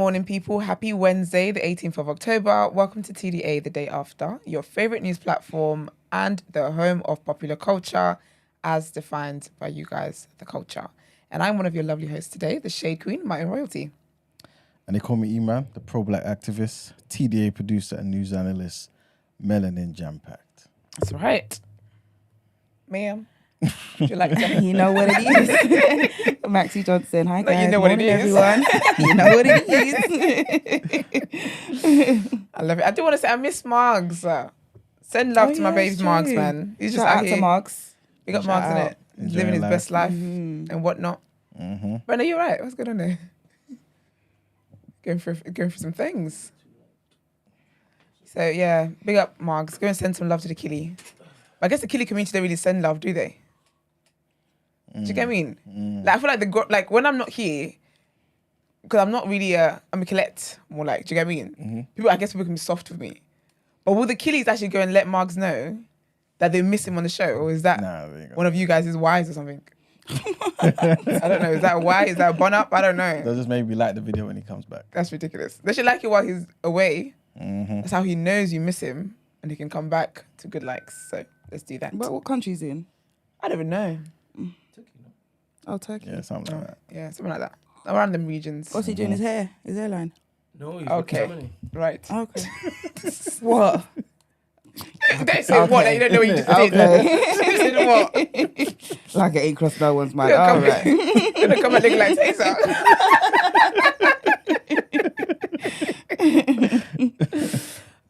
morning, people. Happy Wednesday, the 18th of October. Welcome to TDA, the day after, your favorite news platform and the home of popular culture as defined by you guys, the culture. And I'm one of your lovely hosts today, the Shade Queen, my own royalty. And they call me E-Man, the pro-black activist, TDA producer and news analyst, melanin jam-packed. That's right. Ma'am, would you like to? You know what it is. Maxie Johnson. Hi, guys. You know what it is. Everyone. You know what it is. I love it. I do want to say I miss Margs. Send love to my baby Margs, man. He's just Shout out out here. to Margs. We got Margs in it. He's living his best life and whatnot. Mm-hmm. Brenda, you're right. What's going on there? Going for some things. So yeah, big up Margs. Go and send some love to the Killy. I guess the Killy community don't really send love, do they? Do you get what I mean? Like I feel like when I'm not here, because I'm not really I'm a collect more like. Do you get what I mean? I guess people can be soft with me, but will the Killies actually go and let Margs know that they miss him on the show, or is that one of you guys is wise or something? I don't know. Is that why? Is that a bun up? I don't know. They'll just maybe like the video when he comes back. That's ridiculous. They should like it while he's away. That's how he knows you miss him and he can come back to good likes. So let's do that. But what country is he in? I don't even know. Oh, Turkey. Yeah, something like that. Yeah, something like that. Around them regions. What's he doing? His hair? His hairline? No, he's Okay. Germany. Right. Okay. What? Don't say what. You don't know what you just did. Say what? Like it ain't crossed no one's mind. You're All gonna right. You're gonna come and look like Taser.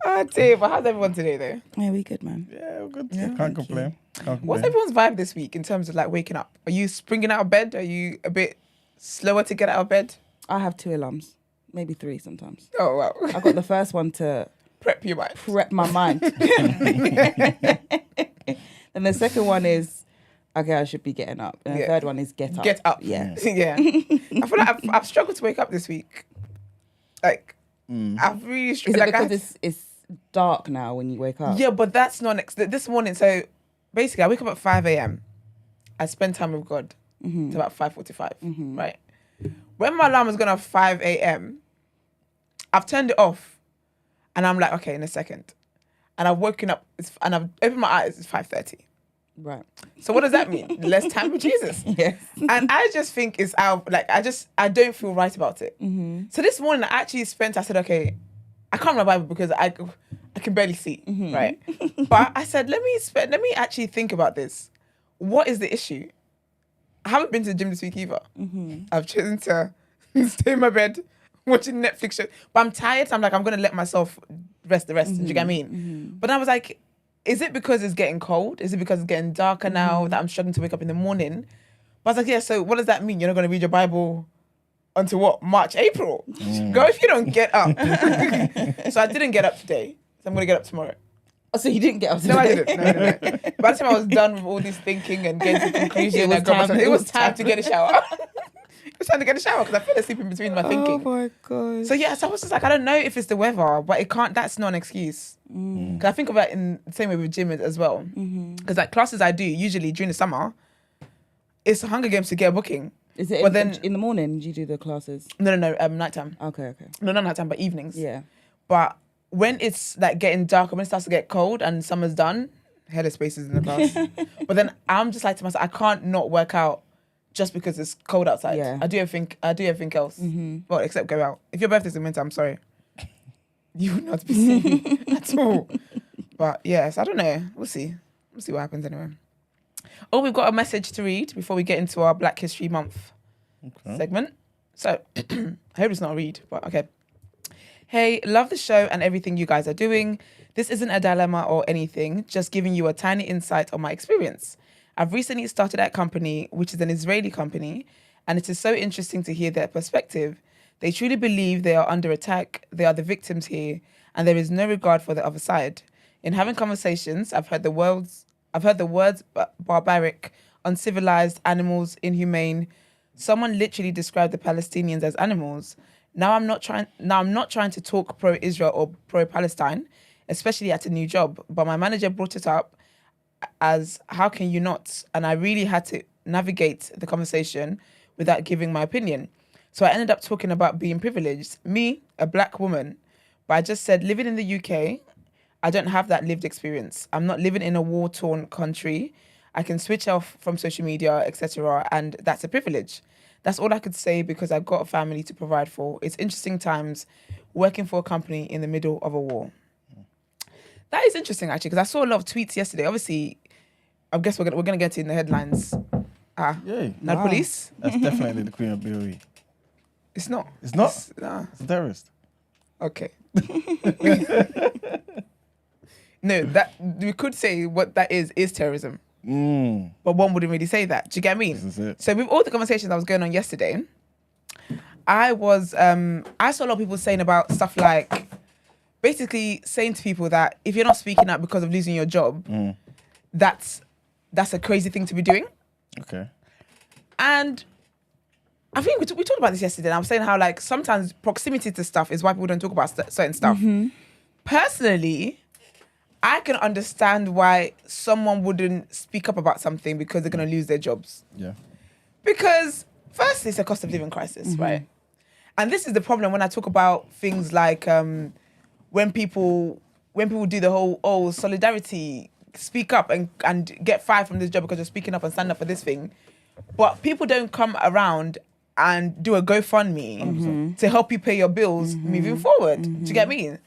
Oh dear, but how's everyone today though? Yeah, we good, man. Yeah, good. Yeah, Can't complain. What's everyone's vibe this week in terms of like waking up? Are you springing out of bed? Are you a bit slower to get out of bed? I have 2 alarms. Maybe 3 sometimes. Oh wow. I got the first one to Prep your mind. prep my mind. And the second one is, okay, I should be getting up. And the third one is get up. Get up. Yeah. Yeah. I feel like I've struggled to wake up this week. Like I've really Is struggled. it because it's dark now when you wake up? Yeah, but that's not this morning. So basically, I wake up at 5 a.m. I spend time with God to about 5:45. Right. When my alarm was going off 5 a.m., I've turned it off, and I'm like, okay, in a second, and I've woken up and I've opened my eyes. It's 5:30. Right. So what does that mean? Less time with Jesus. Yes. And I just think it's out. Like I don't feel right about it. So this morning I actually I said, okay, I can't read my Bible because I can barely see, right? But I said, let me actually think about this. What is the issue? I haven't been to the gym this week either. I've chosen to stay in my bed watching Netflix shows. But I'm tired. So I'm like, I'm gonna let myself rest the rest. Do you get what I mean? But I was like, is it because it's getting cold? Is it because it's getting darker now that I'm struggling to wake up in the morning? But I was like, yeah, so what does that mean? You're not going to read your Bible until what? March, April? Go if you don't get up. So I didn't get up today. So I'm going to get up tomorrow. Oh, so you didn't get up today? No, I didn't. No. By the time I was done with all this thinking and getting to the conclusion, it was time to get a shower. It was time to get a shower because I fell asleep in between my thinking. Oh my God. So yeah, so I was just like, I don't know if it's the weather, but that's not an excuse. Because I think about it in the same way with gym as well. Because like classes I do, usually during the summer, it's Hunger Games to get a booking. Is it but then, in the morning do you do the classes? No, nighttime. Okay. No, not nighttime, but evenings. Yeah. But when it's like getting darker, when it starts to get cold and summer's done, hella spaces in the class. But then I'm just like to myself, I can't not work out just because it's cold outside. Yeah. I do everything else. Well, except go out. If your birthday's in winter, I'm sorry. You would not be seen at all. But yes, I don't know. We'll see. We'll see what happens anyway. Oh, we've got a message to read before we get into our Black History Month segment. So, I hope it's not a read, but okay. Hey, love the show and everything you guys are doing. This isn't a dilemma or anything, just giving you a tiny insight on my experience. I've recently started at a company, which is an Israeli company, and it is so interesting to hear their perspective. They truly believe they are under attack, they are the victims here, and there is no regard for the other side. In having conversations, I've heard the words barbaric, uncivilized, animals, inhumane. Someone literally described the Palestinians as animals. Now I'm not trying to talk pro-Israel or pro-Palestine, especially at a new job, but my manager brought it up as how can you not? And I really had to navigate the conversation without giving my opinion. So I ended up talking about being privileged. Me, a black woman, but I just said living in the UK, I don't have that lived experience. I'm not living in a war-torn country. I can switch off from social media, etc., and that's a privilege. That's all I could say because I've got a family to provide for. It's interesting times working for a company in the middle of a war. That is interesting, actually, because I saw a lot of tweets yesterday. Obviously, I guess we're gonna get it in the headlines. Yay. Not police. That's definitely the Queen of BOE. It's not. It's not? It's a terrorist. Okay. No, that we could say what that is terrorism. But one wouldn't really say that. Do you get what I mean? This is it. So with all the conversations that was going on yesterday, I saw a lot of people saying about stuff like, basically saying to people that if you're not speaking up because of losing your job, that's a crazy thing to be doing. Okay. And I think we talked about this yesterday, and I was saying how like sometimes proximity to stuff is why people don't talk about certain stuff. Personally, I can understand why someone wouldn't speak up about something because they're going to lose their jobs. Yeah. Because firstly, it's a cost of living crisis, right? And this is the problem when I talk about things like when people do the whole solidarity, speak up and get fired from this job because you're speaking up and stand up for this thing. But people don't come around and do a GoFundMe to help you pay your bills moving forward. Do you get me?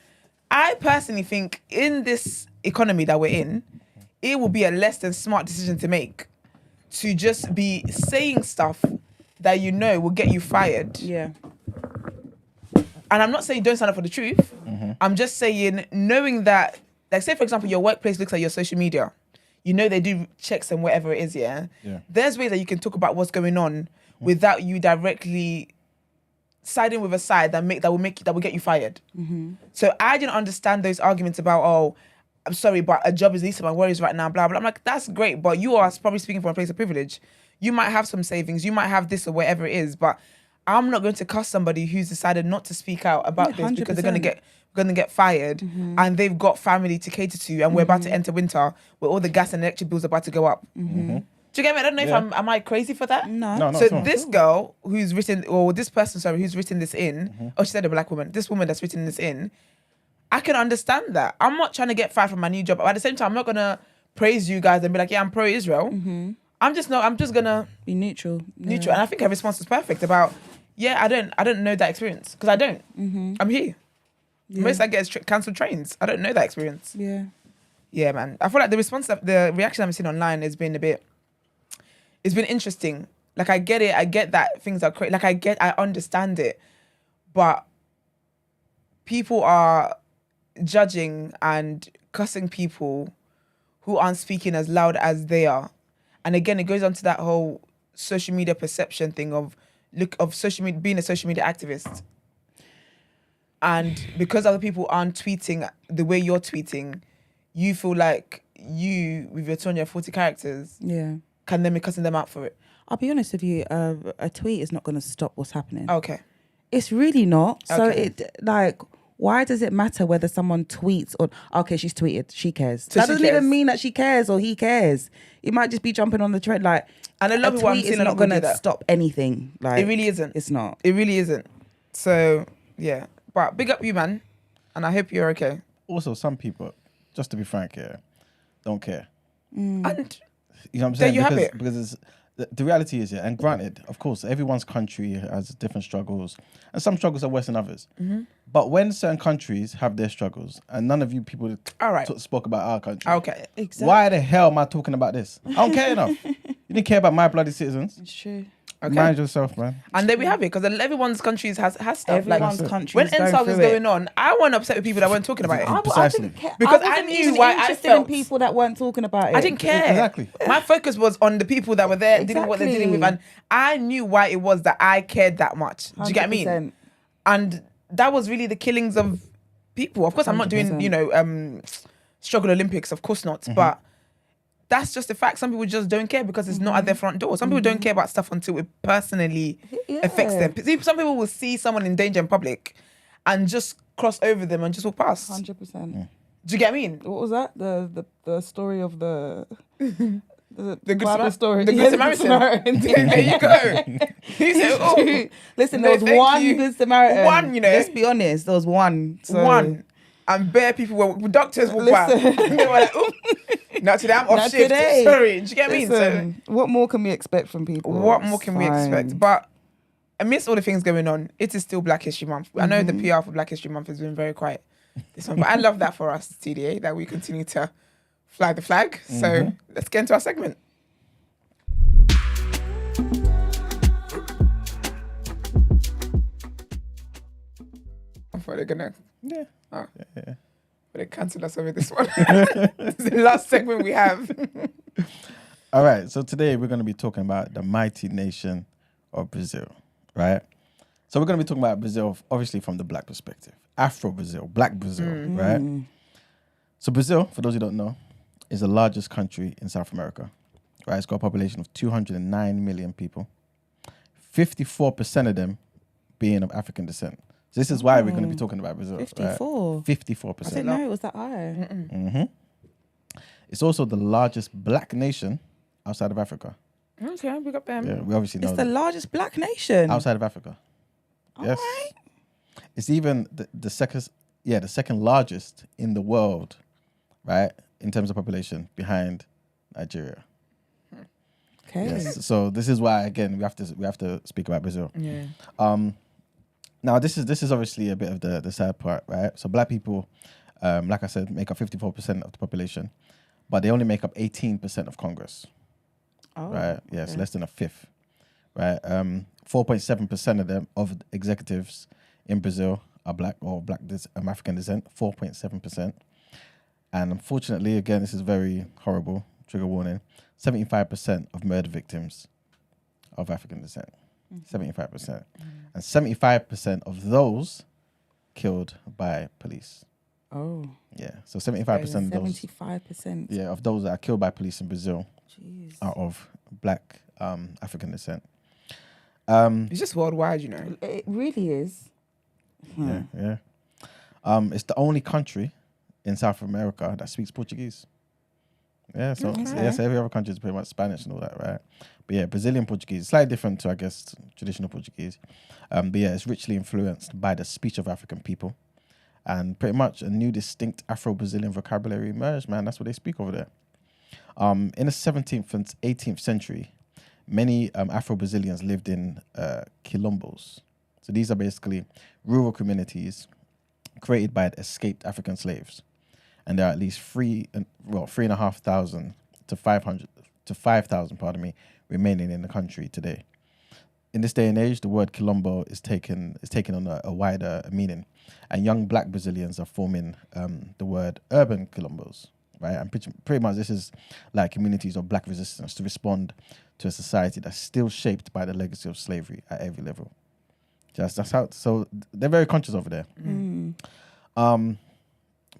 I personally think in this economy that we're in, it will be a less than smart decision to make to just be saying stuff that you know will get you fired. Yeah. And I'm not saying don't stand up for the truth. I'm just saying knowing that, like say for example, your workplace looks at your social media. You know they do checks and whatever it is, yeah? There's ways that you can talk about what's going on without you directly siding with a side that will get you fired. So I didn't understand those arguments about, oh, I'm sorry, but a job is least of my worries right now, blah, blah. I'm like, that's great, but you are probably speaking from a place of privilege. You might have some savings, you might have this or whatever it is, but I'm not going to cuss somebody who's decided not to speak out about this because they're going to get fired and they've got family to cater to and we're about to enter winter where all the gas and electric bills are about to go up. Do you get me? I don't know if am I crazy for that? No. So this girl who's written, or this person, who's written this in, she said a black woman, this woman that's written this in, I can understand that. I'm not trying to get fired from my new job, but at the same time, I'm not going to praise you guys and be like, yeah, I'm pro-Israel. I'm just going to be neutral. And I think her response was perfect about, yeah, I don't know that experience because I don't. I'm here. Most I get is cancelled trains. I don't know that experience. Yeah, man. I feel like the reaction I've seen online has been it's been interesting. Like I get it. I get that things are crazy. Like I understand it, but people are judging and cussing people who aren't speaking as loud as they are. And again, it goes on to that whole social media perception thing of social media, being a social media activist. And because other people aren't tweeting the way you're tweeting, you feel like you, with your 240 characters, can then be cussing them out for it. I'll be honest with you, a tweet is not going to stop what's happening. Okay. It's really not. So Okay. why does it matter whether someone tweets or, okay, she's tweeted, she cares. So that she doesn't cares. even mean that she cares or he cares. It might just be jumping on the trend. Like, And a lot of people I'm tweet seeing is a not lot going do to that. stop anything. Like, It really isn't. It's not. It really isn't. So, yeah. But big up you, man. And I hope you're okay. Also, some people, just to be frank here, don't care. And You know what I'm there saying? you have it. Because the reality is, and granted, of course, everyone's country has different struggles, and some struggles are worse than others. But when certain countries have their struggles, and none of you people All right. spoke about our country, Okay. Exactly. why the hell am I talking about this? I don't care enough. You didn't care about my bloody citizens. It's true. Okay. Mind yourself, man. And there we have it, because everyone's countries has stuff. Everyone's like, country when is going NSAS was through it. going on, I wasn't upset with people that weren't talking about it. Precisely. didn't care. Because I I wasn't knew even why I interested felt. in people that weren't talking about it. I didn't care. Exactly. My focus was on the people that were there, dealing with what they're dealing with, and I knew why it was that I cared that much. Do you get what I mean? 100%. And that was really the killings of people. Of course, I'm not doing, 100%. struggle Olympics. Of course not. But that's just the fact. Some people just don't care because it's not at their front door. Some people don't care about stuff until it personally affects them. See, some people will see someone in danger in public and just cross over them and just walk past. 100%. Do you get what I mean? What was that? The story of the The good Bible story. The Good Samaritan. There you go. He said, oh. Listen, No, there was thank one you. Good Samaritan. One, you know. Let's be honest, there was one. So. One. And bare people were, doctors walked by. And they were like, oh, not today, I'm off Not shift. today. Sorry. Do you get me? Listen, what more can we expect from people? What more can we expect? But amidst all the things going on, it is still Black History Month. I know the PR for Black History Month has been very quiet this month, but I love that for us, TDA, that we continue to fly the flag. So let's get into our segment. I thought they're gonna they cancel us over this one. This is the last segment we have. All right, so today we're going to be talking about the mighty nation of Brazil, right? So we're going to be talking about Brazil, obviously from the Black perspective. Afro-Brazil, Black Brazil, right? So Brazil, for those who don't know, is the largest country in South America, right? It's got a population of 209 million people, 54% of them being of African descent. So this is why we're going to be talking about Brazil. 54? Right? 54%. I didn't know it was that high. It's also the largest Black nation outside of Africa. Okay, we got them. Yeah, we obviously know It's the largest Black nation. outside of Africa. Yes. Right. It's even the second largest in the world, right? In terms of population, behind Nigeria. Okay. Yes. So this is why, again, we have to speak about Brazil. Yeah. Now this is obviously a bit of the sad part, right? So Black people, like I said, make up 54% of the population, but they only make up 18% of Congress. Oh, right? Yes, less than a fifth, right? 4.7% of them of executives in Brazil are Black or African descent. 4.7%, and unfortunately, again, this is very horrible. Trigger warning: 75% of murder victims are of African descent. 75%, and 75% of those killed by police. Oh. Yeah, so 75% of those. 75%. Yeah, of those that are killed by police in Brazil Jeez. are of Black African descent. It's just worldwide, you know. It really is. Yeah. It's the only country in South America that speaks Portuguese. Yeah, so every other country is pretty much Spanish and all that, right? But yeah, Brazilian Portuguese is slightly different to, I guess, traditional Portuguese. But yeah, it's richly influenced by the speech of African people. And pretty much a new distinct Afro-Brazilian vocabulary emerged, man. That's what they speak over there. In the 17th and 18th century, many Afro-Brazilians lived in quilombos. So these are basically rural communities created by escaped African slaves. And there are at least 3,500 to 5,000, remaining in the country today. In this day and age, the word quilombo is taken on a wider meaning, and young Black Brazilians are forming the word urban quilombos, right? And pretty much this is like communities of Black resistance to respond to a society that's still shaped by the legacy of slavery at every level. That's how. So they're very conscious over there.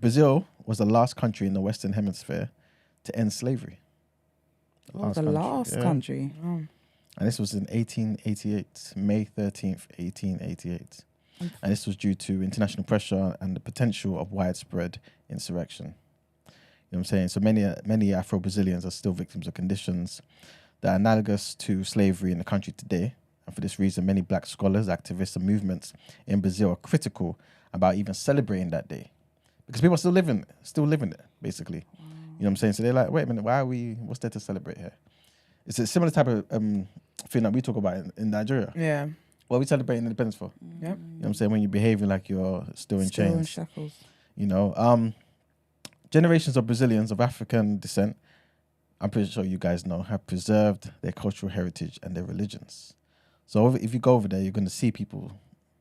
Brazil was the last country in the Western Hemisphere to end slavery. The last country. And this was in 1888, May 13th, 1888. And this was due to international pressure and the potential of widespread insurrection. You know what I'm saying? So many Afro-Brazilians are still victims of conditions that are analogous to slavery in the country today. And for this reason, many Black scholars, activists, and movements in Brazil are critical about even celebrating that day. Because people are still living it, basically. You know what I'm saying? So they're like, wait a minute, what's there to celebrate here? It's a similar type of thing that we talk about in Nigeria. Yeah. What are we celebrating independence for? Yep. You know what I'm saying? When you're behaving like you're still in chains. in shackles. You know, generations of Brazilians of African descent, I'm pretty sure you guys know, have preserved their cultural heritage and their religions. So if you go over there, you're going to see people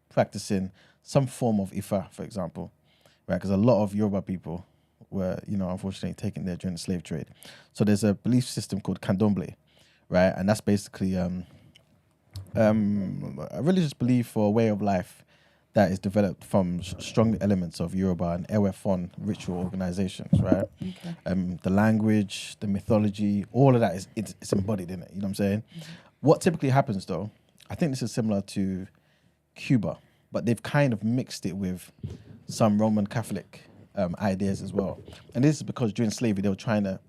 practicing some form of Ifa, for example, right? Because a lot of Yoruba people were, unfortunately taken there during the slave trade. So there's a belief system called candomblé, right? And that's basically a religious belief or a way of life that is developed from strong elements of Yoruba and Ewefon ritual organizations, right? Okay. The language, the mythology, all of that it's embodied in it. You know what I'm saying? Mm-hmm. What typically happens, though, I think this is similar to Cuba, but they've kind of mixed it with some Roman Catholic ideas as well. And this is because during slavery, they were trying to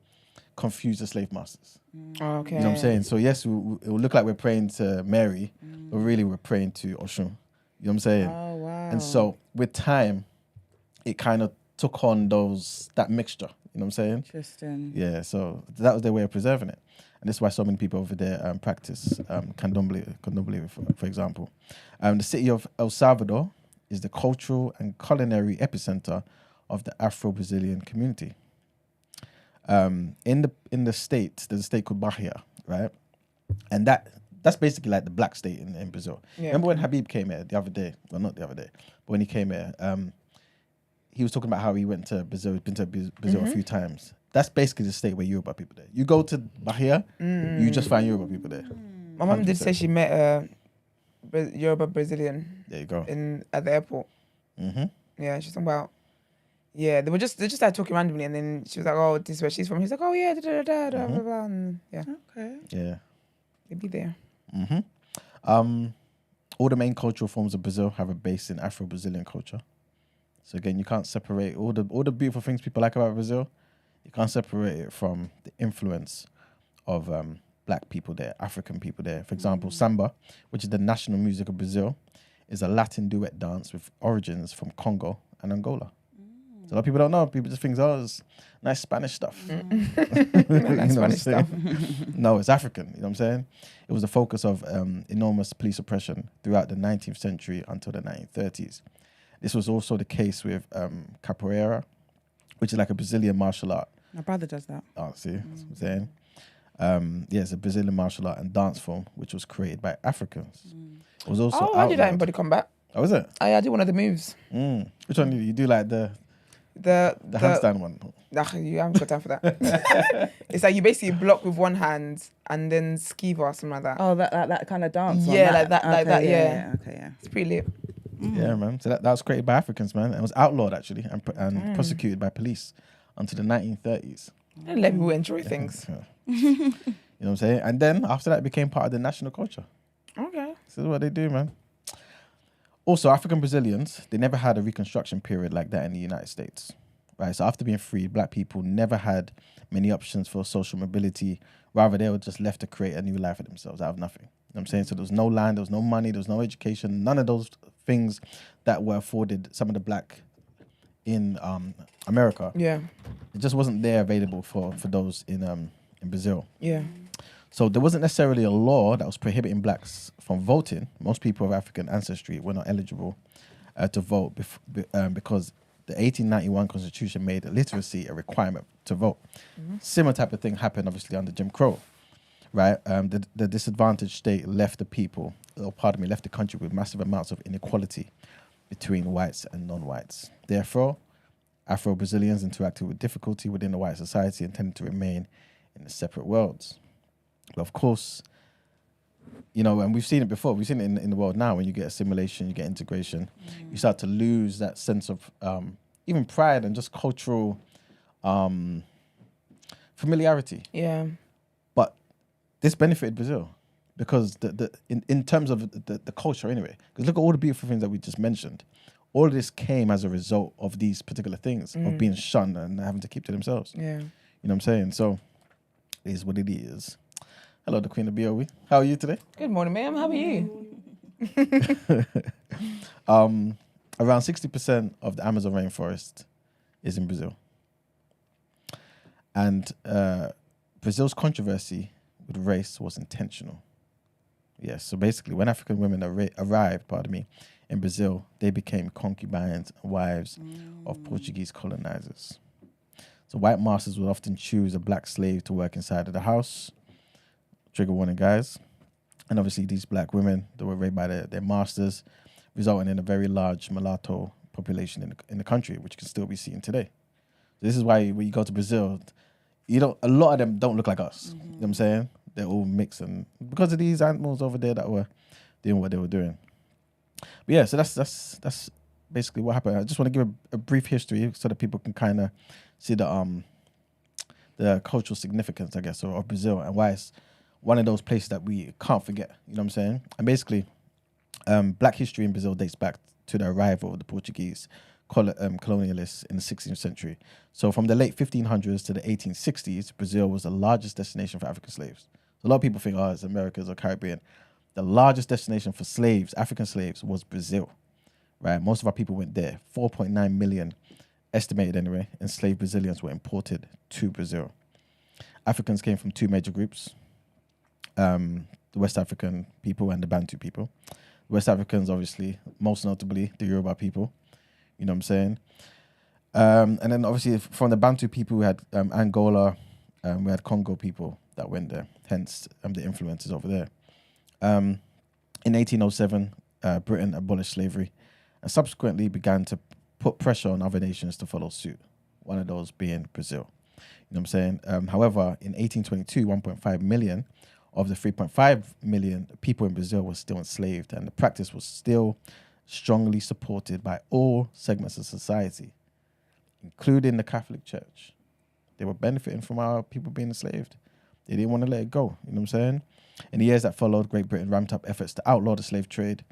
confuse the slave masters. Okay. You know what I'm saying? So yes, it will look like we're praying to Mary, but really we're praying to Oshun. You know what I'm saying? Oh, wow. And so with time, it kind of took on that mixture. You know what I'm saying? Interesting. Yeah, so that was their way of preserving it. And this is why so many people over there practice candomblé, for example. The city of El Salvador is the cultural and culinary epicenter of the Afro-Brazilian community. In the state, there's a state called Bahia, right? And that's basically like the black state in Brazil. Yeah. Remember when Habib came here the other day? Well, not the other day, but when he came here, he was talking about how he went to Brazil. He's been to Brazil a few times. That's basically the state where Yoruba people there. You go to Bahia, you just find Yoruba people there. My mum did 100%. say she met a Yoruba Brazilian There you go. at the airport. Mm-hmm. Yeah, she's talking about. Yeah, they just started talking randomly, and then she was like, "Oh, this is where she's from." He's like, "Oh yeah, da da da da blah blah." And yeah, Okay. Yeah. they'd be there. Mm-hmm. All the main cultural forms of Brazil have a base in Afro-Brazilian culture. So again, you can't separate all the beautiful things people like about Brazil. You can't separate it from the influence of black people there, African people there. For example, samba, which is the national music of Brazil, is a Latin duet dance with origins from Congo and Angola. So a lot of people don't know. People just think, oh, it's nice Spanish stuff. Nice Spanish stuff. No, it's African. You know what I'm saying? It was the focus of enormous police oppression throughout the 19th century until the 1930s. This was also the case with capoeira, which is like a Brazilian martial art. My brother does that. Oh, see, that's what I'm saying. It's a Brazilian martial art and dance form, which was created by Africans. It was also I did that in outlawed. Body Combat. Oh, was it? I did one of the moves. Which one did you do? Like the handstand one? You haven't got time for that. It's like you basically block with one hand and then skiva or something like that. Oh, that kind of dance. Yeah, on like that, yeah. Okay, yeah. It's pretty lit. Yeah, man. So that was created by Africans, man. It was outlawed actually and prosecuted by police until the 1930s. And let people enjoy things. You know what I'm saying? And then after that, it became part of the national culture. Okay. This is what they do, man. Also, African Brazilians, they never had a reconstruction period like that in the United States, right? So after being freed, black people never had many options for social mobility. Rather, they were just left to create a new life for themselves out of nothing. You know what I'm saying? So there was no land, there was no money, there was no education, none of those things that were afforded some of the black in America. Yeah. It just wasn't there available for those in Brazil. Yeah. So there wasn't necessarily a law that was prohibiting blacks from voting. Most people of African ancestry were not eligible to vote because the 1891 Constitution made literacy a requirement to vote. Similar type of thing happened obviously under Jim Crow, right? The disadvantaged state left the country with massive amounts of inequality between whites and non-whites. Therefore, Afro-Brazilians interacted with difficulty within the white society and tended to remain in separate worlds. But of course, and we've seen it before. We've seen it in the world now. When you get assimilation, you get integration, you start to lose that sense of even pride and just cultural familiarity. Yeah. But this benefited Brazil because in terms of the culture anyway. Because look at all the beautiful things that we just mentioned. All of this came as a result of these particular things, of being shunned and having to keep to themselves. Yeah. You know what I'm saying? So it is what it is. Hello, the Queen of BOE. How are you today? Good morning, ma'am. How are you? Around 60% of the Amazon rainforest is in Brazil. And Brazil's controversy with race was intentional. Yes, so basically when African women arrived, in Brazil, they became concubines and wives of Portuguese colonizers. So white masters would often choose a black slave to work inside of the house. Trigger warning, guys. And obviously these black women that were raped by their masters, resulting in a very large mulatto population in the country, which can still be seen today. This is why when you go to Brazil, a lot of them don't look like us. You know what I'm saying? They're all mixed, and because of these animals over there that were doing what they were doing. But yeah, so that's basically what happened. I just want to give a brief history so that people can kind of see the cultural significance, I guess, of Brazil and why it's one of those places that we can't forget. You know what I'm saying? And basically, black history in Brazil dates back to the arrival of the Portuguese colonialists in the 16th century. So from the late 1500s to the 1860s, Brazil was the largest destination for African slaves. So a lot of people think, it's Americas or Caribbean. The largest destination for slaves, African slaves, was Brazil, right? Most of our people went there. 4.9 million, estimated anyway, enslaved Brazilians were imported to Brazil. Africans came from two major groups, the West African people and the Bantu people. West Africans, obviously, most notably the Yoruba people, you know what I'm saying? And then obviously from the Bantu people, we had Angola, we had Congo people that went there, hence the influences over there. In 1807, Britain abolished slavery and subsequently began to put pressure on other nations to follow suit, one of those being Brazil. You know what I'm saying? However, in 1822, 1.5 million of the 3.5 million people in Brazil were still enslaved, and the practice was still strongly supported by all segments of society, including the Catholic Church. They were benefiting from our people being enslaved. They didn't want to let it go, you know what I'm saying? In the years that followed, Great Britain ramped up efforts to outlaw the slave trade.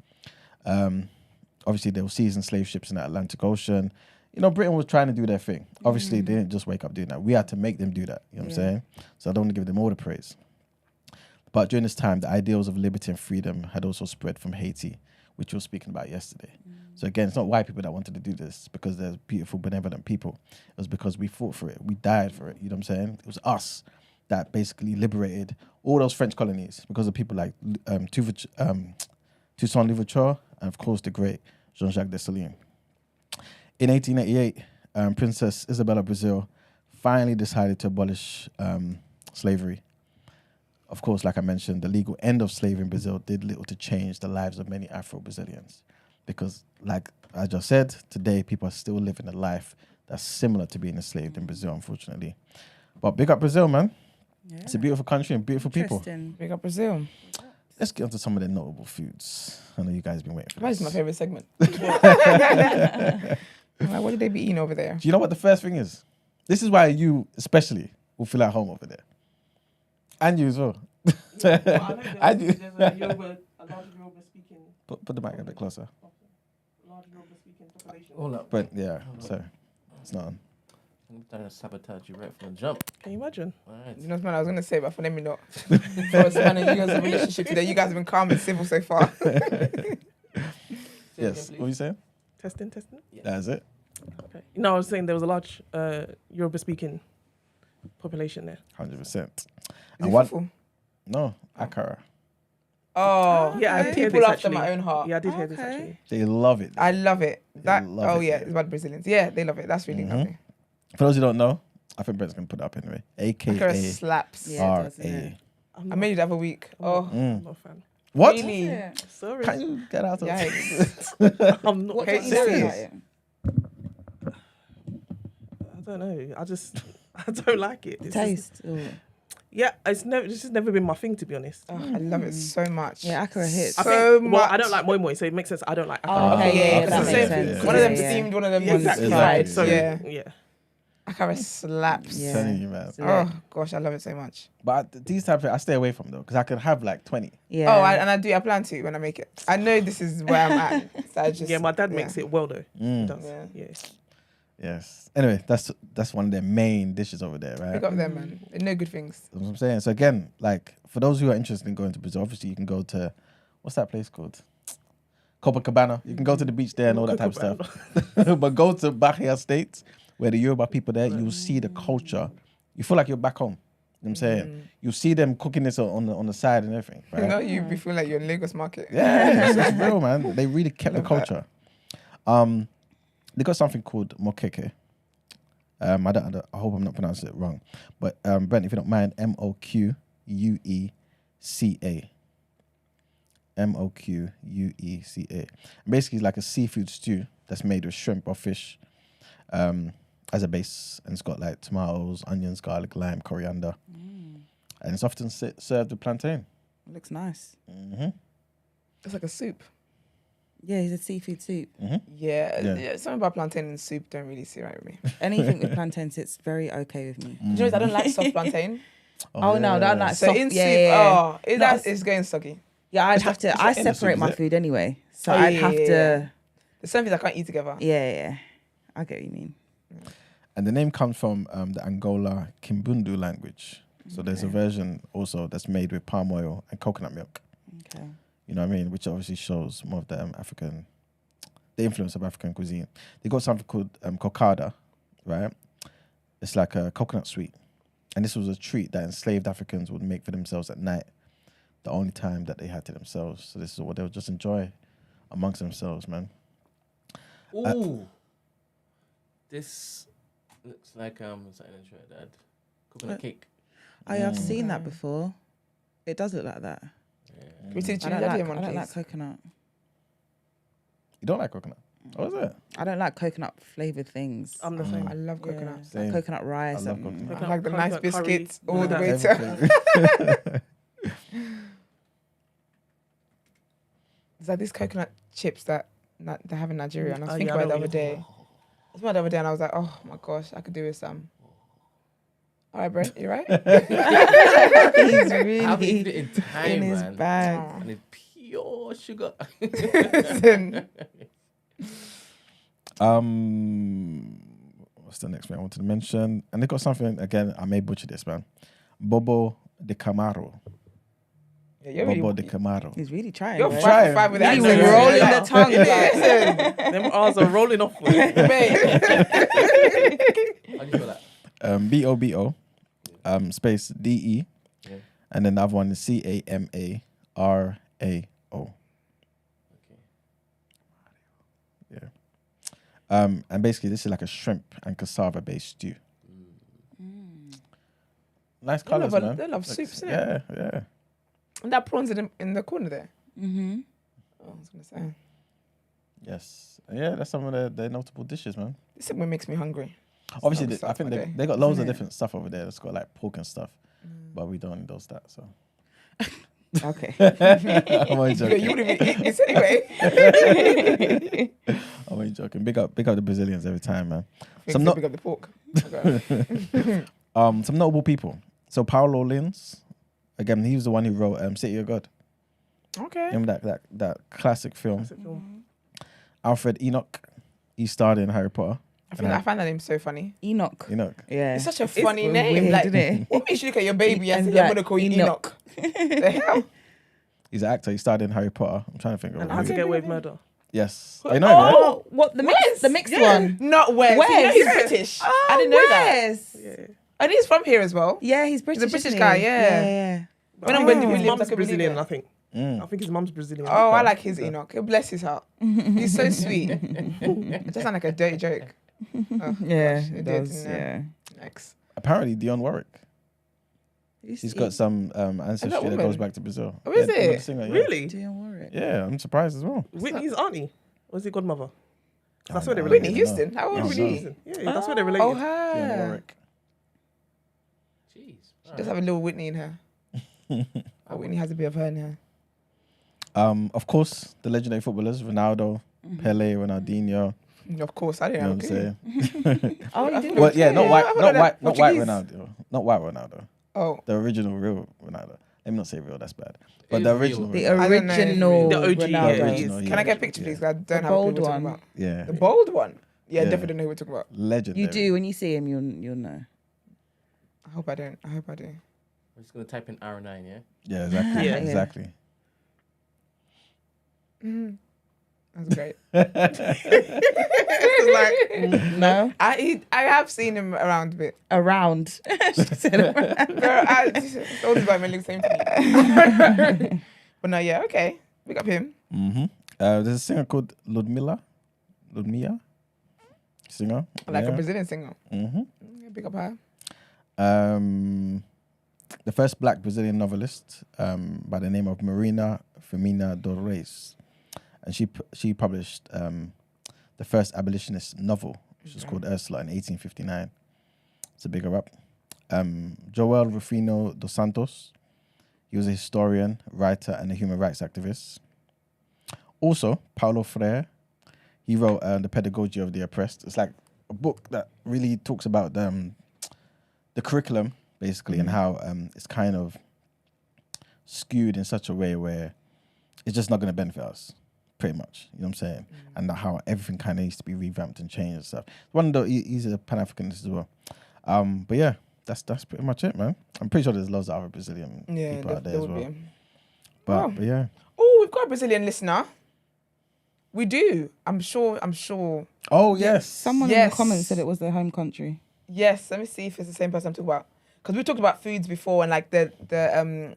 Obviously, there were seasoned slave ships in the Atlantic Ocean. You know, Britain was trying to do their thing. Obviously, they didn't just wake up doing that. We had to make them do that, you know what I'm saying? So I don't want to give them all the praise. But during this time, the ideals of liberty and freedom had also spread from Haiti, which we were speaking about yesterday. So again, it's not white people that wanted to do this because they're beautiful, benevolent people. It was because we fought for it. We died for it, you know what I'm saying? It was us that basically liberated all those French colonies because of people like Toussaint Louverture and, of course, the great Jean-Jacques Dessalines. In 1888, Princess Isabella of Brazil finally decided to abolish slavery. Of course, like I mentioned, the legal end of slavery in Brazil did little to change the lives of many Afro-Brazilians because, like I just said, today people are still living a life that's similar to being enslaved in Brazil, unfortunately. But big up Brazil, man. Yeah. It's a beautiful country and beautiful people. Big up Brazil. Let's get onto some of the notable foods. I know you guys have been waiting for this. That's my favourite segment. What did they be eating over there? Do you know what the first thing is? This is why you especially will feel at home over there. And you as well. There's a large Yoruba speaking. Put the mic a bit closer. Large Yoruba speaking population. Hold up. But yeah, sorry. It's not on. I'm trying to sabotage you right from the jump. Can you imagine? All right. You know what I was going to say, but for them, not. For us, man, you guys' relationship today, you guys have been calm and civil so far. Yes. What were you saying? Testing. Yeah. That's it. Okay. No, I was saying there was a large Yoruba speaking population there. 100%. And what? No, Akara. Oh, yeah, I did hear people this after actually. my own heart. Yeah, I did hear this actually. They love it. I love it. love it, It's about Brazilians. Yeah, they love it. That's really lovely. For those who don't know, I think Brent's going to put it up anyway. Akara slaps. AKA Yeah, I made it the other week. I'm not a fan. What? Really? Yeah. Sorry. Can you get out of Yikes. I'm not What Okay, don't you like serious. about it? I don't know. I don't like it. It's Taste. yeah, this has never been my thing, to be honest. Oh, I love it so much. Yeah, Akara hits. So much. Well, I don't like moi moi, so it makes sense. I don't like Oh, Akara. okay, yeah, It's that the makes same sense. thing. One of them Yeah. steamed, one of them Yeah, exactly. fried. So, yeah. yeah. Akara slaps. Yeah. Telling you, man. Oh gosh, I love it so much. But these type of I stay away from though, because I could have like 20. Yeah. Oh, I plan to when I make it. I know this is where I'm at. So I just, Yeah, my dad makes it well though. He does. Yeah. Yeah. Yes. Anyway, that's one of their main dishes over there, right? Pick up them, man. They know good things. That's what I'm saying. So again, like for those who are interested in going to Brazil, obviously you can go to what's that place called? Copacabana. You can go to the beach there and all that type of stuff. But go to Bahia State, where the Yoruba people there, you'll see the culture. You feel like you're back home. You know what I'm saying? You'll see them cooking this on the side and everything. Right? You know, you be feeling like you're in Lagos market. Yeah, it's real, man. They really kept the culture. They got something called mokeke. I hope I'm not pronouncing it wrong. But Brent, if you don't mind, Moqueca. Moqueca. Basically, it's like a seafood stew that's made with shrimp or fish as a base. And it's got like tomatoes, onions, garlic, lime, coriander. And it's often served with plantain. It looks nice. It's like a soup. Yeah, it's a seafood soup. Yeah. Something about plantain and soup don't really sit right with me. Anything with plantain sits very okay with me. Do you know what? I don't like soft plantain. Oh, no, that like So soft. in soup, yeah. it's going soggy. Yeah, I'd have to. I in the separate soup, my is it? food anyway, so Oh, I'd yeah, have yeah, to. There's some things I can't eat together. Yeah. I get what you mean. And the name comes from the Angola Kimbundu language. So there's a version also that's made with palm oil and coconut milk. Okay. You know what I mean? Which obviously shows more of the the influence of African cuisine. They got something called cocada, right? It's like a coconut sweet. And this was a treat that enslaved Africans would make for themselves at night. The only time that they had to themselves. So this is what they would just enjoy amongst themselves, man. Ooh. This looks like something in Trinidad. Coconut cake. I have seen that before. It does look like that. We see I don't Trinidadian one, like please. coconut. You don't like coconut? What is it? I don't like coconut flavored things. I'm the same. I love coconut. Like Same. coconut rice. I love and- coconut. I like the nice Coconut curry, biscuits all the that. way to. Everything. It's like these coconut chips that they have in Nigeria. And I was Oh, thinking yeah, I about it the know other what you day. I was about the other day and I was like, oh my gosh, I could do with some. All right, Brent, you right? He's How really do you eat it in time, in his man? bag. And it's pure sugar. Listen, What's the next thing I wanted to mention? And they got something, again, I may butcher this, man. Bobo de Camaro. yeah, you're Bobo really, de Camaro. He's really trying. you're right? trying. 5 for 5 with He that. was accent. rolling Yeah. the tongue, Listen, Them R's are rolling off. mate. How do you feel that? BOBO, space DE, Yeah. and then the other one is CAMARAO. Okay. Yeah. And basically, this is like a shrimp and cassava based stew. Nice They colours, love, man. they love soups, innit? Yeah, yeah. And that prawns in the corner there. Mm-hmm. Oh, I was going to say. Yes. Yeah, that's some of their notable dishes, man. This segment makes me hungry. Obviously, Start I think my they, day. they got loads of Isn't it? different stuff over there that's got like pork and stuff. But we don't endorse that, so. Okay. I'm only Yeah, joking. you wouldn't even eat this anyway. I'm only joking. Big up the Brazilians every time, man. Some not- pick up the pork. Okay. Some notable people. So Paulo Lins, again, he was the one who wrote City of God. Okay. Remember that classic film? Classic film. Alfred Enoch, he starred in Harry Potter. I find that name so funny. Enoch. Enoch. Yeah. It's such a funny weird, name. Like, isn't it? what makes you look at your baby and And say, I'm like, going to call you Enoch. Enoch? The hell? He's an actor. He starred in Harry Potter. I'm trying to think of And who how to he- get away with murder. Yes. Oh, you know him, right? Oh, what the mixed one? Not Wes. Wes. You know he's British. Oh, I didn't know that. Wes. Yeah. And he's from here as well. Yeah, he's British. British isn't guy, he? yeah. yeah. When I I'm think with his Williams, mum's I could believe Brazilian, it. I think. Mm. I think his mum's Brazilian. Oh, I like his Enoch. Bless his heart. He's so sweet. It just sounds like a dirty joke. Oh, Yeah, gosh, it did, does. didn't it? Yeah. Next. Apparently, Dionne Warwick. He's got some ancestry that woman? goes back to Brazil. Oh, is Yeah, it? the singer, yeah. Really? Dionne Warwick. Yeah, I'm surprised as well. Whitney's auntie? Or is it godmother? That's I where they don't relate. Whitney know. Houston. How old No, is no. Whitney? Yeah, that's where they related. Oh, Dionne her. Warwick. Jeez. She does have a little Whitney in her. Oh, Whitney has a bit of her in her. Of course, the legendary footballers, Ronaldo, Pele, Ronaldinho. Of course, I You know didn't what I'm know. saying? Oh, you didn't. Well, yeah, not white, Yeah, not white, not white Portuguese. Ronaldo, not white Ronaldo. Oh, The original, real Ronaldo. Let me not say real. That's bad. But It the is original. The Ronaldo. I don't know. original The OG, Ronaldo. yeah, it original, is. can I get a picture, please? 'Cause I don't The have a clue bold what we're talking one. about. Yeah, The bold one. Yeah, Yeah. definitely know who we're talking about. legendary. You do when you see him, you'll know. I hope I don't. I hope I do. We're just going to type in R9, yeah? Yeah, exactly. Yeah. Exactly. That's great. No, I have seen him around a bit. around. She said around. All these white men look the same to me. But no, yeah, okay. Pick up him. Mm-hmm. There's a singer called Ludmilla. Singer. Like yeah. a Brazilian singer. Mm-hmm. Yeah, pick up her. The first black Brazilian novelist by the name of Marina Firmina dos Reis. And she published the first abolitionist novel, which was called Ursula in 1859. It's a bigger up. Joel Rufino dos Santos. He was a historian, writer, and a human rights activist. Also, Paulo Freire. He wrote The Pedagogy of the Oppressed. It's like a book that really talks about the curriculum, basically, and how it's kind of skewed in such a way where it's just not going to benefit us. pretty much. You know what I'm saying? And how everything kind of needs to be revamped and changed and stuff. One of the he's a Pan-Africanist as well. But yeah, that's pretty much it, man. I'm pretty sure there's loads of other Brazilian people out there as well. But yeah. Oh, we've got a Brazilian listener. We do. I'm sure. Oh yes. Someone in the comments said it was their home country. Yes. Let me see if it's the same person I'm talking about. Because we talked about foods before and like the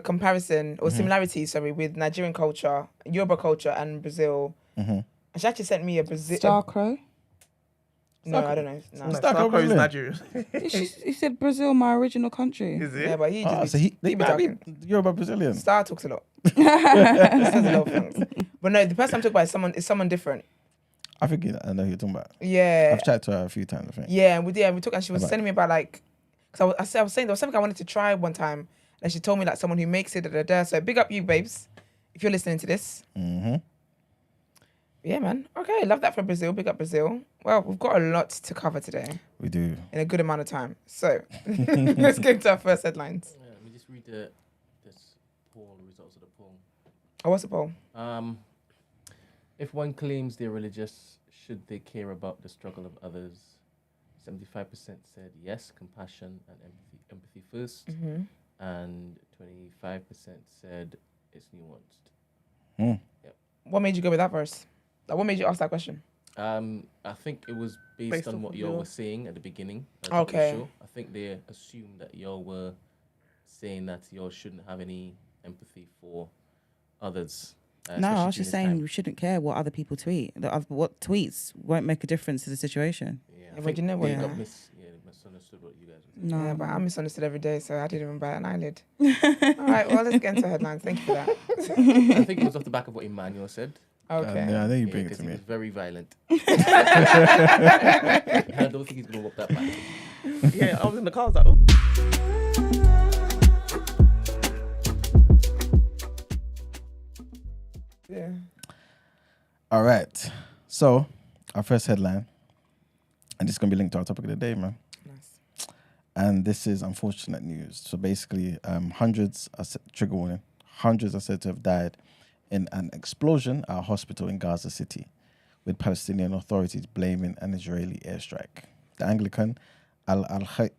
comparison or similarities, with Nigerian culture, Yoruba culture, and Brazil. And she actually sent me a Brazil. Star Crow? No, I don't know. No. Starco is Nigerian. He said Brazil, my original country. Is it? Yeah, but he just So he be might be talking. Yoruba Brazilian. Star talks a lot. He says a lot of things. But no, the person I'm talking about is someone different. I think I know who you're talking about. Yeah. I've chatted to her a few times, I think. Yeah, and we talked, and she was sending me about like, because I was saying there was something I wanted to try one time, and she told me like someone who makes it. So big up you, babes, if you're listening to this. Yeah, man. Okay, love that from Brazil. Big up Brazil. Well, we've got a lot to cover today. We do. In a good amount of time. So let's get into our first headlines. Yeah, let me just read the results of the poll. Oh, what's the poll? If one claims they're religious, should they care about the struggle of others? 75% said yes, compassion and empathy first, and 25% said it's nuanced. Yep. What made you go with that verse? Like, what made you ask that question? I think it was based on what y'all were saying at the beginning. Okay. Sure. I think they assumed that y'all were saying that y'all shouldn't have any empathy for others. No, I was just saying we shouldn't care what other people tweet. What tweets won't make a difference to the situation. Yeah, but you know what? they misunderstood what you guys were saying. No, Yeah, but I misunderstood every day, so I didn't even bat an eyelid. All right, well, let's get into headlines. Thank you for that. I think it was off the back of what Emmanuel said. Okay. Yeah, I think you bring it 'cause to he me. was very violent. I don't think he's going to whoop that back. Yeah, I was in the car. I was like, oh. Yeah. All right. So, our first headline, and this is going to be linked to our topic of the day, man. Nice. And this is unfortunate news. So basically, hundreds are said to have died in an explosion at a hospital in Gaza City, with Palestinian authorities blaming an Israeli airstrike. The Anglican Al-Hi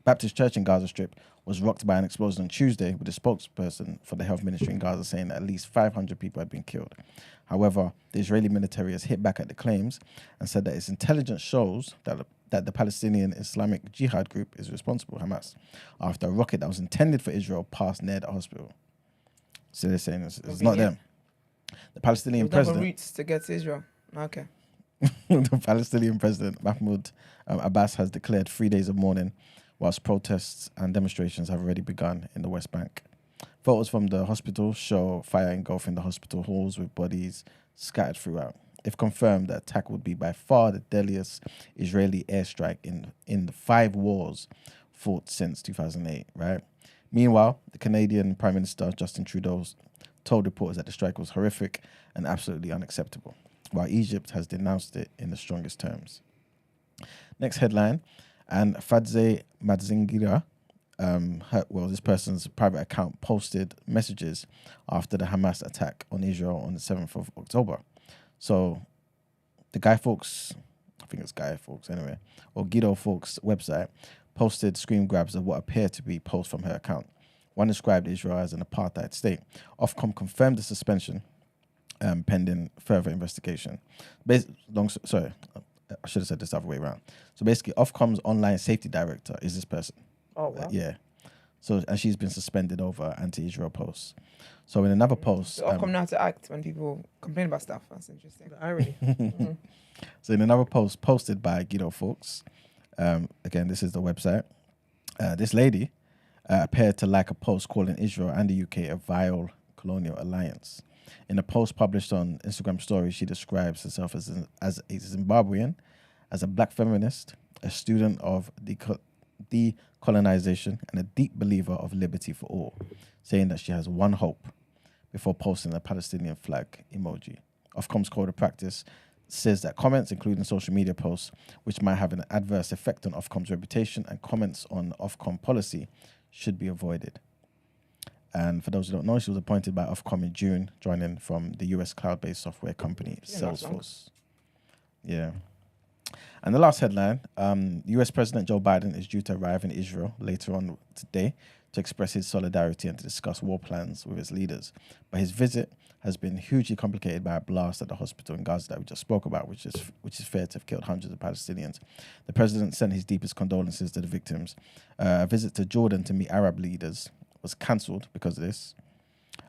Baptist Church in Gaza Strip was rocked by an explosion on Tuesday, with a spokesperson for the health ministry in Gaza saying that at least 500 people had been killed. However, the Israeli military has hit back at the claims and said that its intelligence shows that the Palestinian Islamic Jihad group is responsible, Hamas, after a rocket that was intended for Israel passed near the hospital. So they're saying it's not them. The Palestinian president... routes to get to Israel. Okay. The Palestinian president, Mahmoud Abbas, has declared 3 days of mourning, whilst protests and demonstrations have already begun in the West Bank. Photos from the hospital show fire engulfing the hospital halls with bodies scattered throughout. If confirmed, the attack would be by far the deadliest Israeli airstrike in the 5 wars fought since 2008, right? Meanwhile, the Canadian Prime Minister, Justin Trudeau, told reporters that the strike was horrific and absolutely unacceptable, while Egypt has denounced it in the strongest terms. Next headline, and Fadze Madzingira, this person's private account posted messages after the Hamas attack on Israel on the 7th of October. So the Guy Fawkes, I think it's Guy Fawkes anyway, or Guido Fawkes' website, posted screen grabs of what appeared to be posts from her account. One described Israel as an apartheid state. Ofcom confirmed the suspension pending further investigation. I should have said this the other way around. So basically, Ofcom's online safety director is this person. Oh, wow. Yeah. So, and she's been suspended over anti-Israel posts. So in another post... So Ofcom know how to act when people complain about stuff. That's interesting. The irony. So in another post posted by Guido Fawkes, again, this is the website, this lady appeared to like a post calling Israel and the UK a vile colonial alliance. In a post published on Instagram stories, she describes herself as a Zimbabwean, as a black feminist, a student of decolonization, and a deep believer of liberty for all, saying that she has one hope, before posting a Palestinian flag emoji. Ofcom's code of practice says that comments, including social media posts, which might have an adverse effect on Ofcom's reputation, and comments on Ofcom policy should be avoided. And for those who don't know, she was appointed by Ofcom in June, joining from the US cloud-based software company Salesforce. Yeah. And the last headline, US President Joe Biden is due to arrive in Israel later on today to express his solidarity and to discuss war plans with his leaders. But his visit has been hugely complicated by a blast at the hospital in Gaza that we just spoke about, which is fair to have killed hundreds of Palestinians. The president sent his deepest condolences to the victims. A visit to Jordan to meet Arab leaders was cancelled because of this.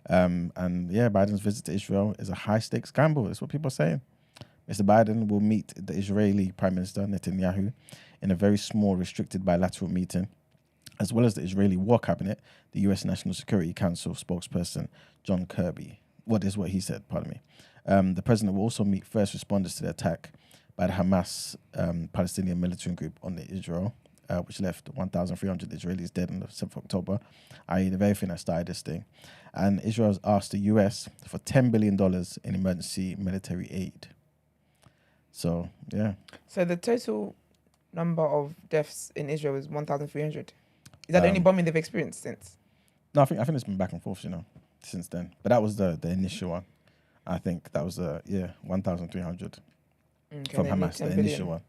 And yeah, Biden's visit to Israel is a high-stakes gamble. That's what people are saying. Mr. Biden will meet the Israeli Prime Minister Netanyahu in a very small, restricted bilateral meeting, as well as the Israeli War Cabinet, the U.S. National Security Council spokesperson John Kirby. What is what he said, pardon me. The president will also meet first responders to the attack by the Hamas Palestinian militant group on Israel, which left 1,300 Israelis dead on the 7th of October, i.e. the very thing that started this thing. And Israel has asked the US for $10 billion in emergency military aid. So, yeah. So the total number of deaths in Israel is 1,300. Is that the only bombing they've experienced since? No, I think it's been back and forth, since then. But that was the initial one. I think that was 1,300 from Hamas, the initial one.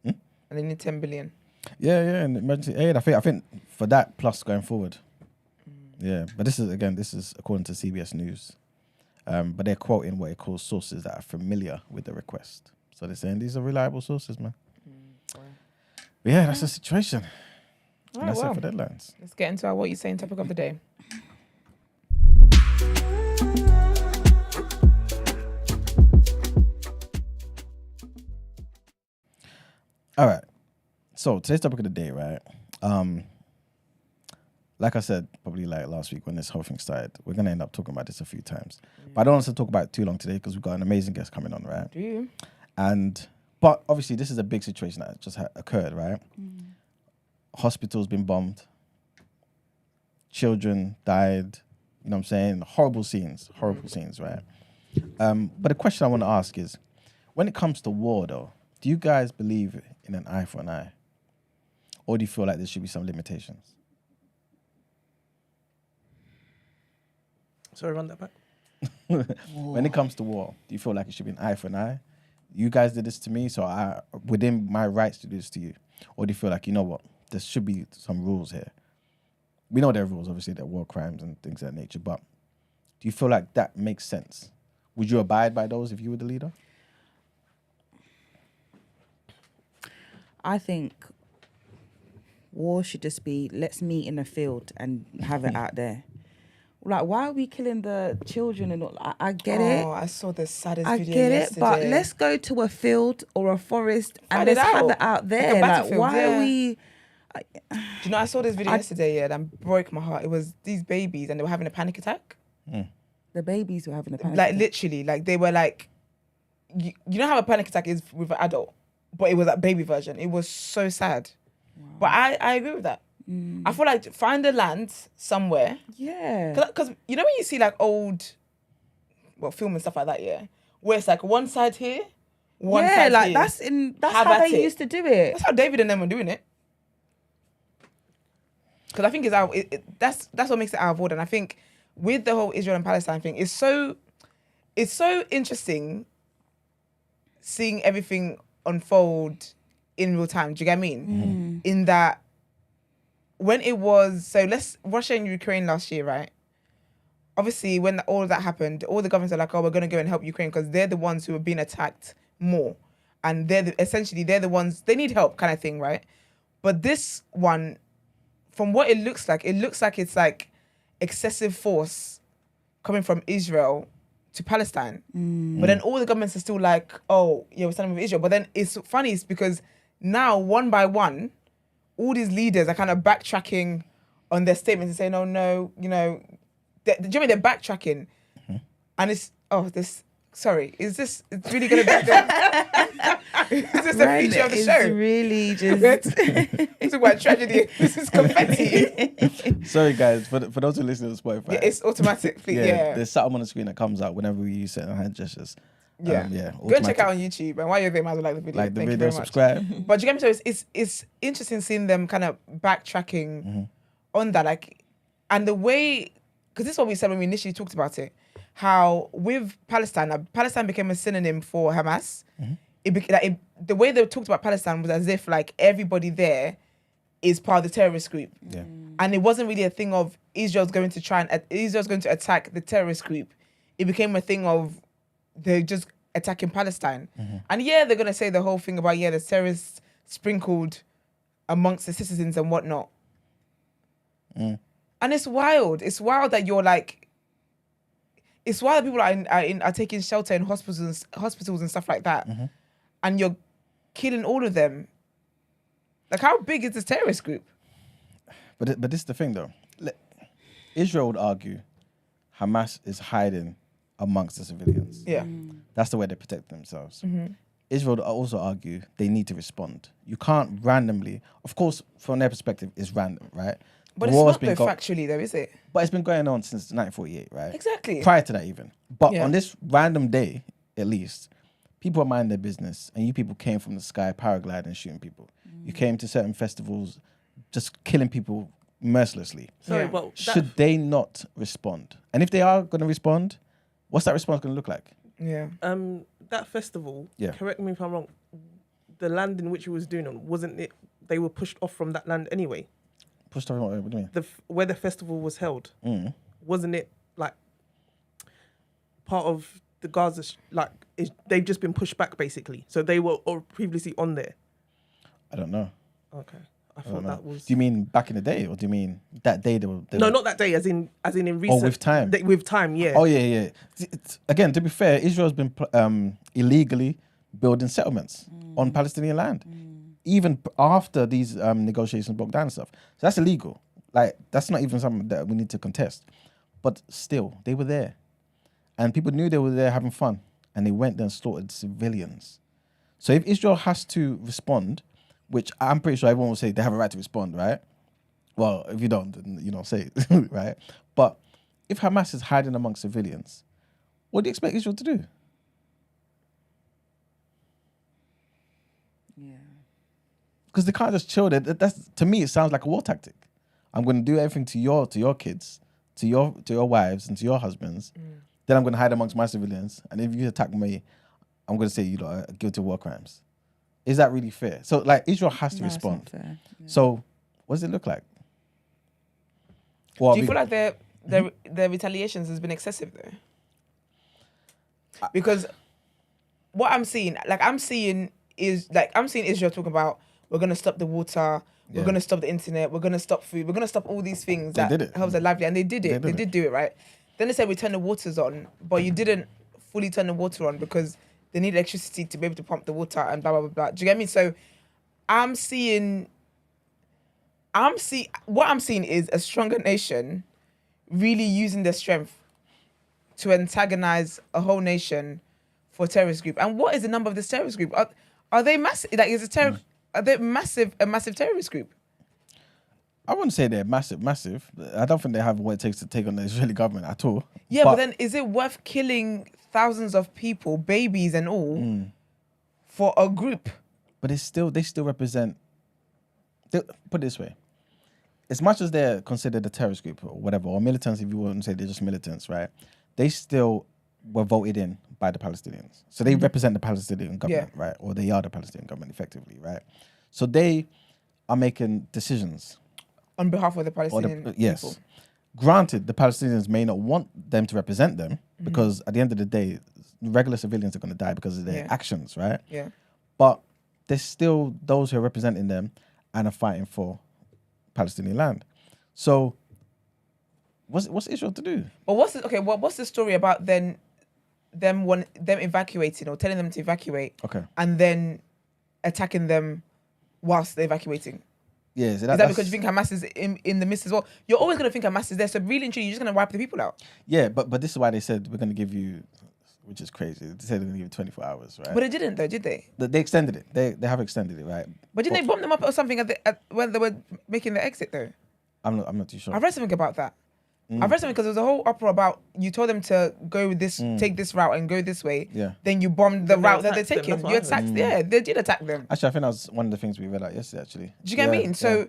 And they need 10 billion. Yeah, and emergency aid. I think for that plus going forward. Yeah, but this is according to CBS News. But they're quoting what it calls sources that are familiar with the request. So they're saying these are reliable sources, man. But yeah, that's the situation. And that's it for deadlines. Let's get into our What You Saying topic of the day. All right. So today's topic of the day, right? Like I said, probably like last week when this whole thing started, we're going to end up talking about this a few times. But I don't want us to talk about it too long today because we've got an amazing guest coming on, right? Do you? But obviously this is a big situation that just occurred, right? Hospitals been bombed. Children died. You know what I'm saying? Horrible scenes, right? But the question I want to ask is, when it comes to war though, do you guys believe in an eye for an eye? Or do you feel like there should be some limitations? Sorry, run that back. When it comes to war, do you feel like it should be an eye for an eye? You guys did this to me, so I within my rights to do this to you. Or do you feel like, you know what, there should be some rules here? We know there are rules, obviously, there are war crimes and things of that nature, but do you feel like that makes sense? Would you abide by those if you were the leader? I think war should just be, let's meet in a field and have it out there. Like, why are we killing the children and all? I get it. Oh, I saw the saddest I video get yesterday. it, but let's go to a field or a forest and Fight it let's have out. it out Like there. a Like, battlefield, why yeah. are we... Do you know, I saw this video yesterday, that broke my heart. It was these babies and they were having a panic attack. The babies were having a panic Like, attack. literally, like, they were like, you know how a panic attack is with an adult, but it was that baby version. It was so sad. Wow. But I agree with that. I feel like find a land somewhere. Yeah. Because you know when you see like old, film and stuff like that, yeah, where it's like one side here, one side like here. that's Have how at they it. used to do it. That's how David and them were doing it. Because I think that's what makes it out of order. And I think with the whole Israel and Palestine thing, it's so interesting seeing everything unfold in real time. Do you get what I mean? In that, when it was, Russia and Ukraine last year, right? Obviously, when all of that happened, all the governments are like, oh, we're going to go and help Ukraine because they're the ones who are being attacked more. And they're the ones, they need help kind of thing, right? But this one, from what it looks like it's like excessive force coming from Israel to Palestine. But then all the governments are still like, oh, yeah, we're standing with Israel. But then it's funny, it's because now, one by one, all these leaders are kind of backtracking on their statements and saying, oh, no, do you know what I mean? They're backtracking. And it's, it's really going to be is this the future of the show? It's really just... It's about tragedy. This is confetti. Sorry, guys, for those who listen to Spotify. Yeah, it's automatically, yeah. There's something on the screen that comes out whenever we use certain hand gestures. Yeah. Go and check out on YouTube. And while you're there, might as well like the video. Like the Thank you video, very much. subscribe. But you get me? So it's interesting seeing them kind of backtracking on that. Like, and the way, because this is what we said when we initially talked about it, how with Palestine, Palestine became a synonym for Hamas. The way they talked about Palestine was as if like everybody there is part of the terrorist group. Yeah. And it wasn't really a thing of Israel's going to attack the terrorist group. It became a thing of they're just attacking Palestine. And yeah, they're going to say the whole thing about, there's terrorists sprinkled amongst the citizens and whatnot. And it's wild. It's wild that you're like, it's wild that people are taking shelter in hospitals and stuff like that. And you're killing all of them. Like, how big is this terrorist group? But this is the thing, though. Israel would argue Hamas is hiding amongst the civilians. Yeah. That's the way they protect themselves. Israel would also argue they need to respond. You can't randomly... Of course, from their perspective, it's random, right? But it's not, though, factually, though, is it? But it's been going on since 1948, right? Exactly. Prior to that, even. But on this random day, at least, people are minding their business, and you people came from the sky paragliding and shooting people. You came to certain festivals just killing people mercilessly. Sorry, but should they not respond? And if they are going to respond, what's that response going to look like? Yeah. That festival, Yeah. correct me if I'm wrong, the land in which it was doing on, wasn't it, they were pushed off from that land anyway? Pushed off, what do you mean? Where the festival was held, wasn't it like part of the Gaza, they've just been pushed back basically. So they were previously on there. I don't know. Okay. I thought that was... Do you mean back in the day, or do you mean that day they were... No, not that day, as in in recent... Oh, with time? With time, yeah. Oh, yeah. Again, to be fair, Israel's been illegally building settlements on Palestinian land, even after these negotiations broke down and stuff. So that's illegal. Like, that's not even something that we need to contest. But still, they were there. And people knew they were there having fun, and they went there and slaughtered civilians. So if Israel has to respond, which I'm pretty sure everyone will say they have a right to respond, right? Well, if you don't, then you don't say it, right? But if Hamas is hiding among civilians, what do you expect Israel to do? Yeah. Because they can't just chill there. That's, to me, it sounds like a war tactic. I'm going to do everything to your kids, to your wives, and to your husbands. Then I'm going to hide amongst my civilians. And if you attack me, I'm going to say you are guilty of war crimes. Is that really fair? So, like, Israel has to respond. It's not fair. Yeah. So, what does it look like? Well, Do you feel like their retaliations has been excessive though? Because what I'm seeing Israel talking about, we're gonna stop the water, we're gonna stop the internet, we're gonna stop food, we're gonna stop all these things that helps their livelihood, and they did it. They did do it, right? Then they said we turn the waters on, but you didn't fully turn the water on because they need electricity to be able to pump the water and blah, blah, blah, blah. Do you get me? So what I'm seeing is a stronger nation really using their strength to antagonize a whole nation for a terrorist group. And what is the number of this terrorist group? Are they massive? Like, are they a massive terrorist group? I wouldn't say they're massive. I don't think they have what it takes to take on the Israeli government at all. Yeah, but then is it worth killing thousands of people, babies and all, for a group? But they still represent... Put it this way. As much as they're considered a terrorist group or whatever, or militants, if you wouldn't say they're just militants, right? They still were voted in by the Palestinians. So they represent the Palestinian government, right? Or they are the Palestinian government, effectively, right? So they are making decisions. On behalf of the Palestinian people. Yes. Granted, the Palestinians may not want them to represent them because at the end of the day, regular civilians are going to die because of their actions, right? Yeah. But there's still those who are representing them and are fighting for Palestinian land. So what's Israel to do? But what's the story about then them evacuating or telling them to evacuate and then attacking them whilst they're evacuating? Yeah, is that because you think Hamas is in the midst as well? You're always going to think Hamas is there. So really and truly, you're just going to wipe the people out. Yeah, but this is why they said we're going to give you, which is crazy. They said they're going to give you 24 hours, right? But they didn't though, did they? They extended it. They have extended it, right? But didn't they bomb them up or something when they were making the exit though? I'm not too sure. I've read something about that. I've read something because there was a whole uproar about you told them to go this, take this route and go this way. Yeah. Then you bombed the route that they're taking. You attacked. Yeah, they did attack them. Actually, I think that was one of the things we read out yesterday. Actually. Do you get what I mean? So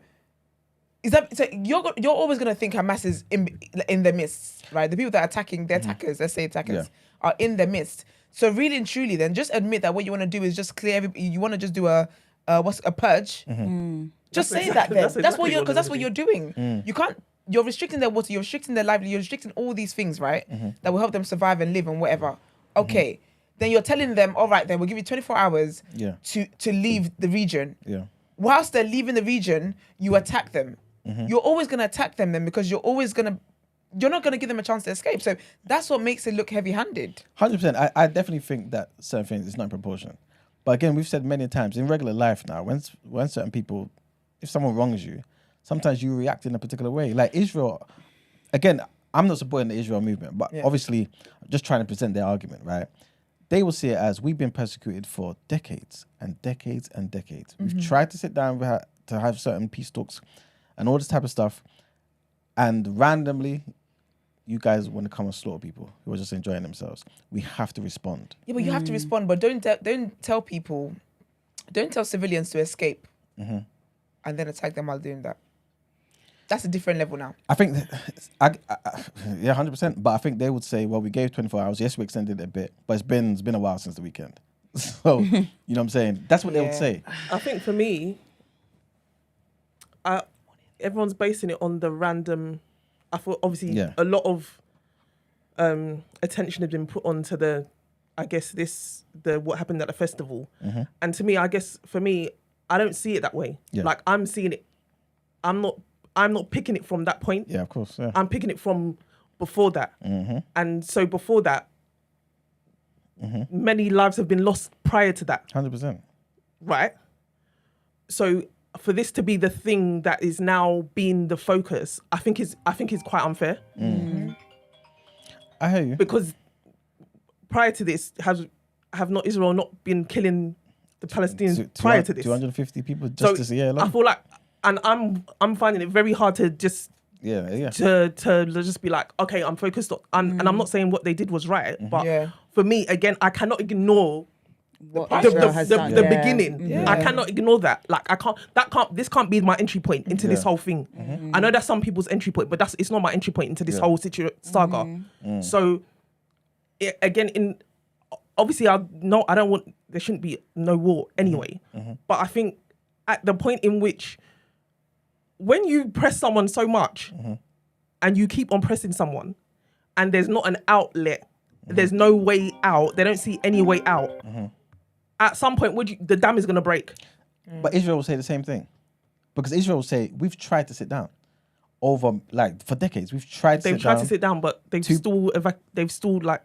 Is that so? You're always gonna think Hamas is in the midst, right? The people that are attacking, the attackers, let's say attackers, are in the midst. So really and truly, then just admit that what you want to do is just clear everybody. You want to just do a purge. Just say that then. That's what you're doing. You can't. You're restricting their water. You're restricting their livelihood. You're restricting all these things, right? That will help them survive and live and whatever. Okay. Then you're telling them, all right, then we'll give you 24 hours to leave the region. Yeah. Whilst they're leaving the region, you attack them. You're always going to attack them then because you're not going to give them a chance to escape. So that's what makes it look heavy-handed. 100%. I definitely think that certain things is not in proportion. But again, we've said many times in regular life now, when certain people, if someone wrongs you, sometimes you react in a particular way. Like Israel, again, I'm not supporting the Israel movement, but obviously I'm just trying to present their argument, right? They will see it as we've been persecuted for decades and decades and decades. We've tried to sit down to have certain peace talks and all this type of stuff. And randomly, you guys want to come and slaughter people who are just enjoying themselves. We have to respond. Yeah, but you have to respond. But don't tell people, don't tell civilians to escape and then attack them while doing that. That's a different level now. I think, yeah, 100%. But I think they would say, well, we gave 24 hours. Yes, we extended it a bit, but it's been a while since the weekend. So, you know what I'm saying? That's what they would say. I think for me, everyone's basing it on the random. I thought obviously a lot of attention has been put onto what happened at the festival, and to me, I guess for me, I don't see it that way. Yeah. Like I'm seeing it. I'm not picking it from that point. Yeah, of course. Yeah. I'm picking it from before that, and so before that, many lives have been lost prior to that. 100%. Right. So for this to be the thing that is now being the focus, I think is quite unfair. I hear you. Because prior to this, have not Israel not been killing the Palestinians prior to this? 250 people just this year alone. I feel like, and I'm finding it very hard to just to just be like, okay, I'm focused on, and I'm not saying what they did was right, but for me, again, I cannot ignore the beginning. Yeah. I cannot ignore that. Like this can't be my entry point into this whole thing. I know that's some people's entry point, but it's not my entry point into this whole saga. So again, obviously I don't want, there shouldn't be no war anyway. But I think at the point in which when you press someone so much and you keep on pressing someone and there's not an outlet, there's no way out, they don't see any way out. At some point, the dam is going to break. But Israel will say the same thing. Because Israel will say, we've tried to sit down over, like, for decades. We've tried to sit down. They've tried to sit down, but they've still, like,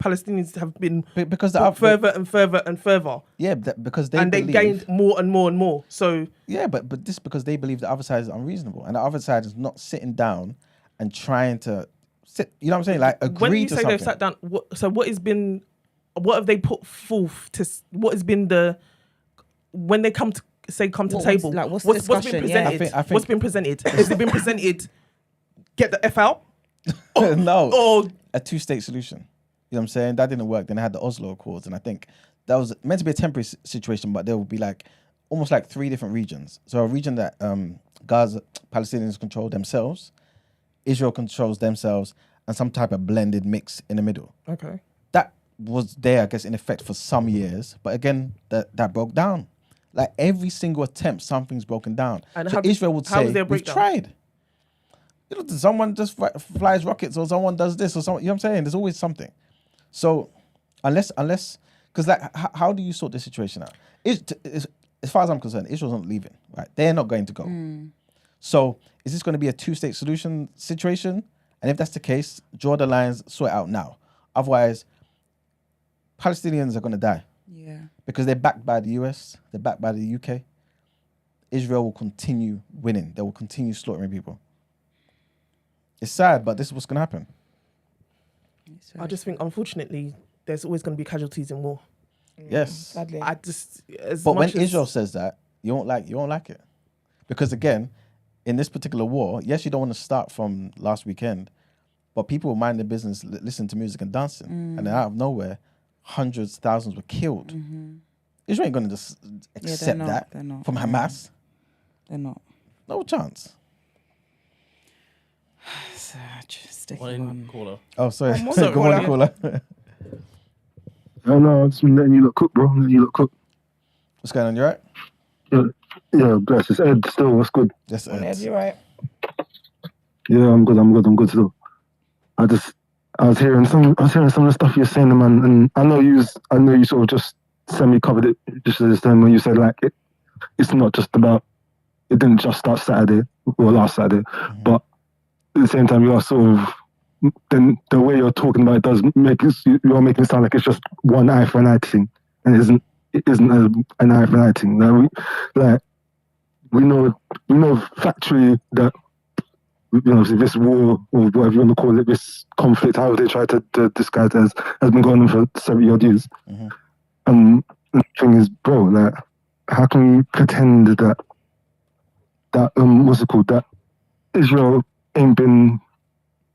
Palestinians have been because further and further and further. Yeah, because they gained more and more and more. So yeah, but this because they believe the other side is unreasonable. And the other side is not sitting down and trying to sit, you know what I'm saying? Like, agree to something. When you say they've sat down, what have they put forth to? What has been when they come to table? Like, what's been presented? Yeah. I think what's been presented? Has it been presented? Get the F out? No. Or a two-state solution. You know what I'm saying? That didn't work. Then they had the Oslo Accords, and I think that was meant to be a temporary situation, but there would be like almost like 3 different regions. So a region that Gaza Palestinians control themselves, Israel controls themselves, and some type of blended mix in the middle. Okay. That was there, I guess, in effect for some years, but again, that broke down. Like every single attempt, something's broken down. And so Israel would say, "We've tried." You know, someone just flies rockets, or someone does this, or someone. You know what I'm saying? There's always something. So, unless, because like, how do you sort this situation out? As far as I'm concerned, Israel's not leaving. Right? They're not going to go. So, is this going to be a 2-state solution situation? And if that's the case, draw the lines, sort it out now. Otherwise, Palestinians are going to die. Yeah. Because they're backed by the US, they're backed by the UK. Israel will continue winning. They will continue slaughtering people. It's sad, but this is what's going to happen. I just think, unfortunately, there's always going to be casualties in war. Yes. Sadly. But when Israel says that, you won't like it. Because again, in this particular war, yes, you don't want to start from last weekend, but people will mind their business, listen to music and dancing. And then out of nowhere, hundreds, thousands were killed. Israel ain't going to just accept that from Hamas. They're not. No chance. Just One caller. Oh, sorry. What's up, Good morning, caller. No, I'm just letting you look cook, bro. Letting you look cook. What's going on? You right? Yeah, bless. It's Ed still. What's good? Yes, Ed, Ed. you right? Yeah, I'm good still. I was hearing some of the stuff you're saying, man, and I know you sort of just semi-covered it just this time when you said like it's not just about, it didn't just start Saturday or last Saturday, but at the same time you are sort of, then the way you're talking about it does make it, you're making it sound like it's just one eye for an eye thing, and it isn't an eye for an eye thing. We know factually that, you know, this war or whatever you want to call it, this conflict, however they try to disguise it as, has been going on for 70 odd years. The thing is, bro, like, how can we pretend that what's it called, that Israel ain't been,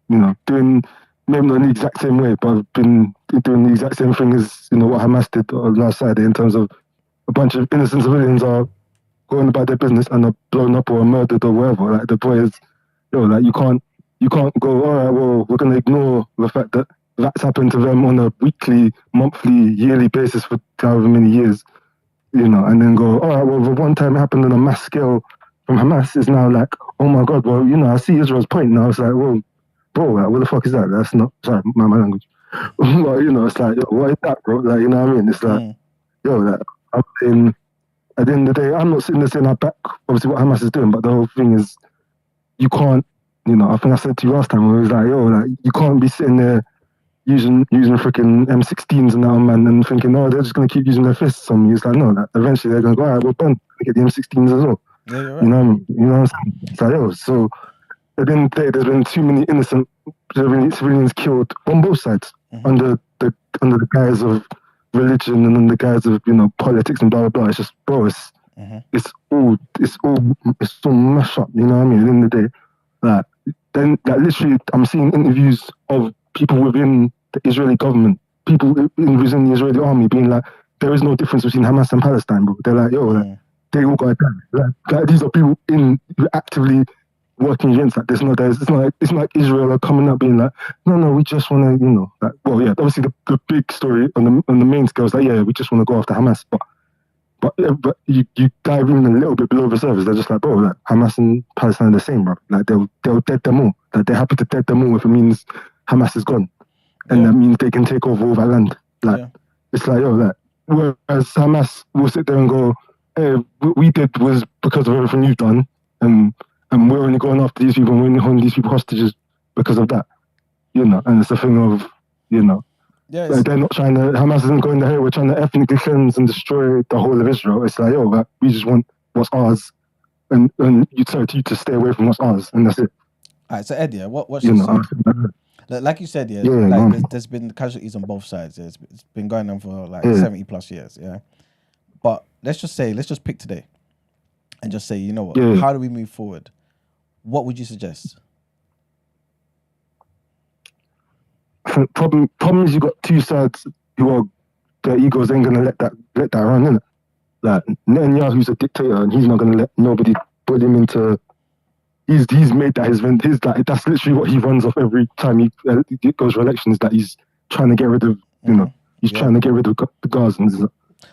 you know, doing, maybe not in the exact same way, but have been doing the exact same thing as, you know, what Hamas did last Saturday, in terms of a bunch of innocent civilians are going about their business and are blown up or murdered or whatever. Like, the boy is, like, you can't go, all right, well, we're going to ignore the fact that that's happened to them on a weekly, monthly, yearly basis for however many years, you know, and then go, all right, well, the one time it happened on a mass scale from Hamas is now like, oh my God, well, you know, I see Israel's point now. It's like, well, bro, like, what the fuck is that? That's not, sorry, my language. Well, you know, it's like, yo, what is that, bro? Like, you know what I mean? It's like, yo, like, I'm saying, at the end of the day, I'm not sitting there saying I back, obviously, what Hamas is doing, but the whole thing is, you can't, you know, I think I said to you last time, where it was like, yo, like, you can't be sitting there using freaking M16s and that, man, and thinking, oh, they're just going to keep using their fists on me. It's like, no, like, eventually they're going to go, all right, well, done, get the M16s as well. Yeah, you're right. You know what I'm saying? It's like, yo, so at the end of the day, there's been too many innocent civilians killed on both sides, under the guise of religion and under the guise of, you know, politics and blah blah blah. It's just, bro, it's all mashed up. You know what I mean? At the end of the day, like literally, I'm seeing interviews of people within the Israeli government, people within the Israeli army, being like, there is no difference between Hamas and Palestine, bro. They're like, yo, like, they all got die. Like, these are people who actively working against that. It's not like Israel are coming up being like, no, we just want to, you know, like, well, yeah, obviously the big story on the main scale is like, yeah, we just want to go after Hamas, but you dive in a little bit below the surface, they're just like, bro, like, Hamas and Palestine are the same, bro. Like, they'll dead them all. Like, they're happy to dead them all if it means Hamas is gone, and that means they can take over all that land. Like, it's like, yo, like, whereas Hamas will sit there and go, hey, what we did was because of everything you've done, and we're only going after these people, and we're only holding these people hostages because of that, you know. And it's a thing of, you know, like, they're not trying to, Hamas isn't going there, we're trying to ethnically cleanse and destroy the whole of Israel. It's like, yo, like, we just want what's ours, and you tell you to stay away from what's ours, and that's it. All right, so Ed, yeah, what's you know, like you said, like, there's been casualties on both sides. It's been going on for like 70 plus years, yeah. But let's just pick today, and just say, you know what? How do we move forward? What would you suggest? Problem is, you got two sides who are, their egos ain't gonna let that run, innit? Like, Netanyahu's a dictator, and he's not gonna let nobody put him into. He's made that his like, that's literally what he runs off every time he goes for elections. That he's trying to get rid of, you know, he's trying to get rid of the Gazans.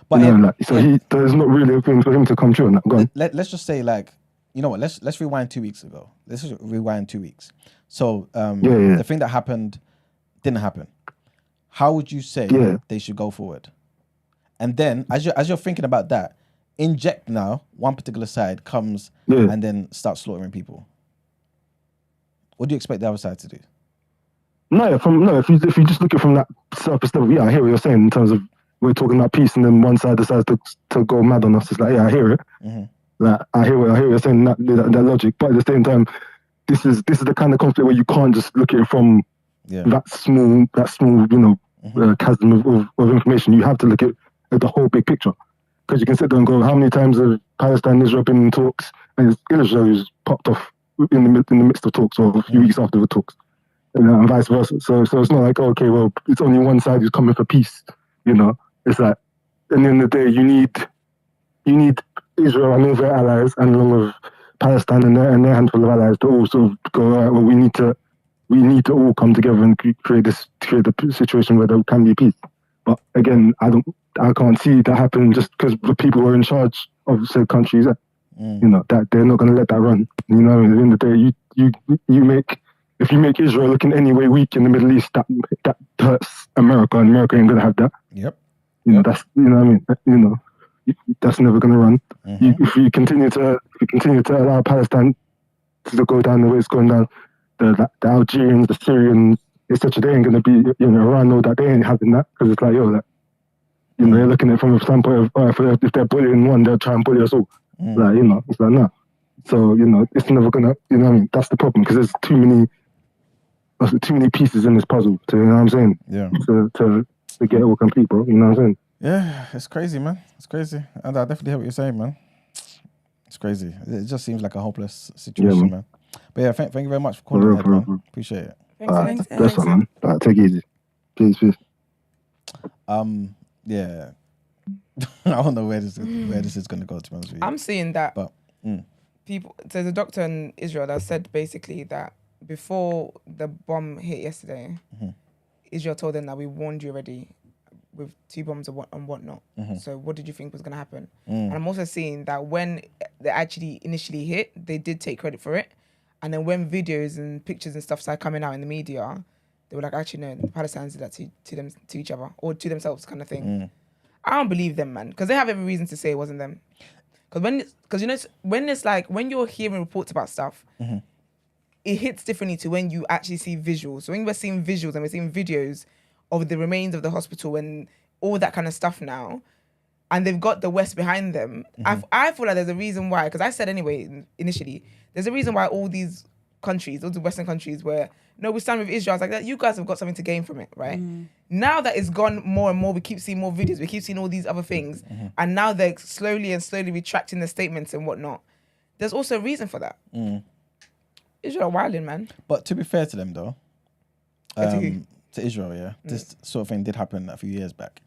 But you know, like, so there's not really a thing for him to come true on that. Go on. Let's just say, like, you know what? Let's rewind 2 weeks ago. Let's just rewind 2 weeks. So the thing that happened didn't happen. How would you say they should go forward? And then, as you're thinking about that, inject now one particular side comes and then start slaughtering people. What do you expect the other side to do? If you just look at it from that surface level, I hear what you're saying in terms of, we're talking about peace, and then one side decides to go mad on us. It's like, I hear it. Like, I hear what you're saying, that logic. But at the same time, this is the kind of conflict where you can't just look at it from that small, you know, chasm of information. You have to look at the whole big picture, because you can sit there and go, how many times have Palestine and Israel been in talks, and Israel who's popped off in the midst of talks, or a few weeks after the talks, and vice versa. So it's not like, okay, well, it's only one side who's coming for peace, you know. It's like, at the end of the day, you need Israel and all their allies, and along with Palestine and their handful of allies, to all sort of go, all right, well, we need to we need to all come together and create a situation where there can be peace. But again, I can't see that happen just because the people who are in charge of said countries, you know, that they're not going to let that run. You know, at the end of the day, if you make Israel look in any way weak in the Middle East, that hurts America, and America ain't going to have that. Yep. You know, that's, you know what I mean? You know, that's never going to run. If you continue to allow Palestine to go down the way it's going down, the Algerians, the Syrians, etc., they ain't going to be, you know, Iran, know that they ain't having that, because it's like, yo, that, you know, they're looking at it from a standpoint of, if they're bullying one, they'll try and bully us all. Like, you know, it's like, nah. So, you know, it's never going to, you know what I mean? That's the problem, because there's too many pieces in this puzzle, to, you know what I'm saying? Yeah. To get it all complete, bro, you know what I'm saying? Yeah, it's crazy, man. It's crazy. And I definitely hear what you're saying, man. It's crazy. It just seems like a hopeless situation, man. But yeah, thank you very much for calling in, man. Appreciate it. Thanks. That's all, man. Take it easy. Peace. Yeah. I don't know where this is going to go, to be honest with you. I'm seeing that But people. There's a doctor in Israel that said basically that before the bomb hit yesterday, Israel told them that we warned you already with 2 bombs and whatnot. So what did you think was going to happen? And I'm also seeing that when they actually initially hit, they did take credit for it. And then when videos and pictures and stuff started coming out in the media, they were like, actually, no, the Palestinians did that to each other or to themselves, kind of thing. I don't believe them, man, because they have every reason to say it wasn't them. Because you know, when it's like, when you're hearing reports about stuff, it hits differently to when you actually see visuals. So when we're seeing visuals and we're seeing videos of the remains of the hospital and all that kind of stuff now, and they've got the West behind them, I feel like there's a reason why, because I said anyway, initially, there's a reason why all these countries, all the Western countries where, no, we stand with Israel, I was like, that you guys have got something to gain from it, right? Now that it's gone more and more, we keep seeing more videos, we keep seeing all these other things, and now they're slowly retracting their statements and whatnot. There's also a reason for that. Israel wilding, man. But to be fair to them, though, to Israel, yeah, this sort of thing did happen a few years back,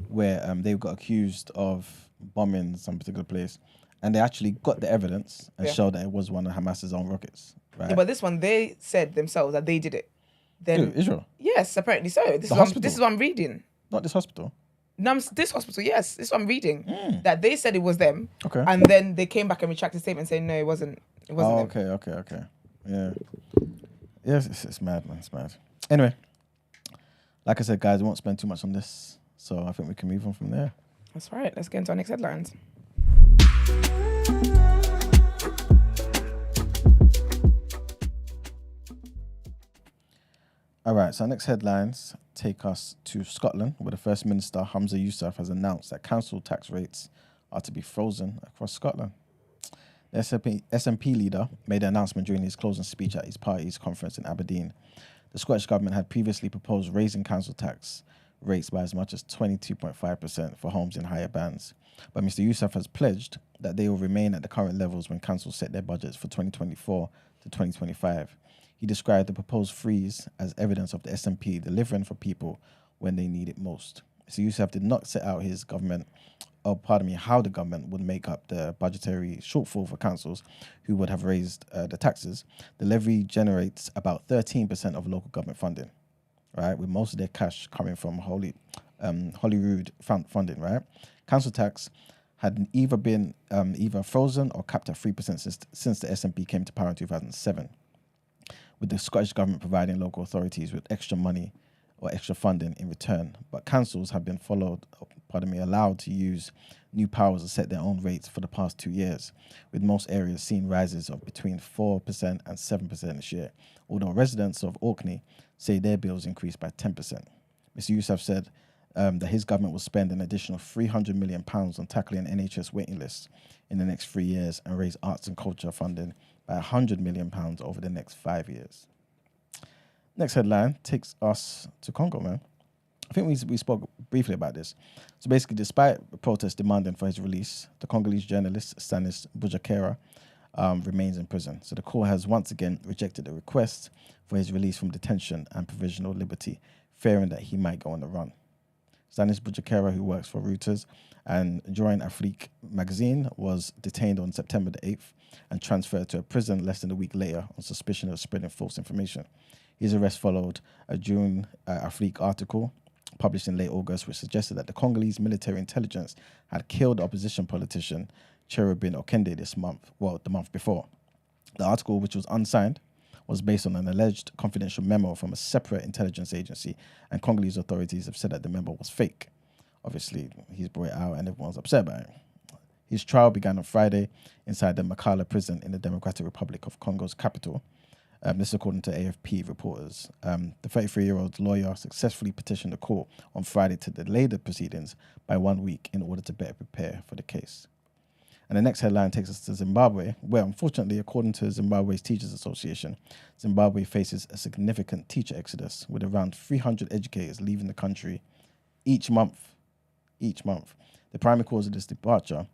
where they got accused of bombing some particular place, and they actually got the evidence and showed that it was one of Hamas's own rockets, right? Yeah, but this one, they said themselves that they did it. Then Israel? Yes, apparently so. This is what I'm reading. Not this hospital? No, this hospital, yes. This is what I'm reading. That they said it was them. Okay. And then they came back and retracted the statement saying, no, it wasn't them. Okay. Yeah. Yes, it's mad, man. It's mad. Anyway, like I said, guys, we won't spend too much on this. So I think we can move on from there. That's right. Let's get into our next headlines. All right, so our next headlines take us to Scotland, where the First Minister, Yousaf, has announced that council tax rates are to be frozen across Scotland. The SNP leader made the announcement during his closing speech at his party's conference in Aberdeen. The Scottish Government had previously proposed raising council tax rates by as much as 22.5% for homes in higher bands. But Mr. Yousaf has pledged that they will remain at the current levels when councils set their budgets for 2024 to 2025. He described the proposed freeze as evidence of the SNP delivering for people when they need it most. Mr. Yousaf did not set out how the government would make up the budgetary shortfall for councils who would have raised the taxes. The levy generates about 13% of local government funding, right? With most of their cash coming from Holyrood funding, right? Council tax had either been either frozen or capped at 3% since the SNP came to power in 2007, with the Scottish Government providing local authorities with extra money or extra funding in return. But councils have been allowed to use new powers to set their own rates for the past 2 years, with most areas seeing rises of between 4% and 7% this year, although residents of Orkney say their bills increased by 10%. Mr. Yousaf said that his government will spend an additional £300 million on tackling NHS waiting lists in the next 3 years and raise arts and culture funding by £100 million over the next 5 years. Next headline takes us to Congo, man. I think we spoke briefly about this. So basically, despite protests demanding for his release, the Congolese journalist Stanis Bujakera remains in prison. So the court has once again rejected a request for his release from detention and provisional liberty, fearing that he might go on the run. Stanis Bujakera, who works for Reuters and Join Afrique magazine, was detained on September the 8th and transferred to a prison less than a week later on suspicion of spreading false information. His arrest followed a June Afrique article published in late August, which suggested that the Congolese military intelligence had killed opposition politician Cherubin Okende the month before. The article, which was unsigned, was based on an alleged confidential memo from a separate intelligence agency, and Congolese authorities have said that the memo was fake. Obviously, he's brought it out and everyone's upset about it. His trial began on Friday inside the Makala prison in the Democratic Republic of Congo's capital. This is according to AFP reporters. The 33-year-old lawyer successfully petitioned the court on Friday to delay the proceedings by 1 week in order to better prepare for the case. And the next headline takes us to Zimbabwe, where unfortunately, according to Zimbabwe's Teachers Association, Zimbabwe faces a significant teacher exodus, with around 300 educators leaving the country each month. The primary cause of this departure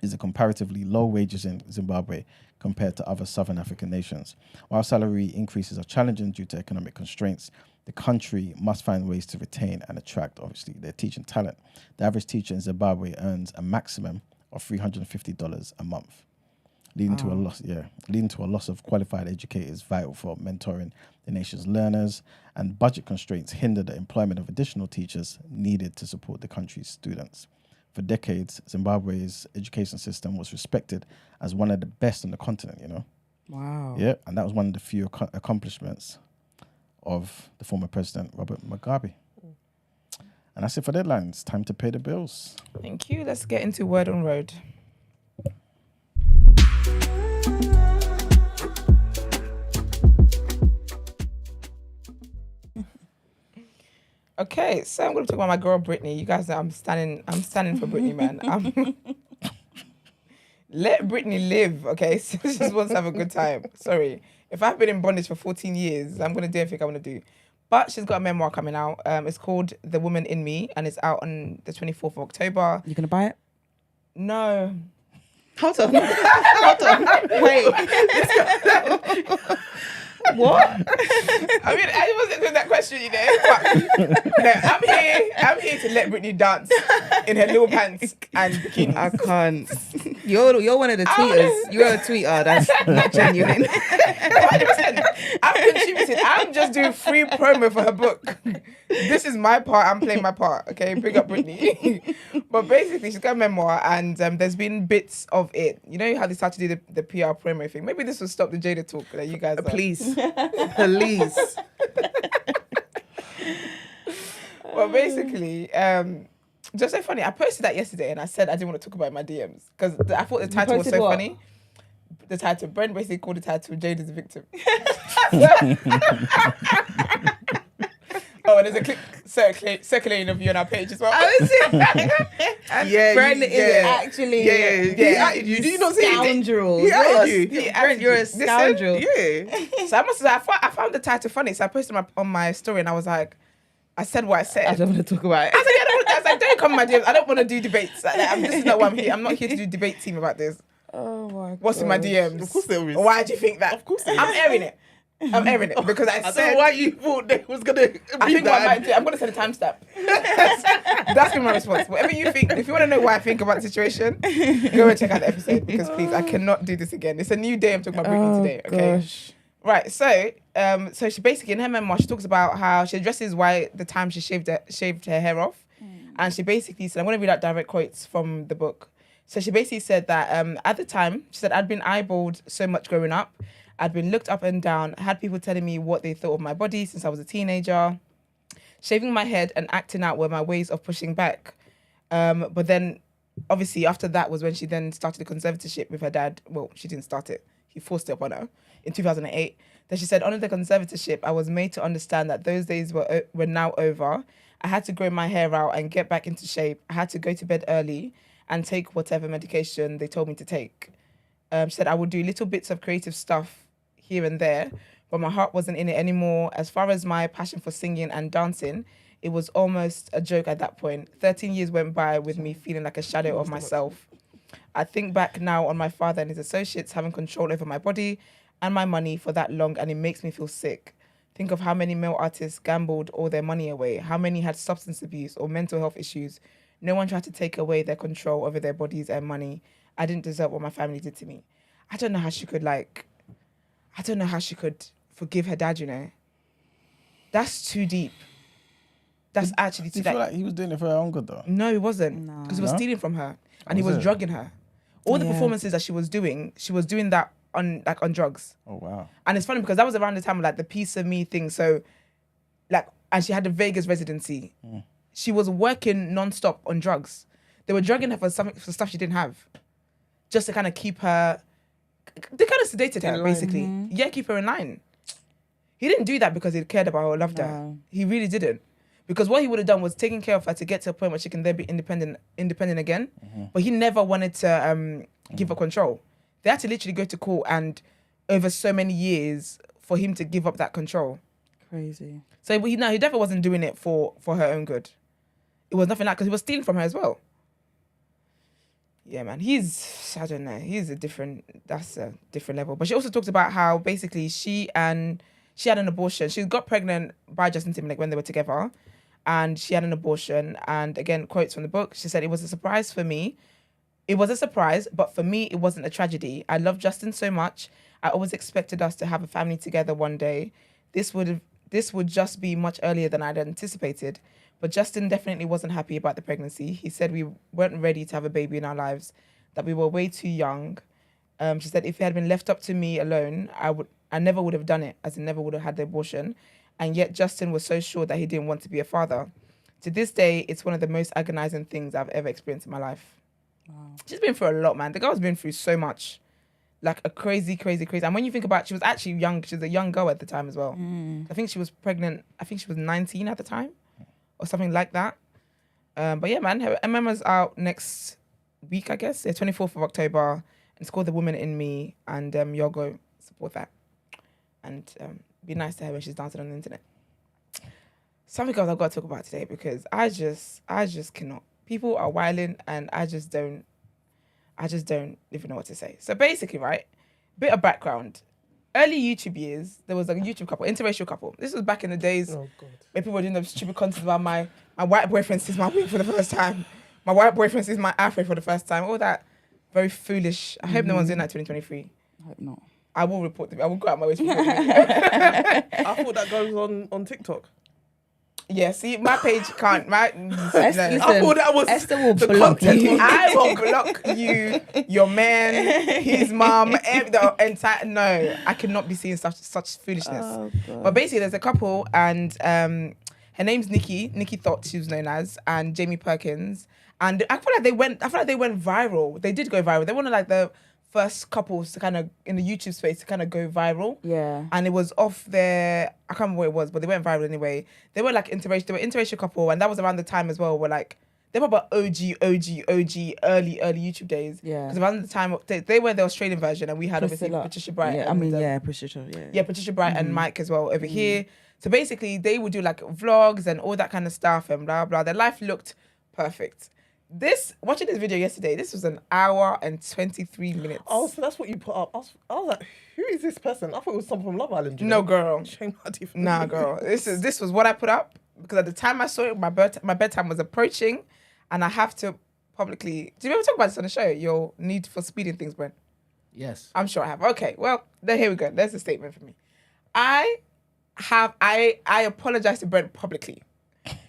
is the comparatively low wages in Zimbabwe compared to other Southern African nations. While salary increases are challenging due to economic constraints, the country must find ways to retain and attract, obviously, their teaching talent. The average teacher in Zimbabwe earns a maximum of $350 a month, leading to a loss of qualified educators vital for mentoring the nation's learners, and budget constraints hinder the employment of additional teachers needed to support the country's students. For decades, Zimbabwe's education system was respected as one of the best on the continent, you know? Wow. Yeah, and that was one of the few accomplishments of the former president, Robert Mugabe. And that's it for deadlines. Time to pay the bills. Thank you. Let's get into Word on Road. Okay, so I'm going to talk about my girl Britney. You guys know I'm standing for Britney, man. Let Britney live, okay? She just wants to have a good time. Sorry. If I've been in bondage for 14 years, I'm going to do everything I want to do. But she's got a memoir coming out. It's called The Woman in Me, and it's out on the 24th of October. You going to buy it? No. Hold on. Wait. What? I mean, I wasn't doing that question, you know. But no, I'm here to let Britney dance in her little pants and bikini. I can't. You're one of the tweeters. You're a tweeter. That's not genuine. 100%. I'm contributing. I'm just doing free promo for her book. This is my part. I'm playing my part. Okay, bring up Britney. But basically, she's got a memoir, and there's been bits of it. You know how they start to do the PR promo thing. Maybe this will stop the Jada talk that you guys. Please. Please. Well, basically, just so funny. I posted that yesterday, and I said I didn't want to talk about it in my DMs because I thought the title was so funny. The title, Brent basically called the title "Jada's a Victim." Oh, and there's a clip circulating of you on our page as well. Yeah, Brent is actually yeah. You do not see scoundrel. You're a scoundrel. Yeah. So I found the title funny, so I posted on my story, and I was like, I said what I said. I don't want to talk about it. I was like, don't come in my DMs. I don't want to do debates. This is not why I'm here. I'm not here to do debate team about this. Oh my God. What's in my DMs? Of course there is. Why do you think that? Of course there is. I'm airing it. Because I don't said know why you thought they was gonna. I think what I might do, I'm gonna send a timestamp. That's been my response. Whatever you think, if you want to know what I think about the situation, go and check out the episode because please, I cannot do this again. It's a new day. I'm talking about Britney today. Okay. Gosh. Right. So she basically in her memoir she talks about how she addresses why the time she shaved her hair off, and she basically said, I'm gonna read out direct quotes from the book. So she basically said that at the time she said I'd been eyeballed so much growing up. I'd been looked up and down, had people telling me what they thought of my body since I was a teenager. Shaving my head and acting out were my ways of pushing back. But then, obviously, after that was when she then started a conservatorship with her dad. Well, she didn't start it. He forced it upon her in 2008. Then she said, under the conservatorship, I was made to understand that those days were now over. I had to grow my hair out and get back into shape. I had to go to bed early and take whatever medication they told me to take. She said, I would do little bits of creative stuff here and there, but my heart wasn't in it anymore. As far as my passion for singing and dancing, it was almost a joke at that point. 13 years went by with me feeling like a shadow of myself. I think back now on my father and his associates having control over my body and my money for that long, and it makes me feel sick. Think of how many male artists gambled all their money away. How many had substance abuse or mental health issues. No one tried to take away their control over their bodies and money. I didn't deserve what my family did to me. I don't know how she could forgive her dad, you know. That's too deep. That's actually too deep. Do you feel like he was doing it for her own good though? No, he wasn't. Because he was stealing from her. And he was drugging her. All the performances that she was doing that on drugs. Oh wow. And it's funny because that was around the time of like the Piece of Me thing. So like, and she had the Vegas residency. She was working non-stop on drugs. They were drugging her for stuff she didn't have. Just to kind of keep her, they kind of sedated her basically. Yeah, keep her in line. He didn't do that because he cared about her or loved her. He really didn't. Because what he would have done was taking care of her to get to a point where she can then be independent again. But he never wanted to give her control. They had to literally go to court and over so many years for him to give up that control. Crazy. So he definitely wasn't doing it for her own good. It was nothing like, because he was stealing from her as well. Yeah, man. I don't know. That's a different level. But she also talked about how basically she had an abortion. She got pregnant by Justin Timberlake when they were together. And she had an abortion. And again, quotes from the book. She said, "It was a surprise for me. It was a surprise, but for me, it wasn't a tragedy. I love Justin so much. I always expected us to have a family together one day. This would just be much earlier than I'd anticipated. But Justin definitely wasn't happy about the pregnancy. He said we weren't ready to have a baby in our lives, that we were way too young. She said, if it had been left up to me alone, I never would have done it, as in never would have had the abortion. And yet Justin was so sure that he didn't want to be a father. To this day, it's one of the most agonizing things I've ever experienced in my life." Wow. She's been through a lot, man. The girl's been through so much. Like a crazy. And when you think about it, she was actually young. She was a young girl at the time as well. I think she was pregnant. I think she was 19 at the time or something like that. But yeah, man, her memoir's out next week, I guess. Yeah, 24th of October. And it's called The Woman in Me. And y'all go support that. And be nice to her when she's dancing on the internet. Something else I've got to talk about today because I just cannot. People are wilding and I just don't even know what to say. So basically, right, bit of background. Early YouTube years, there was a YouTube couple, interracial couple. This was back in the days when people were doing the stupid content about my white boyfriend sees my wig for the first time. My white boyfriend sees my afro for the first time. All that very foolish. I hope no one's doing that 2023. I hope not. I will report them. I will go out my way to report them. I thought that goes on TikTok. Yeah, see, my page can't. Listen, I thought that was Esther will block you. I will block you, your man, his mum, the entire. No, I cannot be seeing such foolishness. Oh, but basically, there's a couple, and her name's Nygh. Nygh thought she was known as, and Jamie Perkins. And I feel like they went viral. They did go viral. They were one of like the first couples to kind of in the YouTube space to kind of go viral. Yeah. And it was off their, I can't remember what it was, but they went viral anyway. They were like interracial couple, and that was around the time as well where like they were about OG early YouTube days. Yeah. Because around the time they were the Australian version, and we had obviously Patricia Bright. Yeah, Patricia. Yeah. Yeah, Patricia Bright and Mike as well over here. So basically, they would do like vlogs and all that kind of stuff and blah blah. Their life looked perfect. Watching this video yesterday, this was 1 hour and 23 minutes. Oh, so that's what you put up. I was like, who is this person? I thought it was someone from Love Island. No, girl. Shame I didn't. Nah, girl. This was what I put up because at the time I saw it, my bedtime was approaching, and I have to publicly. Did we ever talk about this on the show? Your need for speeding things, Brent? Yes. I'm sure I have. Okay, well, here we go. There's a statement for me. I apologize to Brent publicly.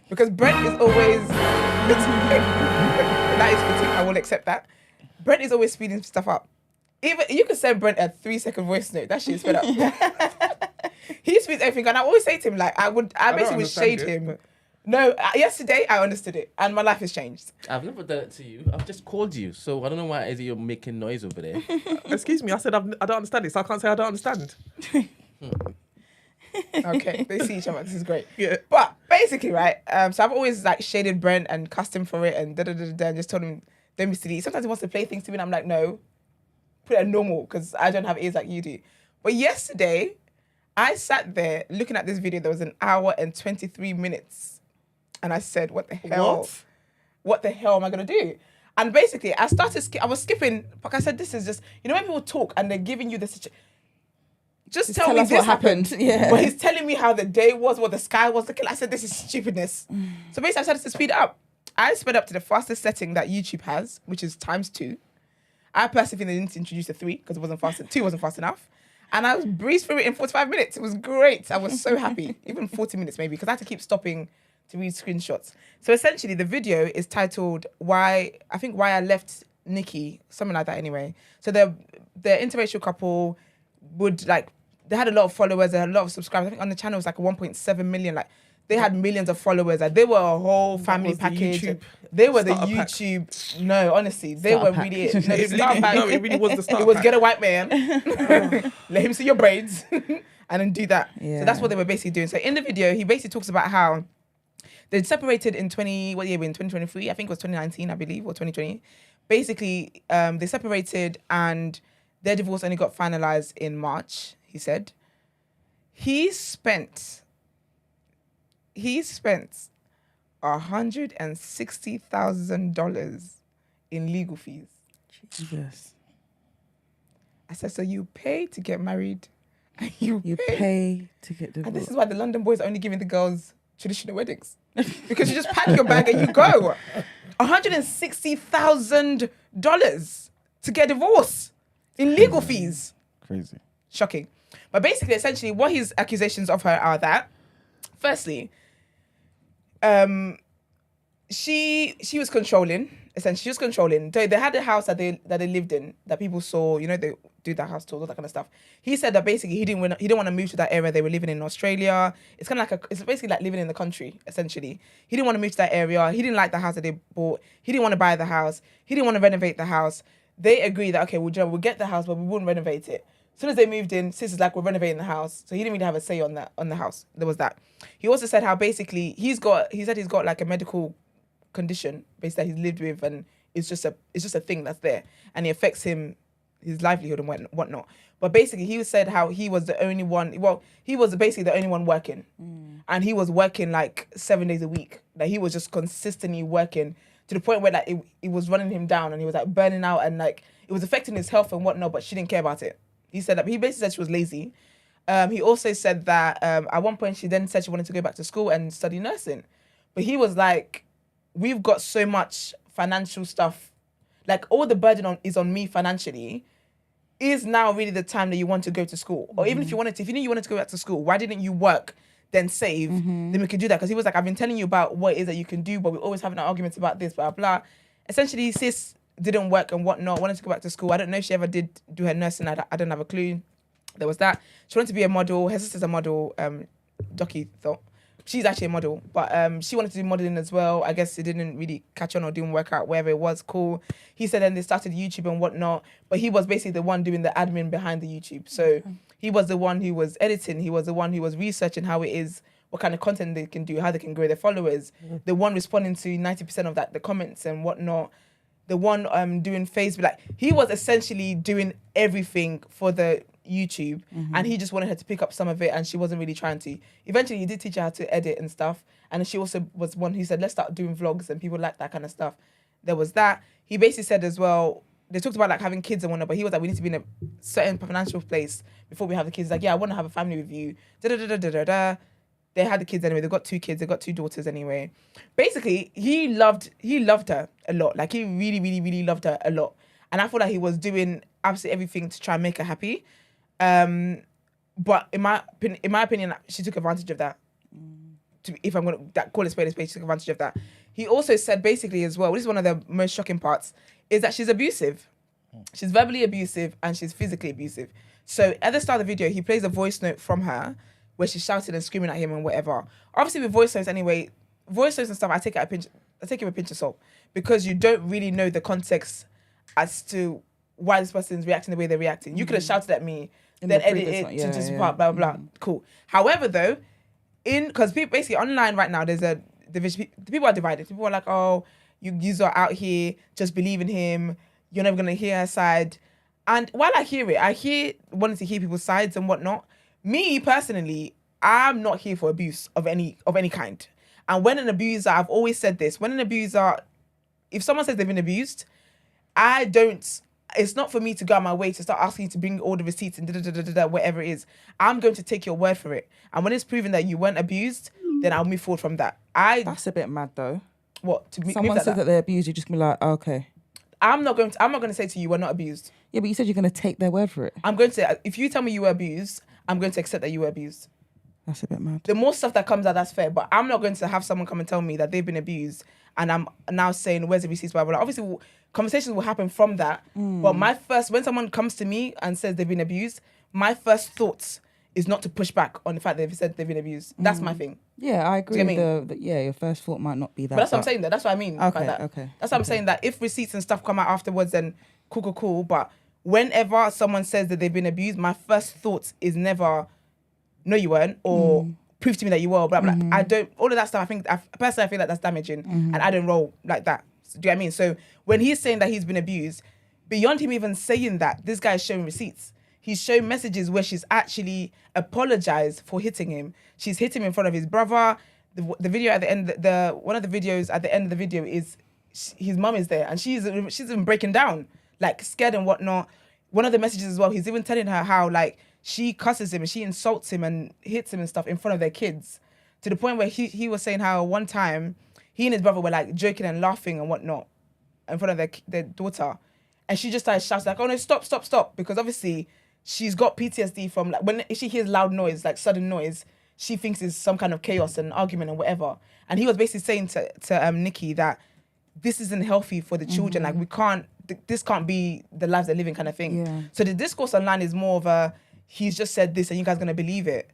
Because Brent is always... that is fitting. I will accept that. Brent is always speeding stuff up. Even you could send Brent a 3-second voice note. That shit is sped up. He speeds everything. And I always say to him, like, I basically would shade him. But... No, yesterday I understood it. And my life has changed. I've never done it to you. I've just called you. So I don't know why is it you're making noise over there. Excuse me. I said I don't understand it. So I can't say I don't understand. Okay, they see each other. This is great. Yeah. But basically, right, so I've always like shaded Brent and cussed him for it and and just told him don't be silly. Sometimes he wants to play things to me and I'm like, no, put it at normal because I don't have ears like you do. But yesterday, I sat there looking at this video that was 1 hour and 23 minutes. And I said, what the hell? What the hell am I going to do? And basically, I was skipping. Like I said, this is just, you know when people talk and they're giving you the situation. just tell me us this what happened. Yeah. But he's telling me how the day was, what the sky was looking like. I said, this is stupidness. So basically, I started to speed it up. I sped up to the fastest setting that YouTube has, which is ×2. I personally think they didn't introduce the 3 because it wasn't fast. 2 wasn't fast enough. And I was breezed through it in 45 minutes. It was great. I was so happy. Even 40 minutes maybe, because I had to keep stopping to read screenshots. So essentially, the video is titled Why I Left Nygh, something like that anyway. So the interracial couple would like, they had a lot of followers, they had a lot of subscribers. I think on the channel it was like 1.7 million. Like they had millions of followers. Like they were a whole family package. They were the YouTube. Pack. No, honestly, they starter were pack. really it. No, the starter pack. No, it really was the starter It was pack. get a white man, let him see your braids, and then do that. Yeah. So that's what they were basically doing. So in the video, he basically talks about how they separated in 2023. I think it was 2019, I believe, or 2020. Basically, they separated and their divorce only got finalized in March. He said he spent $160,000 in legal fees. Jesus. I said, so you pay to get married, and you pay to get divorced. And this is why the London boys are only giving the girls traditional weddings, because you just pack your bag and you go. $160,000 to get divorced in legal fees. Crazy. Shocking. But basically, essentially, what his accusations of her are that, firstly, she was controlling. Essentially, she was controlling. They had a house that they lived in that people saw. You know, they do the house tours, all that kind of stuff. He said that basically he didn't want to move to that area. They were living in Australia. It's kind of like it's basically like living in the country. Essentially, he didn't want to move to that area. He didn't like the house that they bought. He didn't want to buy the house. He didn't want to renovate the house. They agreed that okay, we'll get the house, but we wouldn't renovate it. As soon as they moved in, sis is like, we're renovating the house. So he didn't really have a say on the house. There was that. He also said how basically he said he's got like a medical condition basically that he's lived with, and it's just a thing that's there, and it affects his livelihood and whatnot. But basically he said how he was the only one, he was basically the only one working. And he was working like 7 days a week. Like he was just consistently working to the point where like it was running him down, and he was like burning out, and like it was affecting his health and whatnot, but she didn't care about it. He said that he basically said she was lazy. He also said that at one point she then said she wanted to go back to school and study nursing. But he was like, we've got so much financial stuff. Like all the burden is on me financially. Is now really the time that you want to go to school? Or even if you knew you wanted to go back to school, why didn't you work, then save? Then we could do that. Because he was like, I've been telling you about what it is that you can do, but we're always having arguments about this, blah, blah. Essentially, sis didn't work and whatnot, wanted to go back to school. I don't know if she ever did do her nursing. I don't have a clue. There was that. She wanted to be a model. Her sister's a model, Docky thought. She's actually a model, but she wanted to do modeling as well. I guess it didn't really catch on or didn't work out, wherever it was, cool. He said then they started YouTube and whatnot, but he was basically the one doing the admin behind the YouTube. So he was the one who was editing. He was the one who was researching how it is, what kind of content they can do, how they can grow their followers. The one responding to 90% of that, the comments and whatnot. The one doing Facebook. Like he was essentially doing everything for the YouTube, and he just wanted her to pick up some of it, and she wasn't really trying to. Eventually he did teach her how to edit and stuff, and she also was one who said, let's start doing vlogs, and people like that kind of stuff. There was that. He basically said as well, they talked about like having kids and whatnot, but he was like, we need to be in a certain financial place before we have the kids. Like, yeah, I want to have a family with you. They had the kids anyway. They got 2 kids. They got 2 daughters anyway. Basically, he loved her a lot. Like he really, really, really loved her a lot. And I feel like he was doing absolutely everything to try and make her happy. But in my opinion, she took advantage of that. If I'm going to call it spade, she took advantage of that. He also said basically as well, this is one of the most shocking parts, is that she's abusive. She's verbally abusive and she's physically abusive. So at the start of the video, he plays a voice note from her where she's shouting and screaming at him and whatever. Obviously with voice notes anyway, voice notes and stuff, I take it with a pinch of salt, because you don't really know the context as to why this person's reacting the way they're reacting. You could have shouted at me, then edit it to just blah, blah, blah. Cool. However though, because basically online right now, there's a division. People are divided. People are like, oh, you are out here, just believe in him. You're never going to hear her side. And while I hear it, I hear wanting to hear people's sides and whatnot. Me personally, I'm not here for abuse of any kind. And when an abuser, I've always said this, when an abuser, if someone says they've been abused, I don't it's not for me to go out my way to start asking you to bring all the receipts and whatever it is. I'm going to take your word for it. And when it's proven that you weren't abused, then I'll move forward from that. That's a bit mad though. What? Someone says that they're abused, you just be like, okay. I'm not going to say to you, we're not abused. Yeah, but you said you're going to take their word for it. I'm going to, if you tell me you were abused, I'm going to accept that you were abused. That's a bit mad. The more stuff that comes out, that's fair. But I'm not going to have someone come and tell me that they've been abused and I'm now saying, where's the receipts? Blah, blah, blah. Obviously, conversations will happen from that. But when someone comes to me and says they've been abused, my first thoughts is not to push back on the fact that they've said they've been abused. That's my thing. Yeah, I agree. Do you know what I mean? Your first thought might not be that. But that's what I'm saying. That's what I mean by that. Okay. That's what I'm saying, that if receipts and stuff come out afterwards, then cool. But whenever someone says that they've been abused, my first thought is never, no, you weren't, or prove to me that you were. But I don't. All of that stuff. Personally, I feel like that's damaging, and I don't roll like that. Do you know what I mean? So when he's saying that he's been abused, beyond him even saying that, this guy's showing receipts. He's shown messages where she's actually apologized for hitting him. She's hit him in front of his brother. The video at the end, one of the videos at the end of the video is his mum is there and she's even breaking down, like scared and whatnot. One of the messages as well, he's even telling her how like she cusses him and she insults him and hits him and stuff in front of their kids, to the point where he was saying how one time he and his brother were like joking and laughing and whatnot in front of their daughter, and she just started shouting like, "Oh no, stop!" Because obviously she's got PTSD from like when she hears loud noise, like sudden noise, she thinks it's some kind of chaos and argument and whatever. And he was basically saying to Nygh that this isn't healthy for the children. Like this can't be the lives they're living kind of thing. Yeah. So the discourse online is more of a, he's just said this and you guys are gonna believe it.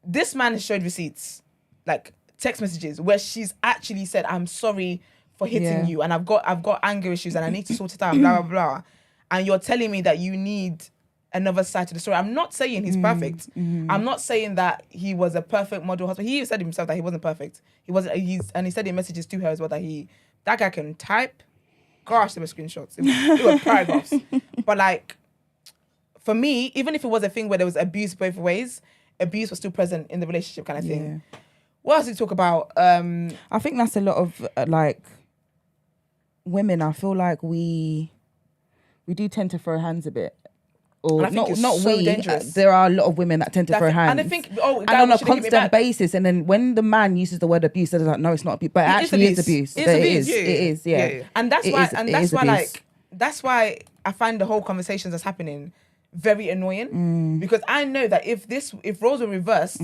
This man has showed receipts, like text messages where she's actually said, "I'm sorry for hitting you and I've got anger issues and I need to sort it out, blah, blah, blah." And you're telling me that you need another side to the story. I'm not saying he's perfect. I'm not saying that he was a perfect model husband. He said himself that he wasn't perfect. He wasn't. And he said in messages to her as well that guy can type. Gosh, there were screenshots. It were paragraphs. But like, for me, even if it was a thing where there was abuse both ways, abuse was still present in the relationship kind of thing. What else did we talk about? I think that's a lot of like women. I feel like we do tend to throw hands a bit. Or and I think not so we. Dangerous. There are a lot of women that tend to throw hands. And I think, and on a constant basis. And then when the man uses the word abuse, they're like, no, it's not abuse. But it actually is abuse. It is. Yeah. And that's why I find the whole conversations that's happening very annoying, because I know that if roles were reversed,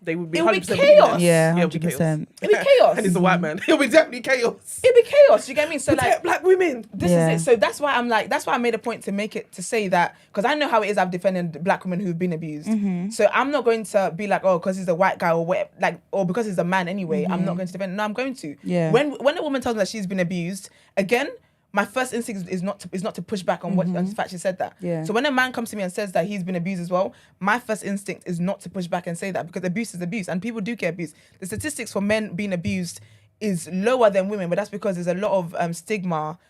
they would be. It would be chaos. Yeah, 100%. It'd be chaos. And he's a white man. It'll be definitely chaos. It'd be chaos. You get what I mean? So protect like black women. This is it. So that's why I made a point to say that, because I know how it is. I've defended black women who've been abused. So I'm not going to be like, oh, because he's a white guy or whatever, like, or because he's a man anyway, I'm not going to defend. No, I'm going to. Yeah. When a woman tells me that she's been abused, again, my first instinct is not to push back on what on the fact she said that. Yeah. So when a man comes to me and says that he's been abused as well, my first instinct is not to push back and say that, because abuse is abuse and people do get abused. The statistics for men being abused is lower than women, but that's because there's a lot of stigma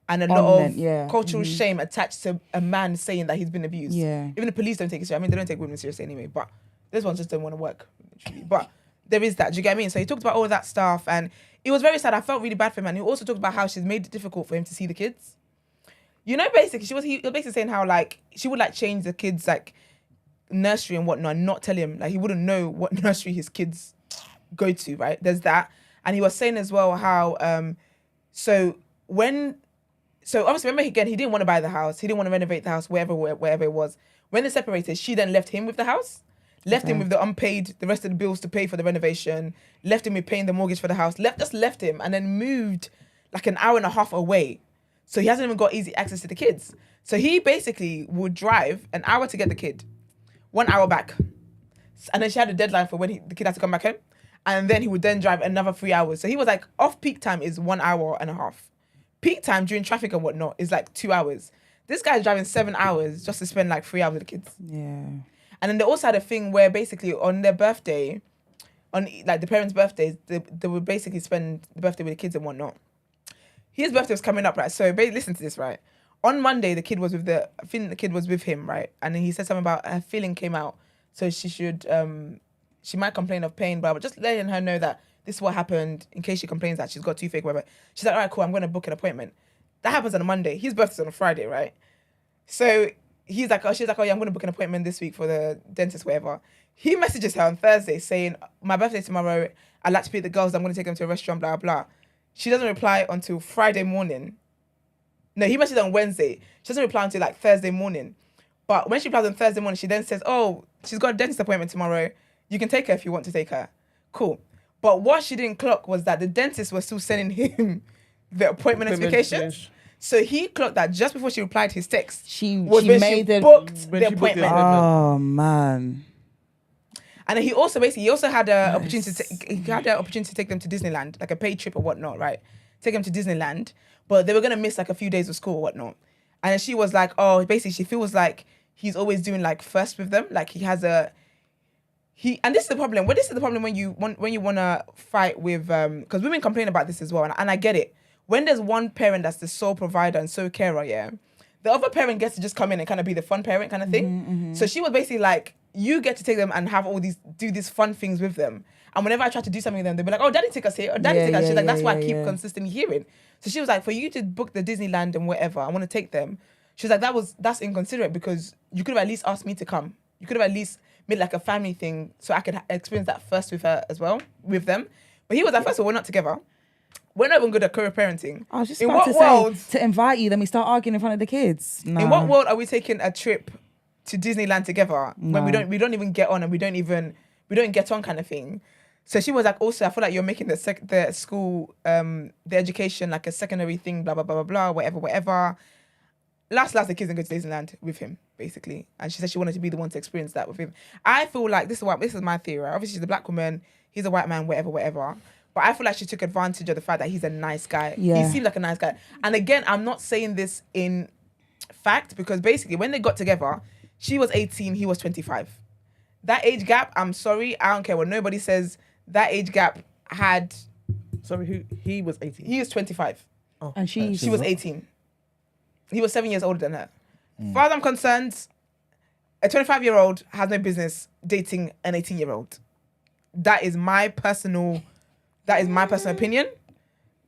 and a lot of cultural shame attached to a man saying that he's been abused. Yeah. Even the police don't take it seriously. I mean, they don't take women seriously anyway, but this ones just don't want to work. Literally. But there is that. Do you get what I mean? So he talked about all of that stuff and it was very sad. I felt really bad for him. And he also talked about how she's made it difficult for him to see the kids. You know, basically, he was basically saying how, like, she would, like, change the kids, like, nursery and whatnot and not tell him. Like, he wouldn't know what nursery his kids go to, right? There's that. And he was saying as well how, so obviously, remember, again, he didn't want to buy the house. He didn't want to renovate the house, wherever it was. When they separated, she then left him with the house. Left him with the unpaid, the rest of the bills to pay for the renovation. Left him with paying the mortgage for the house. Left him and then moved like an hour and a half away. So he hasn't even got easy access to the kids. So he basically would drive an hour to get the kid, 1 hour back. And then she had a deadline for when the kid had to come back home. And then he would then drive another 3 hours. So he was like, off peak time is 1 hour and a half. Peak time during traffic and whatnot is like 2 hours. This guy's driving 7 hours just to spend like 3 hours with the kids. Yeah. And then they also had a thing where basically on their birthday, on like the parents' birthdays, they would basically spend the birthday with the kids and whatnot. His birthday was coming up, right? So listen to this, right? On Monday, the kid was with him, right? And then he said something about her feeling came out. So she might complain of pain, but just letting her know that this is what happened in case she complains that she's got toothache, whatever. She's like, all right, cool, I'm going to book an appointment. That happens on a Monday. His birthday's on a Friday, right? So she's like, yeah, I'm going to book an appointment this week for the dentist, whatever. He messages her on Thursday saying, my birthday's tomorrow. I'd like to meet the girls. I'm going to take them to a restaurant, blah, blah. She doesn't reply until Friday morning. No, he messaged her on Wednesday. She doesn't reply until like Thursday morning. But when she replies on Thursday morning, she then says, she's got a dentist appointment tomorrow. You can take her if you want to take her. Cool. But what she didn't clock was that the dentist was still sending him the appointment notifications. So he clocked that just before she replied his text. She booked the appointment. Oh, man. And then he also had an opportunity to take them to Disneyland, like a paid trip or whatnot, right? Take them to Disneyland, but they were gonna miss like a few days of school or whatnot. And then she was like, basically she feels like he's always doing like first with them, like and this is the problem. Well, this is the problem when you wanna fight with because women complain about this as well, and I get it. When there's one parent that's the sole provider and sole carer, yeah, the other parent gets to just come in and kind of be the fun parent kind of thing. So she was basically like, you get to take them and have do these fun things with them. And whenever I try to do something with them, they'll be like, oh, daddy take us here, or daddy take us. She's like, that's why I keep consistently hearing. So she was like, for you to book the Disneyland and whatever, I want to take them. She was like, that's inconsiderate because you could have at least asked me to come. You could have at least made like a family thing so I could experience that first with her as well, with them. But he was like, first of all, we're not together. We're not even good at co-parenting. I was just about to say, to invite you, then we start arguing in front of the kids. No. In what world are we taking a trip to Disneyland together when we don't even get on and we don't get on kind of thing? So she was like, also, I feel like you're making the school, the education like a secondary thing, blah, blah, blah, blah, blah, whatever. Last, the kids didn't go to Disneyland with him, basically. And she said she wanted to be the one to experience that with him. I feel like, this is my theory. Obviously, she's a black woman, he's a white man, whatever. But I feel like she took advantage of the fact that he's a nice guy. Yeah. He seems like a nice guy. And again, I'm not saying this in fact, because basically when they got together, she was 18, he was 25. That age gap, I'm sorry, I don't care what nobody says, that age gap had... Sorry, he was 18? He was 25. Oh. And she was 18. He was 7 years older than her. As far as I'm concerned, a 25-year-old has no business dating an 18-year-old. That is my personal opinion.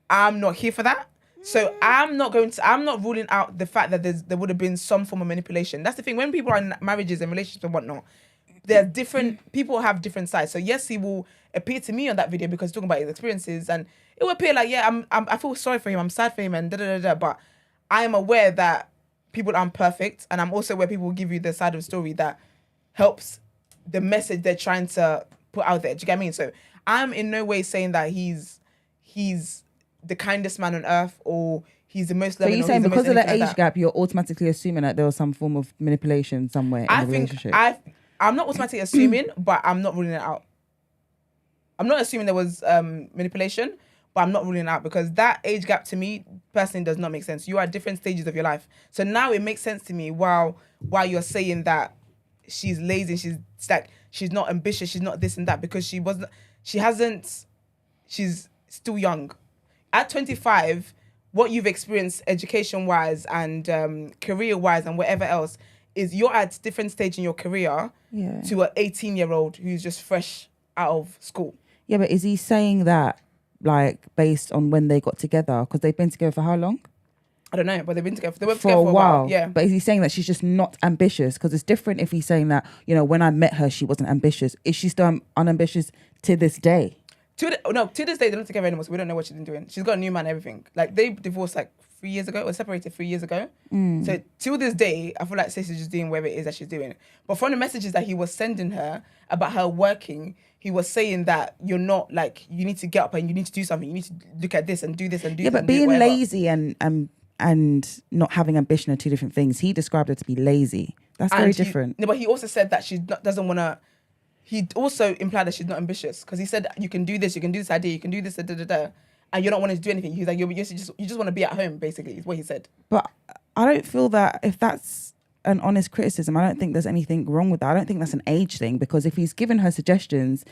I'm not here for that. So I'm not ruling out the fact that there would have been some form of manipulation. That's the thing. When people are in marriages and relationships and whatnot, people have different sides. So yes, he will appear to me on that video because he's talking about his experiences, and it will appear like, yeah, I feel sorry for him, I'm sad for him, and but I am aware that people aren't perfect, and I'm also aware people will give you the side of the story that helps the message they're trying to put out there. Do you get what I mean? So I'm in no way saying that he's the kindest man on earth or he's the most loving. So you're saying because of the age gap, you're automatically assuming that there was some form of manipulation somewhere in the relationship? I'm not automatically assuming, but I'm not ruling it out. I'm not assuming there was manipulation, but I'm not ruling it out because that age gap to me personally does not make sense. You are at different stages of your life. So now it makes sense to me while you're saying that she's lazy, she's not ambitious, she's not this and that, because she's still young. At 25, what you've experienced education-wise and career-wise and whatever else is you're at different stage in your career to an 18-year-old who's just fresh out of school. Yeah, but is he saying that like based on when they got together? Because they've been together for how long? I don't know, but they've been together. They were together for a while. Yeah. But is he saying that she's just not ambitious? Because it's different if he's saying that, when I met her, she wasn't ambitious. Is she still unambitious to this day? To this day, they're not together anymore, so we don't know what she's been doing. She's got a new man and everything. Like, they divorced like 3 years ago, or separated 3 years ago. So till this day, I feel like Stacey's just doing whatever it is that she's doing. But from the messages that he was sending her about her working, he was saying that you're not, like, you need to get up and you need to do something. You need to look at this and do this and do that. Yeah, but being lazy and not having ambition are two different things. He described her to be lazy. That's very different. No, but he also said that she doesn't want to... He also implied that she's not ambitious because he said you can do this idea, you can do this, and you're not wanting to do anything. He's like, you just want to be at home, basically, is what he said. But I don't feel that if that's an honest criticism, I don't think there's anything wrong with that. I don't think that's an age thing, because if he's given her suggestions,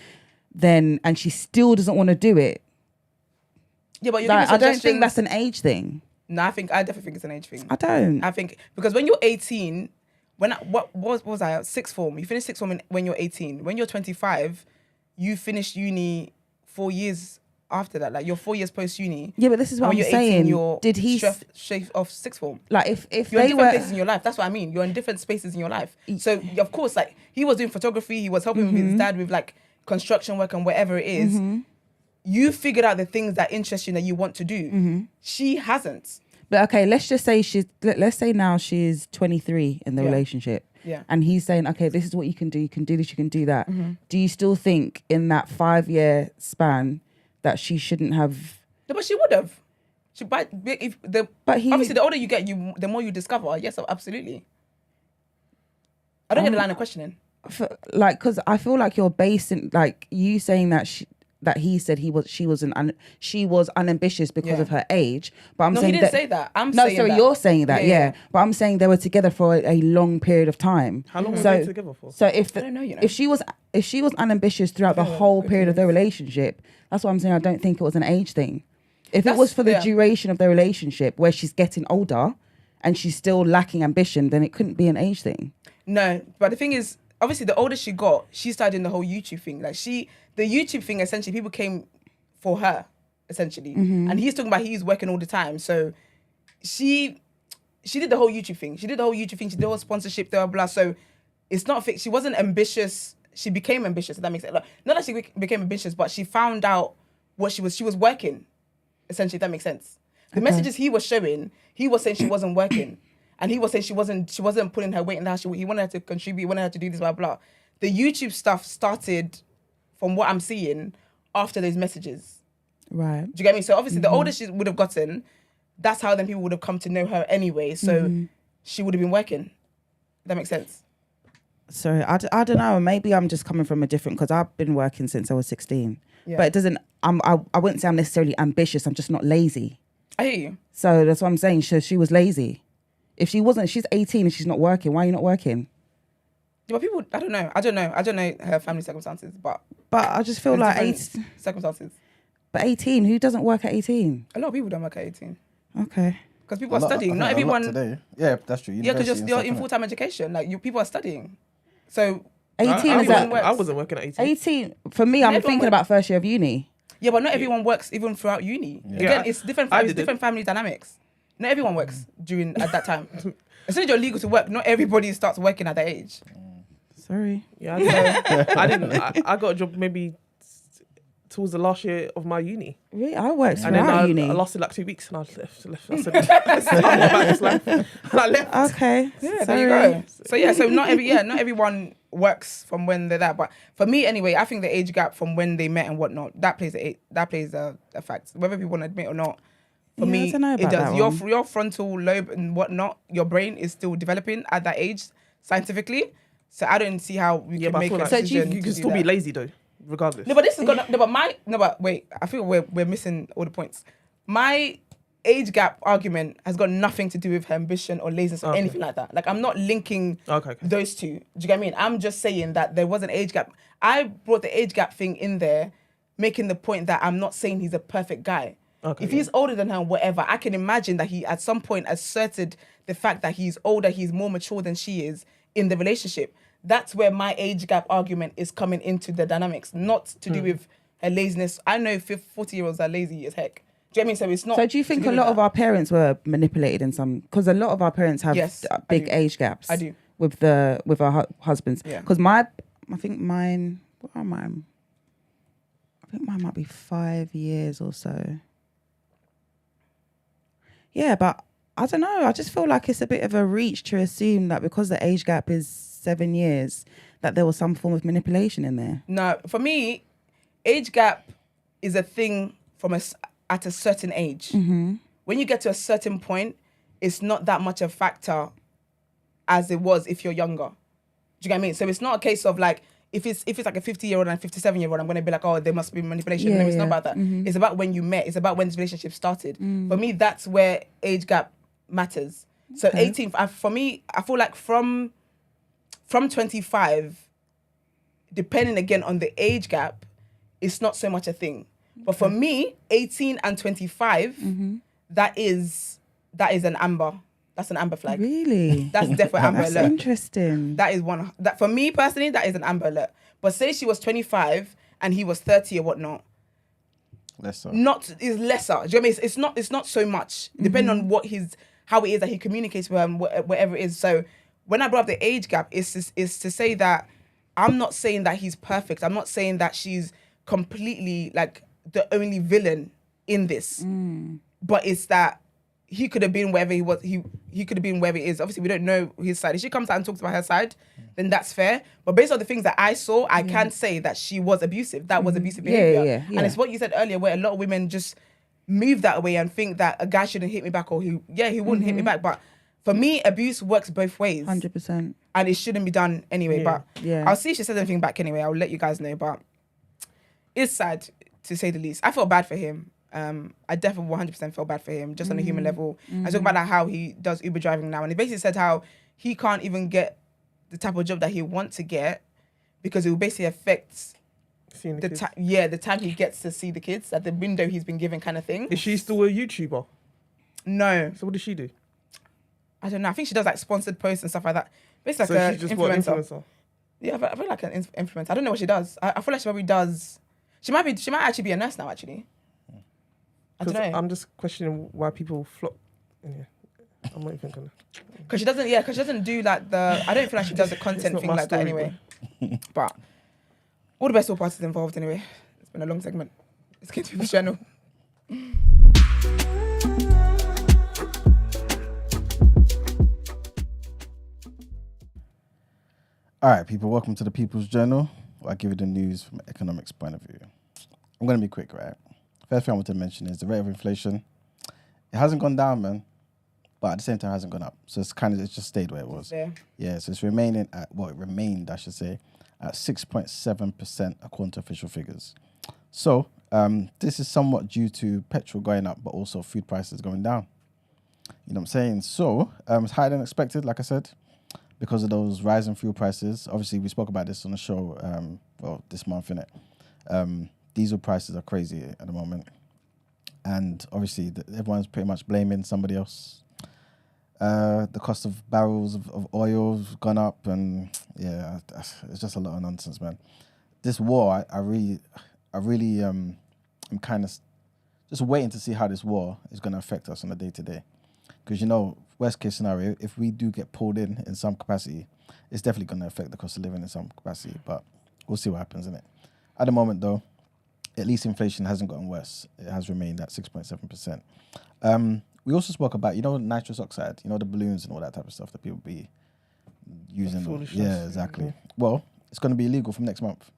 and she still doesn't want to do it. Yeah, but I don't think that's an age thing. No, I definitely think it's an age thing. I don't. I think because when you're 18. What was I? Sixth form. You finish sixth form when you're 18. When you're 25, you finish uni 4 years after that? Like you're 4 years post uni. Yeah, but this is what I'm you're saying. 18, Did he straight off sixth form? like if You're in they different were places in your life. That's what I mean. You're in different spaces in your life. So of course, like he was doing photography. He was helping with his dad with like construction work and whatever it is. You figured out the things that interest you and that you want to do. She hasn't. But okay, let's just say let's say now she's 23 in the relationship. Yeah. And he's saying, okay, this is what you can do. You can do this, you can do that. Do you still think in that 5-year span that she shouldn't have? No, but she would have. Obviously the older you get, the more you discover. Yes, absolutely. I don't get the line of questioning. Because I feel like you're basing, like you saying that he said she was unambitious because of her age, but I'm saying he didn't say that. You're saying that, yeah. But I'm saying they were together for a long period of time. How long were they together for? So I don't know, if she was unambitious throughout the whole period of their relationship, that's what I'm saying. I don't think it was an age thing. If it was for the duration of their relationship, where she's getting older and she's still lacking ambition, then it couldn't be an age thing. No, but the thing is, obviously, the older she got, she started doing the whole YouTube thing. Like the YouTube thing, essentially, people came for her, essentially. And he's talking about he's working all the time. So she did the whole YouTube thing. She did the whole sponsorship, blah, blah. So it's not fixed. She wasn't ambitious. She became ambitious, if that makes sense. Like, not that she became ambitious, but she found out what she was working, essentially, if that makes sense. The messages he was showing, he was saying she wasn't working. And he was saying she wasn't putting her weight in the house. He wanted her to contribute, he wanted her to do this, blah, blah. The YouTube stuff started, from what I'm seeing, after those messages. Right. Do you get me? So obviously the older she would have gotten, that's how then people would have come to know her anyway. So she would have been working. That makes sense. Sorry, I don't know. Maybe I'm just coming from a different, because I've been working since I was 16. Yeah. But it doesn't, I wouldn't say I'm necessarily ambitious. I'm just not lazy. I hear you. So that's what I'm saying. So she was lazy. If she wasn't, she's 18 and she's not working. Why are you not working? Yeah, but people, I don't know her family circumstances, but I just feel like circumstances. But 18, who doesn't work at 18? A lot of people don't work at 18. Okay. Because people are studying. Not everyone. Today. Yeah, that's true. Yeah, because you're in full-time education. Like people are studying. So 18 is that. I wasn't working at 18. 18 for me. I'm thinking about first year of uni. Yeah, but not everyone works even throughout uni. Yeah. Again, it's different. It's different family dynamics. Not everyone works at that time. As soon as you're legal to work, not everybody starts working at that age. Sorry. Yeah, I didn't. I got a job maybe towards the last year of my uni. Really? I worked throughout uni. I lasted like 2 weeks and I left. I said, I'm about this life. And I left. Okay. Yeah, there you go. So not everyone works from when they're that. But for me anyway, I think the age gap from when they met and whatnot, that plays a fact. Whether people want to admit or not. For me, it does. Your frontal lobe and whatnot, your brain is still developing at that age, scientifically. So I don't see how we can make a decision. You can still be lazy though, regardless. No, but this is gonna. Wait. I feel we're missing all the points. My age gap argument has got nothing to do with her ambition or laziness or anything like that. Like I'm not linking those two. Do you get what I mean? I'm just saying that there was an age gap. I brought the age gap thing in there, making the point that I'm not saying he's a perfect guy. If he's older than her, whatever, I can imagine that he at some point asserted the fact that he's older, he's more mature than she is in the relationship. That's where my age gap argument is coming into the dynamics, not to do with her laziness. I know 40-year-olds are lazy as heck. Do you know what I mean? So it's not. So do you think a lot of our parents were manipulated in some? Because a lot of our parents have big age gaps. I do. With our husbands. Because I think mine might be 5 years or so. Yeah, but I don't know. I just feel like it's a bit of a reach to assume that because the age gap is 7 years, that there was some form of manipulation in there. No, for me, age gap is a thing at a certain age. When you get to a certain point, it's not that much a factor as it was if you're younger. Do you get what I mean? So it's not a case of like, if it's like a 50-year-old and a 57-year-old, I'm going to be like, oh, there must be manipulation. No, it's not about that. It's about when you met. It's about when this relationship started. For me, that's where age gap matters. So 18, for me, I feel like from 25, depending again on the age gap, it's not so much a thing. But for me, 18 and 25, that is an amber. That's an amber flag. Really? That's definitely amber alert. That's interesting. That is one. That for me personally, that is an amber alert. But say she was 25 and he was 30 or whatnot. lesser. Is lesser. Do you know what I mean? It's not so much, depending on how it is that he communicates with her and whatever it is. So when I brought up the age gap, is to say that I'm not saying that he's perfect. I'm not saying that she's completely like the only villain in this. But it's that he could have been wherever he was. He could have been wherever he is. Obviously, we don't know his side. If she comes out and talks about her side, then that's fair. But based on the things that I saw, I can say that she was abusive. That was abusive behavior. Yeah. And it's what you said earlier, where a lot of women just move that way and think that a guy shouldn't hit me back, or he wouldn't hit me back. But for me, abuse works both ways. 100%. And it shouldn't be done anyway. Yeah. But I'll see if she says anything back anyway. I'll let you guys know. But it's sad, to say the least. I felt bad for him. I definitely 100% felt bad for him, just on a human level. I talk about how he does Uber driving now, and he basically said how he can't even get the type of job that he wants to get because it will basically affect the time he gets to see the kids, at the window he's been given, kind of thing. Is she still a YouTuber? No. So what does she do? I don't know. I think she does like sponsored posts and stuff like that. Basically, So like she's just an what, influencer. influencer? Yeah, I feel like an influencer. I don't know what she does. I feel like she probably does. She might actually be a nurse now. Actually, I don't know. I'm just questioning why people flock. Yeah, I'm not even gonna. Because she doesn't. Yeah, because she doesn't do like the. I don't feel like she does the content not thing my like that story, anyway. But all the best, all parties involved. Anyway, it's been a long segment. Let's get to the channel. All right, people, welcome to the People's Journal, where I give you the news from an economics point of view. I'm going to be quick, right? First thing I want to mention is the rate of inflation. It hasn't gone down, man, but at the same time, it hasn't gone up. So it's just stayed where it was. Yeah, so it's remained, at 6.7% according to official figures. So this is somewhat due to petrol going up, but also food prices going down. You know what I'm saying? So it's higher than expected, like I said, because of those rising fuel prices. Obviously, we spoke about this on the show, this month, innit? Diesel prices are crazy at the moment. And obviously, everyone's pretty much blaming somebody else. The cost of barrels of oil has gone up, and yeah, it's just a lot of nonsense, man. This war, I really am kind of just waiting to see how this war is going to affect us on a day-to-day. Because, you know, worst case scenario, if we do get pulled in some capacity, it's definitely going to affect the cost of living in some capacity. But we'll see what happens, innit? At the moment, though, at least inflation hasn't gotten worse. It has remained at 6.7%. We also spoke about, you know, nitrous oxide, you know, the balloons and all that type of stuff that people be using. Yeah, exactly. Well, it's going to be illegal from next month.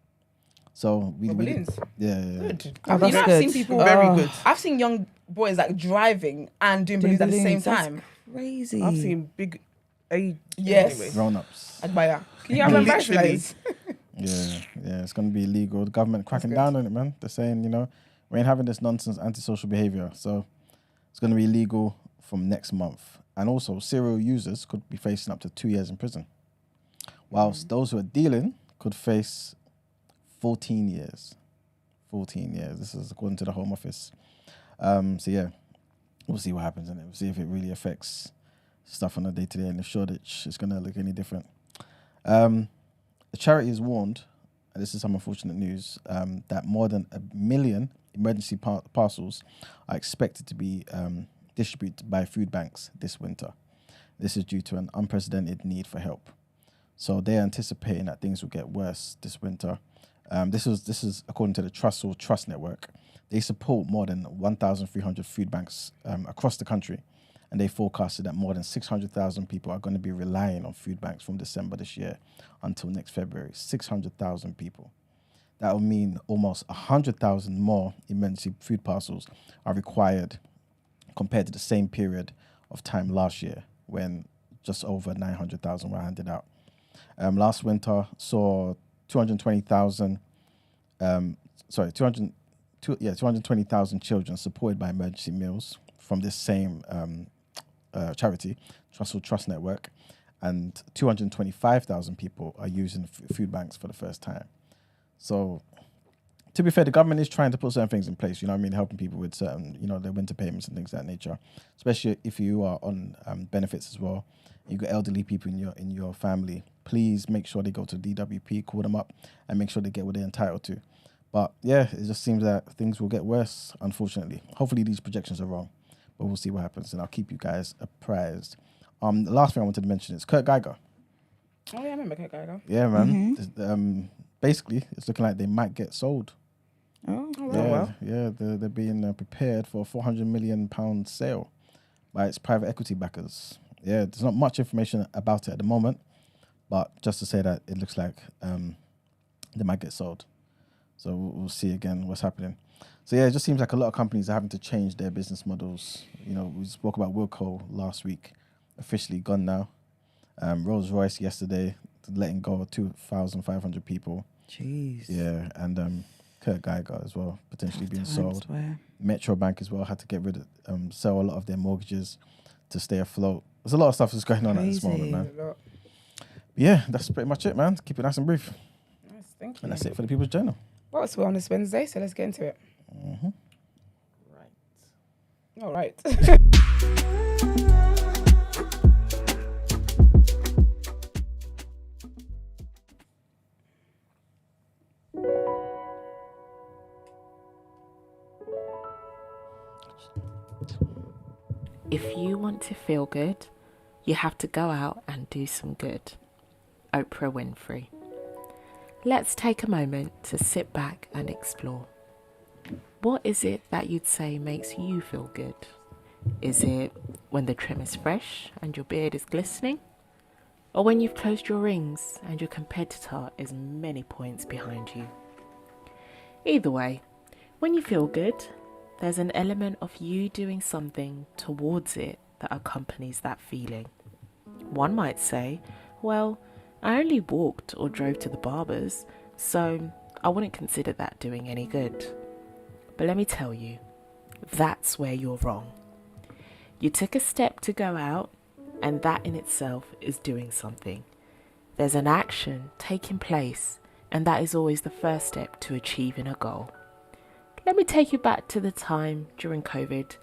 So balloons. Yeah. Good. Oh, that's I've good. seen people Very good. I've seen young boys like driving and doing balloons at the same time. Crazy. I've seen big age. Yes. Anyway. Grown-ups. Admire. Can you have them Literally. guys? Yeah, it's going to be illegal. The government cracking down on it, man. They're saying, you know, we ain't having this nonsense antisocial behavior. So it's going to be illegal from next month. And also, serial users could be facing up to 2 years in prison, whilst those who are dealing could face 14 years. 14 years. This is according to the Home Office. So yeah, we'll see what happens in it. We'll see if it really affects stuff on a day-to-day and if shortage is going to look any different. The charity is warned, and this is some unfortunate news, that more than 1 million emergency parcels are expected to be distributed by food banks this winter. This is due to an unprecedented need for help. So they're anticipating that things will get worse this winter. This is according to the Trust Network. They support more than 1,300 food banks across the country, and they forecasted that more than 600,000 people are going to be relying on food banks from December this year until next February. 600,000 people. That will mean almost 100,000 more emergency food parcels are required compared to the same period of time last year, when just over 900,000 were handed out. Last winter saw 220,000 children supported by emergency meals from this same charity, Trust Network, and 225,000 people are using food banks for the first time. So, to be fair, the government is trying to put certain things in place, you know what I mean, helping people with certain, you know, their winter payments and things of that nature, especially if you are on benefits as well. You've got elderly people in your family. Please make sure they go to DWP, call them up, and make sure they get what they're entitled to. But yeah, it just seems that things will get worse, unfortunately. Hopefully these projections are wrong, but we'll see what happens, and I'll keep you guys apprised. The last thing I wanted to mention is Kurt Geiger. Oh yeah, I remember Kurt Geiger. Yeah, man. Basically, it's looking like they might get sold. Oh, Yeah, they're being prepared for a £400 million sale by its private equity backers. Yeah, there's not much information about it at the moment, but just to say that it looks like they might get sold. So we'll see again what's happening. So yeah, it just seems like a lot of companies are having to change their business models. You know, we spoke about Wilco last week, officially gone now. Rolls-Royce yesterday, letting go of 2,500 people. Jeez. Yeah, and Kurt Geiger as well, potentially being sold. Metro Bank as well had to get rid of, sell a lot of their mortgages to stay afloat. There's a lot of stuff that's going on at this moment, man. Yeah, that's pretty much it, man. Keep it nice and brief. Nice, thank you. And that's it for the People's Journal. Well, it's Wellness Wednesday, so let's get into it. Right. All right. If you want to feel good, you have to go out and do some good. Oprah Winfrey. Let's take a moment to sit back and explore. What is it that you'd say makes you feel good? Is it when the trim is fresh and your beard is glistening? Or when you've closed your rings and your competitor is many points behind you? Either way, when you feel good, there's an element of you doing something towards it that accompanies that feeling. One might say, well, I only walked or drove to the barber's, so I wouldn't consider that doing any good. But let me tell you, that's where you're wrong. You took a step to go out, and that in itself is doing something. There's an action taking place, and that is always the first step to achieving a goal. Let me take you back to the time during COVID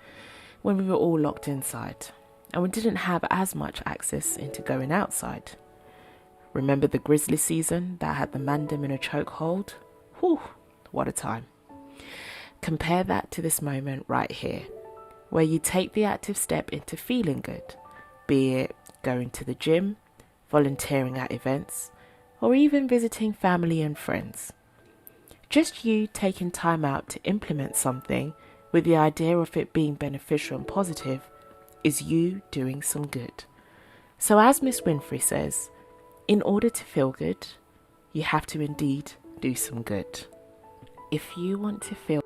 when we were all locked inside and we didn't have as much access into going outside. Remember the grizzly season that had the mandem in a chokehold? Whew, what a time. Compare that to this moment right here, where you take the active step into feeling good, be it going to the gym, volunteering at events, or even visiting family and friends. Just you taking time out to implement something with the idea of it being beneficial and positive is you doing some good. So as Miss Winfrey says, in order to feel good, you have to indeed do some good. If you want to feel...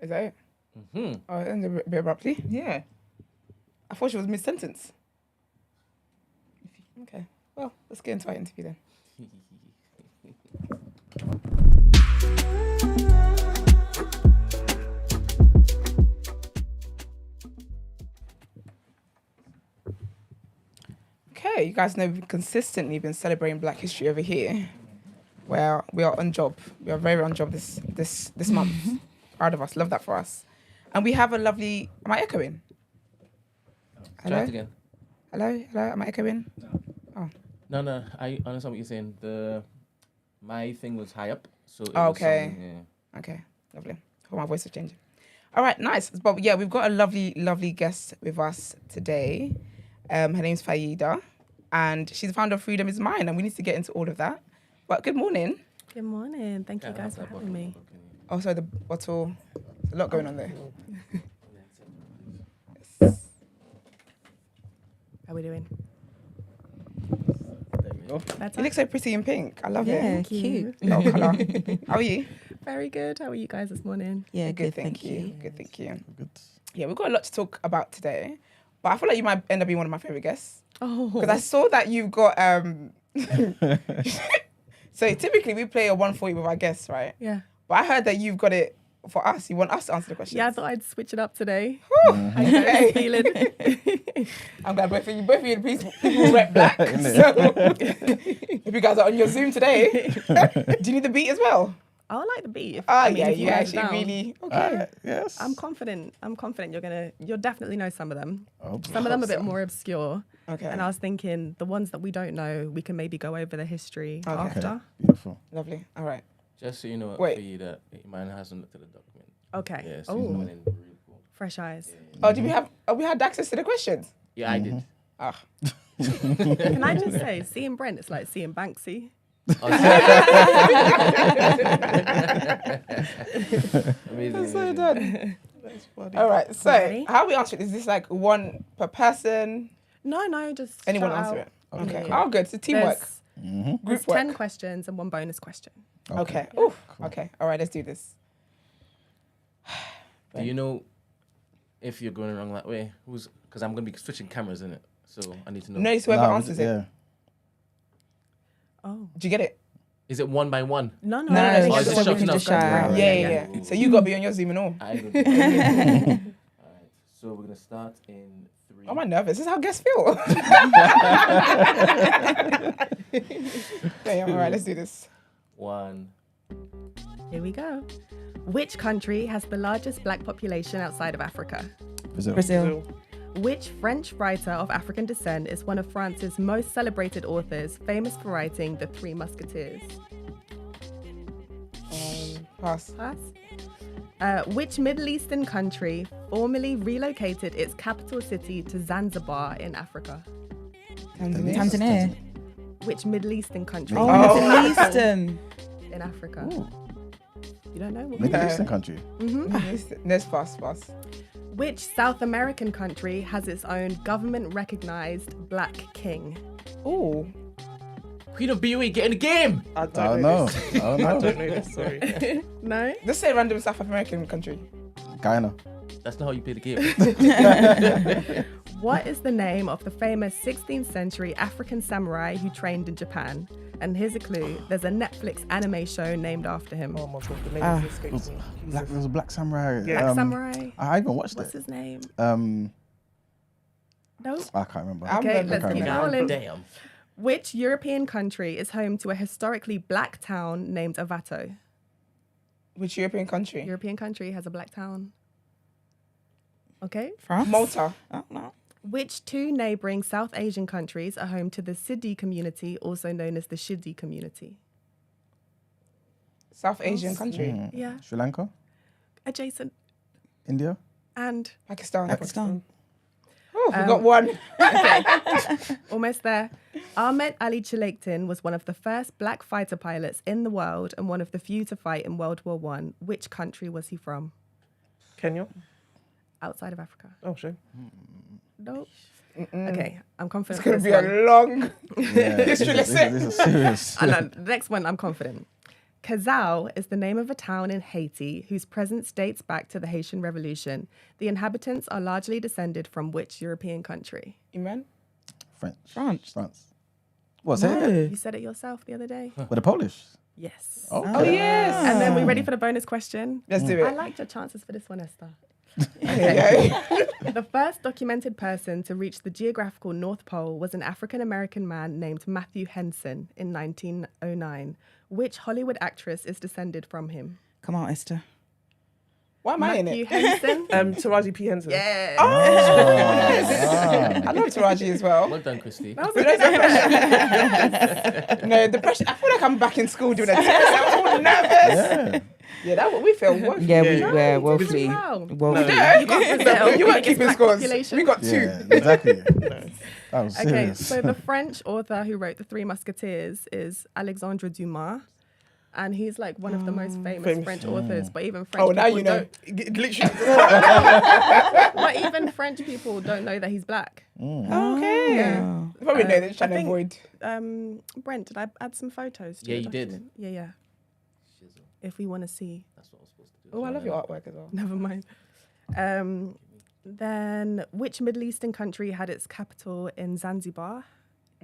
Is that it? Mm-hmm. Oh, it ended a bit abruptly. Yeah. I thought she was mid-sentence. Okay. Well, let's get into our interview then. Okay, you guys know we've consistently been celebrating Black History over here. Where we are on job. We are very on job this month. Proud of us. Love that for us. And we have a lovely... Am I echoing? Hello? Try it again. Hello? Am I echoing? No. I understand what you're saying. My thing was high up, so it okay. was yeah. Okay, lovely. Oh, my voice is changing. All right, nice. But yeah, we've got a lovely guest with us today. Her name's Fayida, and she's the founder of Freedom is Mine, and we need to get into all of that. But good morning. Good morning. Thank you guys for having me. Oh, sorry, the bottle. There's a lot going on there. How are we doing? There we go. You look so pretty in pink. I love it. Thank you. A lot of colour. How are you? Very good. How are you guys this morning? Yeah, Good, thank you. Good, thank you. Good. Yeah, we've got a lot to talk about today, but I feel like you might end up being one of my favourite guests. Oh. Because I saw that you've got... So typically we play a 140 with our guests, right? Yeah. But I heard that you've got it for us. You want us to answer the questions. Yeah, I thought I'd switch it up today. How you guys feeling? I'm glad both of you people rep Black. So if you guys are on your Zoom today, do you need the beat as well? I would like the beat. If you you guys actually know. really... Okay. Yes. I'm confident. You'll definitely know some of them. Oh, Some of them a bit more obscure. Okay. And I was thinking the ones that we don't know, we can maybe go over the history after. Beautiful. Lovely. All right. Just so you know, Wait. Fayida, man hasn't looked at the document. Okay. Yeah, so he's Oh, going in really cool. fresh eyes. Oh, did we have? We had access to the questions. Yeah, I did. Ah. Can I just say, seeing Brent, it's like seeing Banksy. Amazing. That's so done. That's funny. All right. So, Ready? how we answer it? Is this like one per person? No, just Anyone shout answer out. it? Okay. Yeah. Oh, good. It's a teamwork. There's Group work. 10 questions and one bonus question. Okay. Ooh. Okay. All right. Let's do this. Do you know if you're going wrong that way? Because I'm going to be switching cameras, in it. So I need to know. No, it's whoever answers it. Yeah. Oh. Do you get it? Is it one by one? No. No, I think it's it's just what we we can can just just go shout through. out. Yeah. So you got to be on your Zoom and all. I don't know. Alright, so we're going to start in 3. Oh, I'm nervous. This is how guests feel. Okay, all right. Let's do this. 1. Here we go. Which country has the largest black population outside of Africa? Brazil. Which French writer of African descent is one of France's most celebrated authors, famous for writing The Three Musketeers? Pass. Pass. Which Middle Eastern country formerly relocated its capital city to Zanzibar in Africa? Tanzania. Which Middle Eastern country Oh, Middle Eastern. in Africa? Ooh. You don't know? Middle Eastern country. Let's pass. Which South American country has its own government-recognized black king? Ooh. Queen of BUE, get in the game! I I don't don't know. know. This. I don't I know. don't know this. Sorry. No? Let's say random South American country. Guyana. That's not how you play the game. What is the name of the famous 16th century African samurai who trained in Japan? And here's a clue. There's a Netflix anime show named after him. Oh my god, the name escapes me. There was a black samurai. Yeah. Black samurai. I even watched What's it. his name? No? I can't remember. Okay, let's Okay, keep man. rolling. Damn. Which European country is home to a historically black town named Avato? Which European country? European country has a black town. Okay. France. Malta. Oh, no. Which 2 neighbouring South Asian countries are home to the Siddi community, also known as the Shidi community? South Asian country. Yeah. Sri Lanka? Adjacent. India? And Pakistan. Oh, we got one. almost there. Ahmed Ali Chalaiktin was one of the first black fighter pilots in the world and one of the few to fight in World War I. Which country was he from? Kenya? Outside of Africa. Oh, shit. Nope. Okay, I'm confident. It's going to for be this a one. long Yeah, history this lesson. is serious. The next one, I'm confident. Kazao is the name of a town in Haiti whose presence dates back to the Haitian Revolution. The inhabitants are largely descended from which European country? Iman? France. What, say it again? You said it yourself the other day. With the Polish? Yes. Oh, Oh, yes. And then we ready for the bonus question? Let's do I it. liked your chances for this one, Esther. Okay. The first documented person to reach the geographical North Pole was an African-American man named Matthew Henson in 1909. Which Hollywood actress is descended from him? Come on, Esther. Why am I in Matthew it? Henson? Taraji P. Henson. Yeah. I love Taraji as well. Well done, Christy. No, the pressure. I feel like I'm back in school doing a test. I'm all nervous. Yeah, that's what we feel. Yeah, we were woefully. Wow. woefully. You got Brazil. You weren't biggest keeping black scores. population. We got 2. Yeah, exactly. That was Okay, serious. so the French author who wrote The Three Musketeers is Alexandre Dumas. And he's like one of the most famous French authors, but even French Oh, now people you know. don't. Literally. But even French people don't know that he's black. Okay. Yeah. They probably know they're trying to think- avoid. Brent, did I add some photos to Yeah, the you did. document? Yeah. If we want to see. That's what I was supposed to do. Oh, I love your artwork as well. Never mind. Then, which Middle Eastern country had its capital in Zanzibar?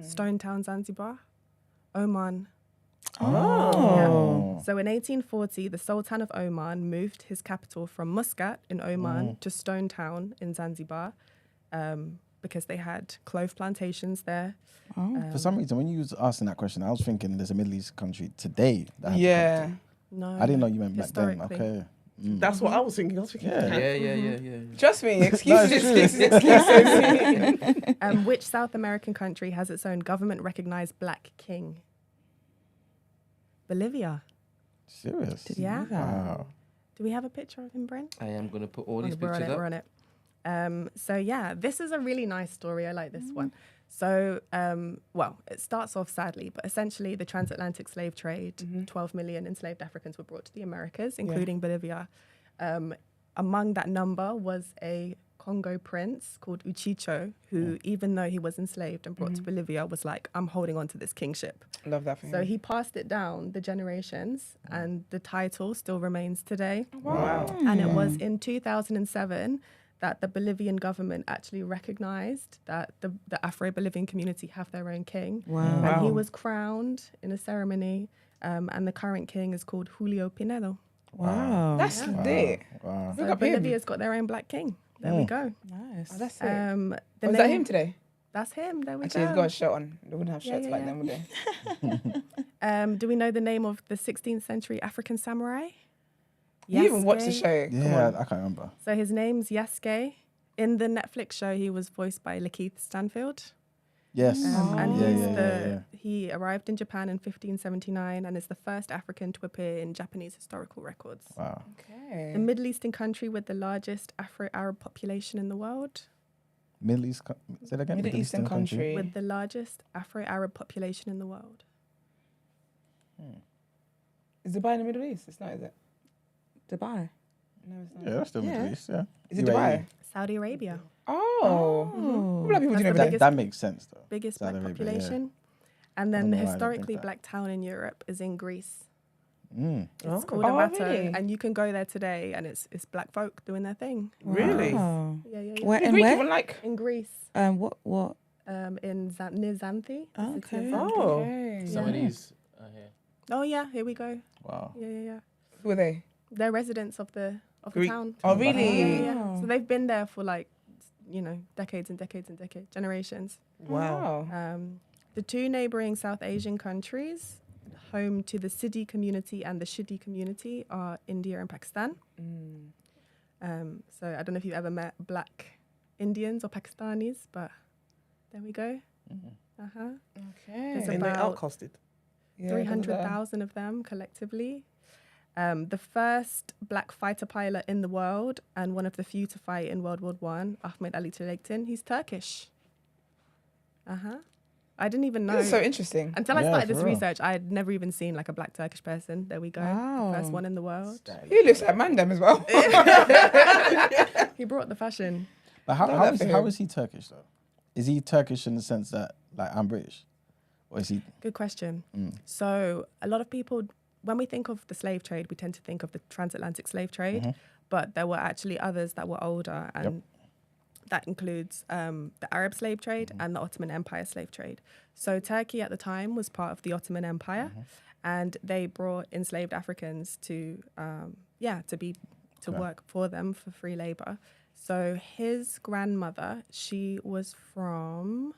Stone Town, Zanzibar? Oman. Oh. So in 1840, the Sultan of Oman moved his capital from Muscat in Oman to Stone Town in Zanzibar because they had clove plantations there. For some reason, when you was asking that question, I was thinking there's a Middle East country today. That had the Yeah. capital. No, I didn't know you meant back then. historically. Okay. That's what I was thinking. Yeah. Trust me, No, excuses, it's true. excuses. Which South American country has its own government-recognized black king? Bolivia. Serious? Yeah. Wow. Do we have a picture of him, Brent? I am going to put all these We're pictures up. on it. So yeah, this is a really nice story. I like this one. So, well, it starts off sadly, but essentially the transatlantic slave trade, 12 million enslaved Africans were brought to the Americas, including Bolivia. Among that number was a Congo prince called Uchicho, who, even though he was enslaved and brought to Bolivia, was like, I'm holding on to this kingship. Love that for him. So he passed it down the generations, and the title still remains today. Wow. And it was in 2007 that the Bolivian government actually recognized that the Afro-Bolivian community have their own king. Wow. And he was crowned in a ceremony, and the current king is called Julio Pinedo. Wow. That's lit. Wow. So Look up him. Bolivia's got their own black king. There we go. Nice. Oh, that's it. The Was that name- him today? That's him. There we Actually, he's go. got a shirt on. They wouldn't have shirts yeah, back yeah. then, would they? Do we know the name of the 16th century African samurai? You even watched the Yasuke. show. Come Yeah, on. I can't remember. So his name's Yasuke. In the Netflix show, he was voiced by Lakeith Stanfield. Yes. And Yeah. he arrived in Japan in 1579 and is the first African to appear in Japanese historical records. Wow. Okay. The Middle Eastern country with the largest Afro-Arab population in the world. Middle East. Say that again. Middle Eastern country. With the largest Afro-Arab population in the world. Is Dubai in the Middle East? It's not, is it? Dubai. No, it's not. Yeah, that's still Middle Yeah. East. Yeah. Is it UAE. Dubai? Saudi Arabia, Oh. What black people do That's over the there? biggest- That makes sense though. biggest Saudi black Arabia, yeah. population. And I then don't the know why I don't think historically that. black town in Europe is in Greece. Mm. It's called Oh, Amato, really? and you can go there today, and it's black folk doing their thing. Really? Wow. Yeah. Where and Greek where? even like. In Greece, What? near Xanthi. the city of Okay. Xanthi. Oh. Some Yeah. of these are here. Oh yeah, here we go. Wow. Yeah. Who are they? They're residents of the Greek- town. Oh, really? Yeah. So they've been there for like, decades and decades and decades, generations. Wow. The two neighboring South Asian countries, home to the Siddi community and the Shidi community, are India and Pakistan. So I don't know if you've ever met black Indians or Pakistanis, but there we go. Okay. There's And they're about outcasted. 300,000 of them collectively. The first black fighter pilot in the world and one of the few to fight in World War I, Ahmed Ali Tulayktin, he's Turkish. I didn't even know. This is so interesting. Until I Yeah, started for this real. research, I had never even seen like a black Turkish person. There we go. Wow. The first one in the world. He looks like Mandem as well. He brought the fashion. But how that is for how him. is he Turkish though? Is he Turkish in the sense that like I'm British, or is he? Good question. So a lot of people, when we think of the slave trade, we tend to think of the transatlantic slave trade, but there were actually others that were older, and that includes the Arab slave trade and the Ottoman Empire slave trade. So Turkey at the time was part of the Ottoman Empire, and they brought enslaved Africans to work for them for free labor. So his grandmother, she was from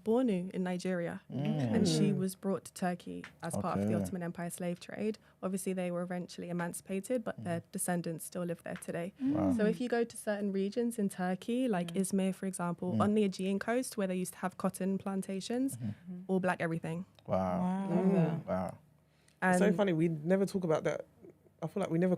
Bornu in Nigeria, and she was brought to Turkey as part of the Okay. Ottoman Empire slave trade. Obviously, they were eventually emancipated, but their descendants still live there today. Wow. So if you go to certain regions in Turkey, like Izmir, for example, on the Aegean coast, where they used to have cotton plantations, all black everything. Wow. Wow. And It's so funny. We never talk about that. I feel like we never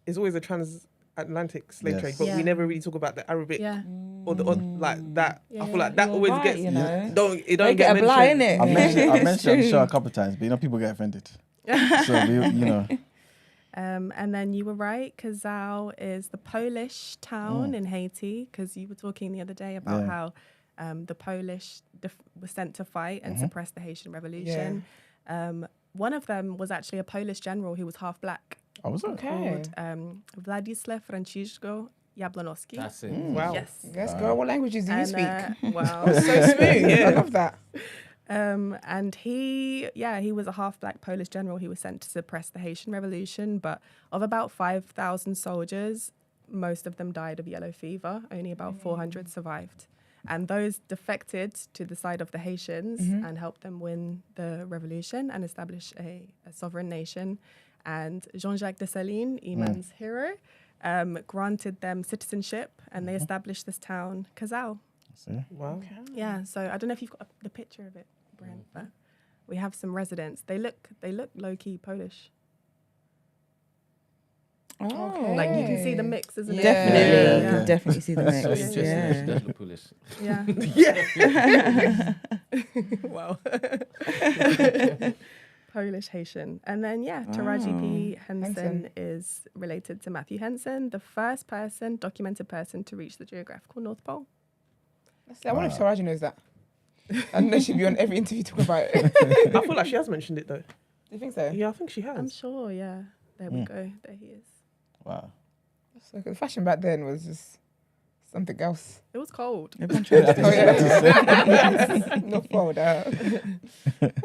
it's always a transatlantic slave Yes. trade, but Yeah. we never really talk about the Arabic yeah, or like that. Yeah, I feel like yeah. that always gets you know. don't They get get a mentioned. blind, innit? I've mentioned on the It's show a true. couple of times, but people get offended. So and then you were right. Kazao is the Polish town in Haiti, because you were talking the other day about how the Polish were sent to fight and suppress the Haitian Revolution. One of them was actually a Polish general who was half black, I was Okay. called Władysław Franciszko Jablonowski. That's it. Wow. Yes. Yes, girl. What languages do you And, speak? wow. So smooth. I love that. And he was a half-black Polish general who was sent to suppress the Haitian Revolution. But of about 5,000 soldiers, most of them died of yellow fever. Only about 400 survived. And those defected to the side of the Haitians and helped them win the revolution and establish a sovereign nation. and Jean-Jacques Dessalines, Iman's hero, granted them citizenship, and they established this town, Kazal. Wow. Okay. Yeah, so I don't know if you've got the picture of it, Brent, but we have some residents. They look low-key Polish. Oh, Like you can see the mix, isn't it? Definitely, Yeah. you can definitely see the mix. So interesting. That's the Polish. Yeah. Wow. Polish Haitian. And then, Taraji P. Henson is related to Matthew Henson, the first documented person to reach the geographical North Pole. I wonder if Taraji knows that. I know she'd be on every interview talking about it. I feel like she has mentioned it though. Do you think so? Yeah, I think she has. I'm sure, yeah. There we go. There he is. Wow. So the fashion back then was just something else. It was cold. Everyone tried to Oh, yeah. No fault.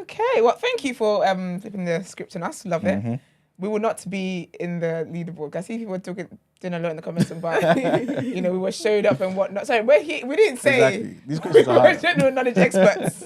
Okay, well, thank you for flipping the script on us. Love it. We will not be in the leaderboard. I see people doing a lot in the comments about, we were showed up and whatnot. Sorry, we didn't say Exactly. These questions are we're hard. general knowledge experts.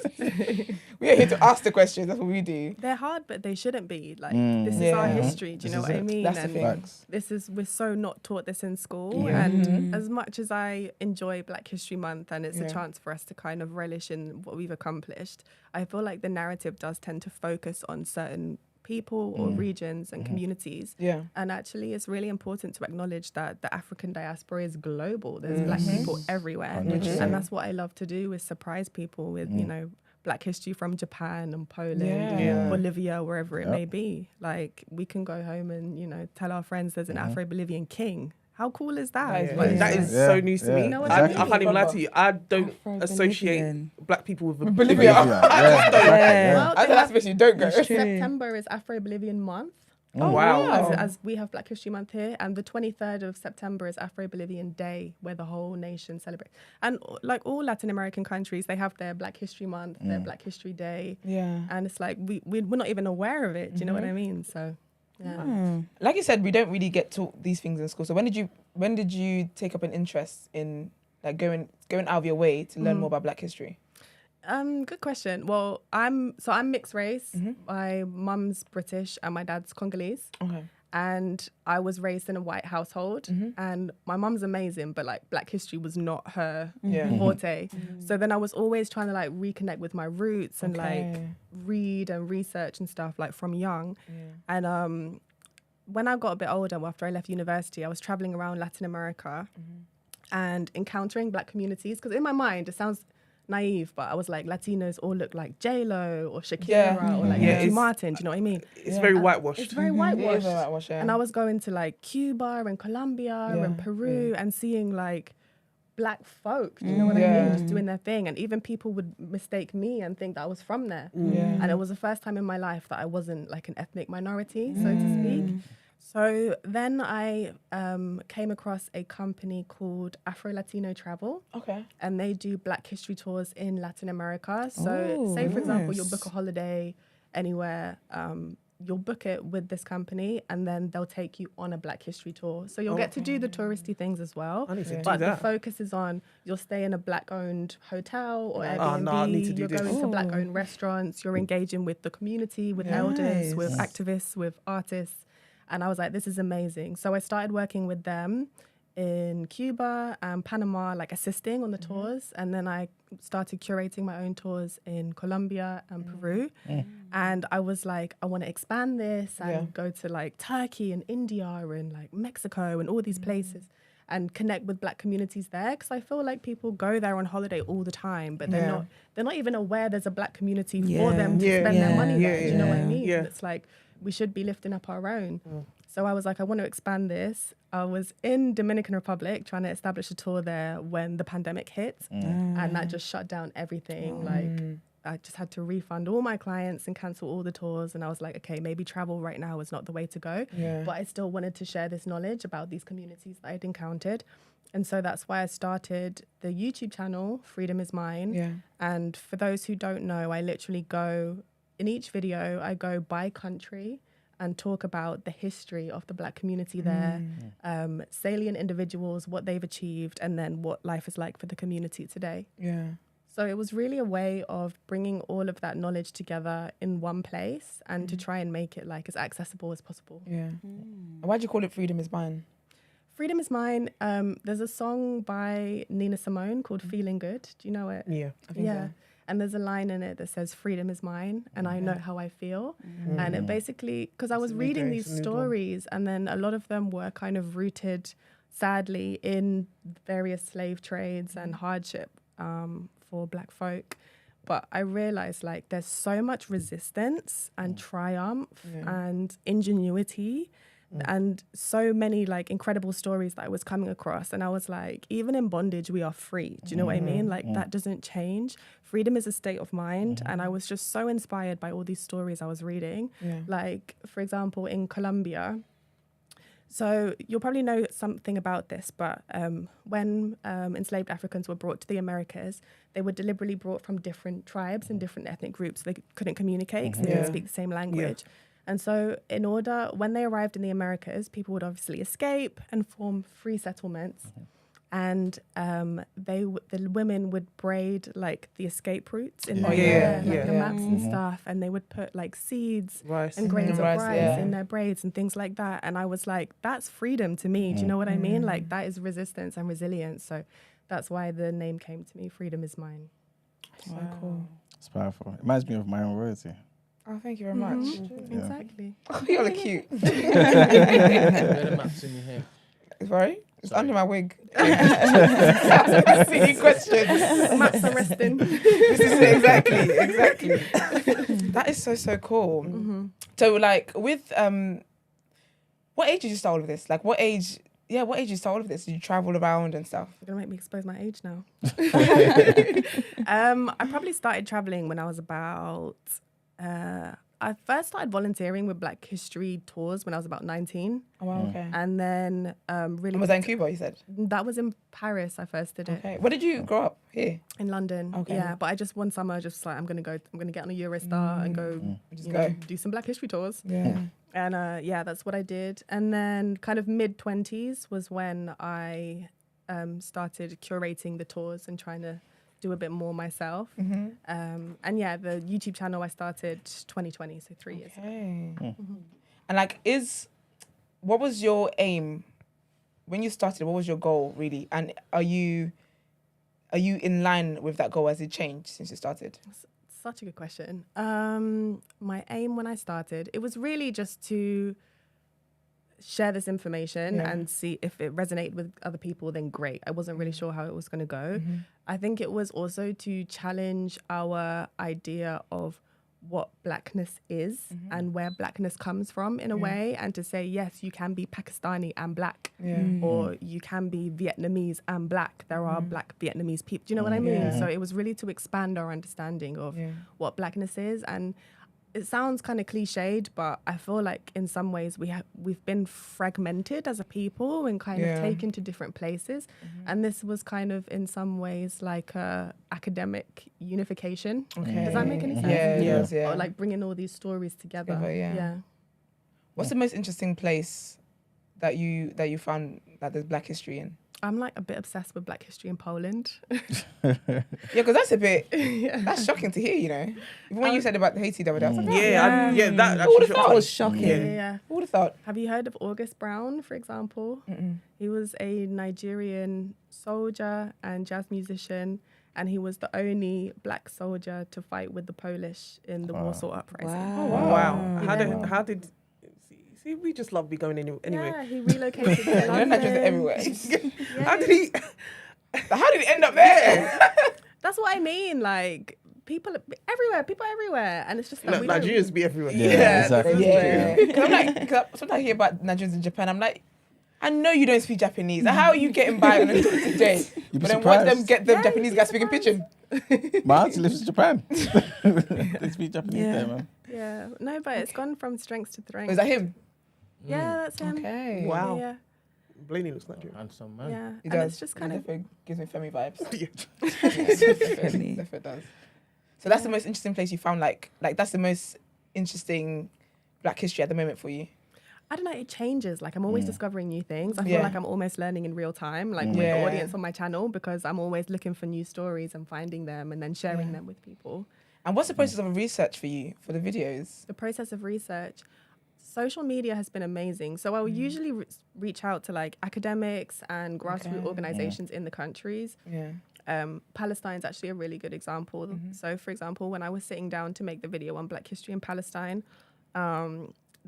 We are here to ask the questions. That's what we do. They're hard, but they shouldn't be. Like, this is our history. Do you know what I mean? That's the And thing. we're so not taught this in school. Yeah. And as much as I enjoy Black History Month and it's a chance for us to kind of relish in what we've accomplished, I feel like the narrative does tend to focus on certain people or regions and communities. Yeah. And actually, it's really important to acknowledge that the African diaspora is global. There's Black people everywhere. 100%. And that's what I love to do, is surprise people with, Black history from Japan and Poland and Bolivia, wherever it may be. Like, we can go home and, tell our friends there's an Afro-Bolivian king. How cool is that? That is so news to me. You know what I I mean? can't even lie to you. I don't associate Afro-Bolivian. Black people with Bolivia. Well, I that's basically don't go. September is Afro-Bolivian month. Oh, wow. As we have Black History Month here, and the 23rd of September is Afro-Bolivian Day, where the whole nation celebrates. And like all Latin American countries, they have their Black History Month, their Black History Day. Yeah. And it's like, we're not even aware of it. Do you know what I mean? So, yeah. Like you said, we don't really get taught these things in school. So when did you take up an interest in like going out of your way to learn more about Black history? Good question. Well, I'm mixed race. My mum's British and my dad's Congolese. Okay. And I was raised in a white household, and my mum's amazing, but like Black history was not her forte. So then I was always trying to like reconnect with my roots and like read and research and stuff like from young. And when I got a bit older, after I left university, I was traveling around Latin America and encountering Black communities, because in my mind it sounds naive, but I was like, Latinos all look like J-Lo or Shakira or like Ricky Martin. Do you know what I mean? It's very whitewashed. It's very whitewashed. It is whitewashed, And I was going to like Cuba and Colombia and Peru and seeing like Black folk, do you know what I mean? Just doing their thing. And even people would mistake me and think that I was from there. And it was the first time in my life that I wasn't like an ethnic minority, so to speak. So then I came across a company called Afro-Latino Travel. Okay. And they do Black history tours in Latin America. So say, for example, you'll book a holiday anywhere, you'll book it with this company and then they'll take you on a Black history tour. So you'll get to do the touristy things as well. I need to do but that. the focus is on, you'll stay in a Black-owned hotel or Airbnb. no, I need to do you're this. going to Black-owned restaurants. You're engaging with the community, with elders, with activists, with artists. And I was like, this is amazing. So I started working with them in Cuba and Panama, like assisting on the tours. And then I started curating my own tours in Colombia and Peru. And I was like, I want to expand this and go to like Turkey and India and like Mexico and all these places and connect with Black communities there. Because I feel like people go there on holiday all the time, but they're not even aware there's a Black community for them to spend their money there. Do you know what I mean? Yeah. It's like, we should be lifting up our own. So I was like, I want to expand this. I was in Dominican Republic trying to establish a tour there when the pandemic hit, and that just shut down everything. Like, I just had to refund all my clients and cancel all the tours. And I was like, okay, maybe travel right now is not the way to go. But I still wanted to share this knowledge about these communities that I'd encountered. And so that's why I started the YouTube channel, Freedom is Mine. And for those who don't know, I literally go, in each video, I go by country and talk about the history of the Black community there, salient individuals, what they've achieved, and then what life is like for the community today. So it was really a way of bringing all of that knowledge together in one place and to try and make it like as accessible as possible. Yeah. Why'd you call it Freedom Is Mine? Freedom Is Mine. There's a song by Nina Simone called Feeling Good. Do you know it? Yeah. I think so. And there's a line in it that says, freedom is mine, and I know how I feel. And it basically, because I was reading these stories, and then a lot of them were kind of rooted, sadly, in various slave trades and hardship for Black folk. But I realized, like, there's so much resistance and triumph and ingenuity and so many like incredible stories that I was coming across. And I was like, even in bondage, we are free. Do you know what I mean? Like that doesn't change. Freedom is a state of mind. And I was just so inspired by all these stories I was reading. Like, for example, in Colombia, so you'll probably know something about this, but when enslaved Africans were brought to the Americas, they were deliberately brought from different tribes and different ethnic groups. They couldn't communicate because they didn't speak the same language. And so when they arrived in the Americas, people would obviously escape and form free settlements. And the women would braid like the escape routes in their hair, like the maps and stuff. And they would put like seeds and grains of rice in their braids and things like that. And I was like, that's freedom to me. Do you know what I mean? Like that is resistance and resilience. So that's why the name came to me. Freedom is mine. So cool. It's powerful. It reminds me of my own royalty. Oh, thank you very much. Exactly. Oh, you look cute. Where are the maps in your hair? Sorry? It's under my wig. That's silly questions. Maps are resting. This is it, exactly. That is so cool. So, like, with what age did you start all of this? Like, what age did you start all of this? Did you travel around and stuff? You're gonna make me expose my age now. I probably started traveling when I was about. I first started volunteering with Black History tours when I was about 19. Oh, wow, okay. And then really... And was that in Cuba, you said? That was in Paris I first did it. Okay. Where did you grow up? Here? In London. Okay. Yeah, but I just one summer just like, I'm gonna get on a Eurostar and go do some Black History tours. Yeah. And that's what I did. And then kind of mid-20s was when I started curating the tours and trying to do a bit more myself. And the YouTube channel I started 2020, so 3 years ago. And like, what was your aim when you started? What was your goal really? And are you in line with that goal? Has it changed since you started? Such a good question. My aim when I started, it was really just to share this information and see if it resonated with other people, then great. I wasn't really sure how it was going to go. I think it was also to challenge our idea of what Blackness is and where Blackness comes from in a way, and to say, yes, you can be Pakistani and Black, or you can be Vietnamese and Black. There are Black Vietnamese people. Do you know what I mean? So it was really to expand our understanding of what Blackness is. And it sounds kind of cliched, but I feel like in some ways we've been fragmented as a people and kind of taken to different places. And this was kind of in some ways like a academic unification. Does that make any sense? Yeah. Or like bringing all these stories together. What's the most interesting place that you found that there's Black history in? I'm like a bit obsessed with Black history in Poland. Because that's a bit, that's shocking to hear, you know. Even when you said about the Haiti the other day, I was like, that was shocking. Yeah. Who would have thought? Have you heard of August Brown, for example? He was a Nigerian soldier and jazz musician, and he was the only Black soldier to fight with the Polish in the Warsaw Uprising. Wow. How did See, we just love going anyway. Yeah, he relocated to London. Everywhere. How did he end up there? That's what I mean. Like, people everywhere. And it's just like, Nigerians be everywhere. Yeah, exactly. Yeah. Because I'm like, sometimes I hear about Nigerians in Japan, I'm like, I know you don't speak Japanese. How are you getting by on a day? But then watch them get the Japanese guy speaking pidgin. My auntie lives in Japan. They speak Japanese there, man. Yeah. No, but it's gone from strength to strength. Is that him? Yeah, that's him. Okay. Wow. Yeah. Blaney looks Nigerian. Handsome man. Yeah. He And does. it's just kind of... gives me Femi vibes. Definitely. Definitely does. So that's the most interesting place you found, like that's the most interesting Black history at the moment for you? I don't know, it changes. Like I'm always discovering new things. I feel like I'm almost learning in real time, like with the audience on my channel, because I'm always looking for new stories and finding them and then sharing them with people. And what's the process of research for you for the videos? The process of research, social media has been amazing. So I will usually reach out to like academics and grassroots organizations in the countries. Palestine's actually a really good example. So for example, when I was sitting down to make the video on Black history in Palestine,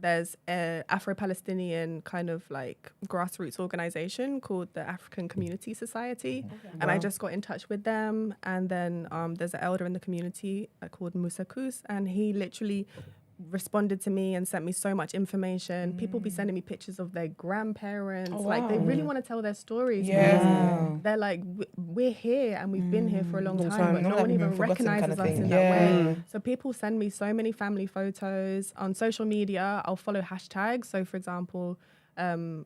there's an Afro-Palestinian kind of like grassroots organization called the African Community Society. And I just got in touch with them. And then there's an elder in the community called Musa Kus, and he literally responded to me and sent me so much information. People be sending me pictures of their grandparents. Like they really want to tell their stories. They're like, we're here and we've been here for a long time, but no one even recognizes us in that way. So people send me so many family photos. On social media, I'll follow hashtags. So for example,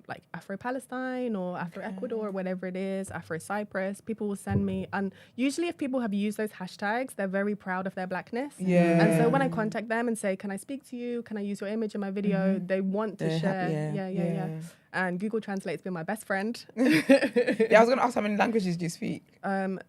like Afro-Palestine or Afro-Ecuador or whatever it is, Afro-Cyprus, people will send me. And usually if people have used those hashtags, they're very proud of their blackness. And so when I contact them and say, can I speak to you? Can I use your image in my video? They want to share. And Google Translate's been my best friend. I was going to ask how many languages do you speak?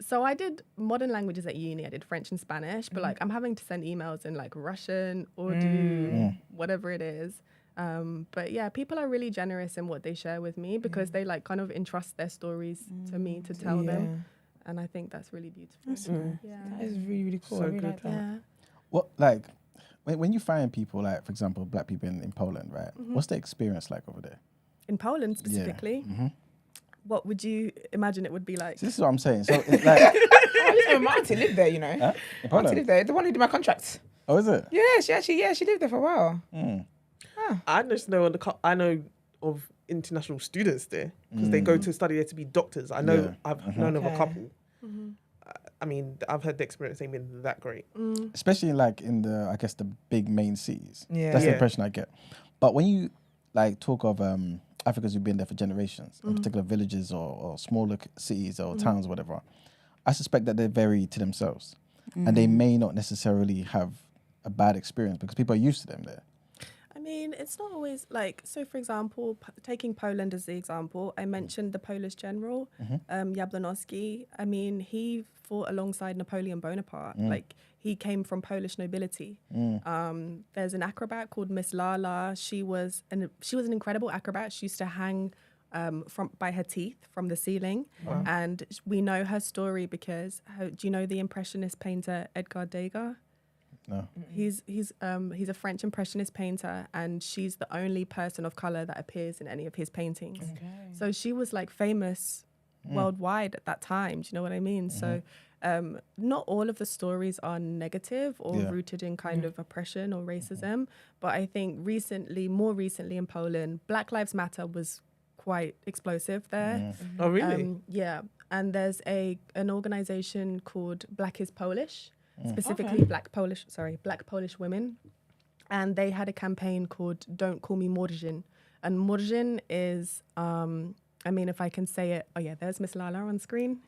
So I did modern languages at uni. I did French and Spanish, but like I'm having to send emails in like Russian, Urdu, whatever it is. But yeah, people are really generous in what they share with me because they like kind of entrust their stories to me to tell them. And I think that's really beautiful. That is really, really cool. So I really good. like that. What, like, when you find people, like, for example, Black people in Poland, right? What's the experience like over there? In Poland specifically? What would you imagine it would be like? So this is what I'm saying. So it's like... My auntie lived there, you know. Huh? In My Poland? auntie lived there. The one who did my contract. Oh, is it? Yeah, she lived there for a while. I just know I know of international students there because they go to study there to be doctors. I know I've known of a couple. I mean, I've heard the experience ain't been that great. Especially like in the, I guess, the big main cities. Yeah. That's the impression I get. But when you like talk of Africans who've been there for generations, in particular villages or smaller cities or towns or whatever, I suspect that they're very to themselves. And they may not necessarily have a bad experience because people are used to them there. I mean, it's not always like, so for example, taking Poland as the example, I mentioned the Polish general, Jablonowski. I mean, he fought alongside Napoleon Bonaparte. Like, he came from Polish nobility. There's an acrobat called Miss Lala. She was an incredible acrobat. She used to hang by her teeth from the ceiling. And we know her story because, do you know the Impressionist painter Edgar Degas? No. He's a French Impressionist painter, and she's the only person of color that appears in any of his paintings. So she was like famous worldwide at that time. Do you know what I mean? So not all of the stories are negative or rooted in kind of oppression or racism, but I think more recently in Poland, Black Lives Matter was quite explosive there. Oh, really? Yeah, and there's an organization called Black is Polish. Specifically Black Polish women. And they had a campaign called Don't Call Me Morzin. And Morzin is, I mean, if I can say it, there's Miss Lala on screen.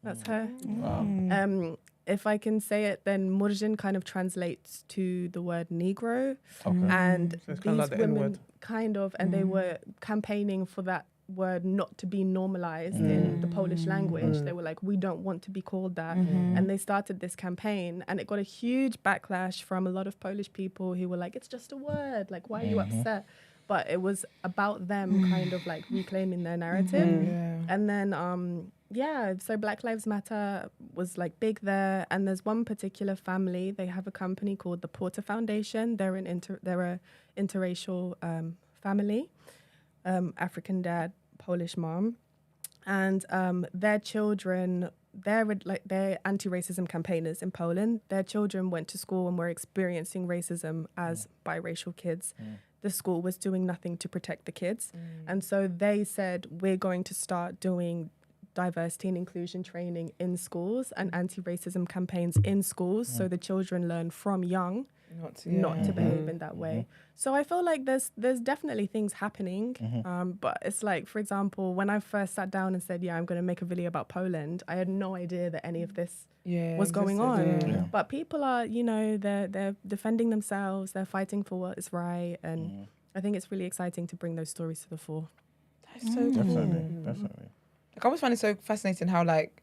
That's her. Wow. If I can say it, then Morzin kind of translates to the word Negro. And So it's these kind of like the women and they were campaigning for that word not to be normalized in the Polish language. They were like, we don't want to be called that. And they started this campaign, and it got a huge backlash from a lot of Polish people who were like, it's just a word, like, why are you upset? But it was about them kind of like reclaiming their narrative. And then so Black Lives Matter was like big there. And there's one particular family, they have a company called the Porter Foundation. They're a interracial family, African dad, Polish mom, and their children, they're anti-racism campaigners in Poland. Their children went to school and were experiencing racism as biracial kids. The school was doing nothing to protect the kids. And so they said, we're going to start doing diversity and inclusion training in schools and anti-racism campaigns in schools so the children learn from young not to behave in that way. So I feel like there's definitely things happening, but it's like, for example, when I first sat down and said, I'm going to make a video about Poland, I had no idea that any of this was going on. But people are, they're defending themselves, they're fighting for what is right, and I think it's really exciting to bring those stories to the fore. That's so cool. Definitely. Like I always find it so fascinating how like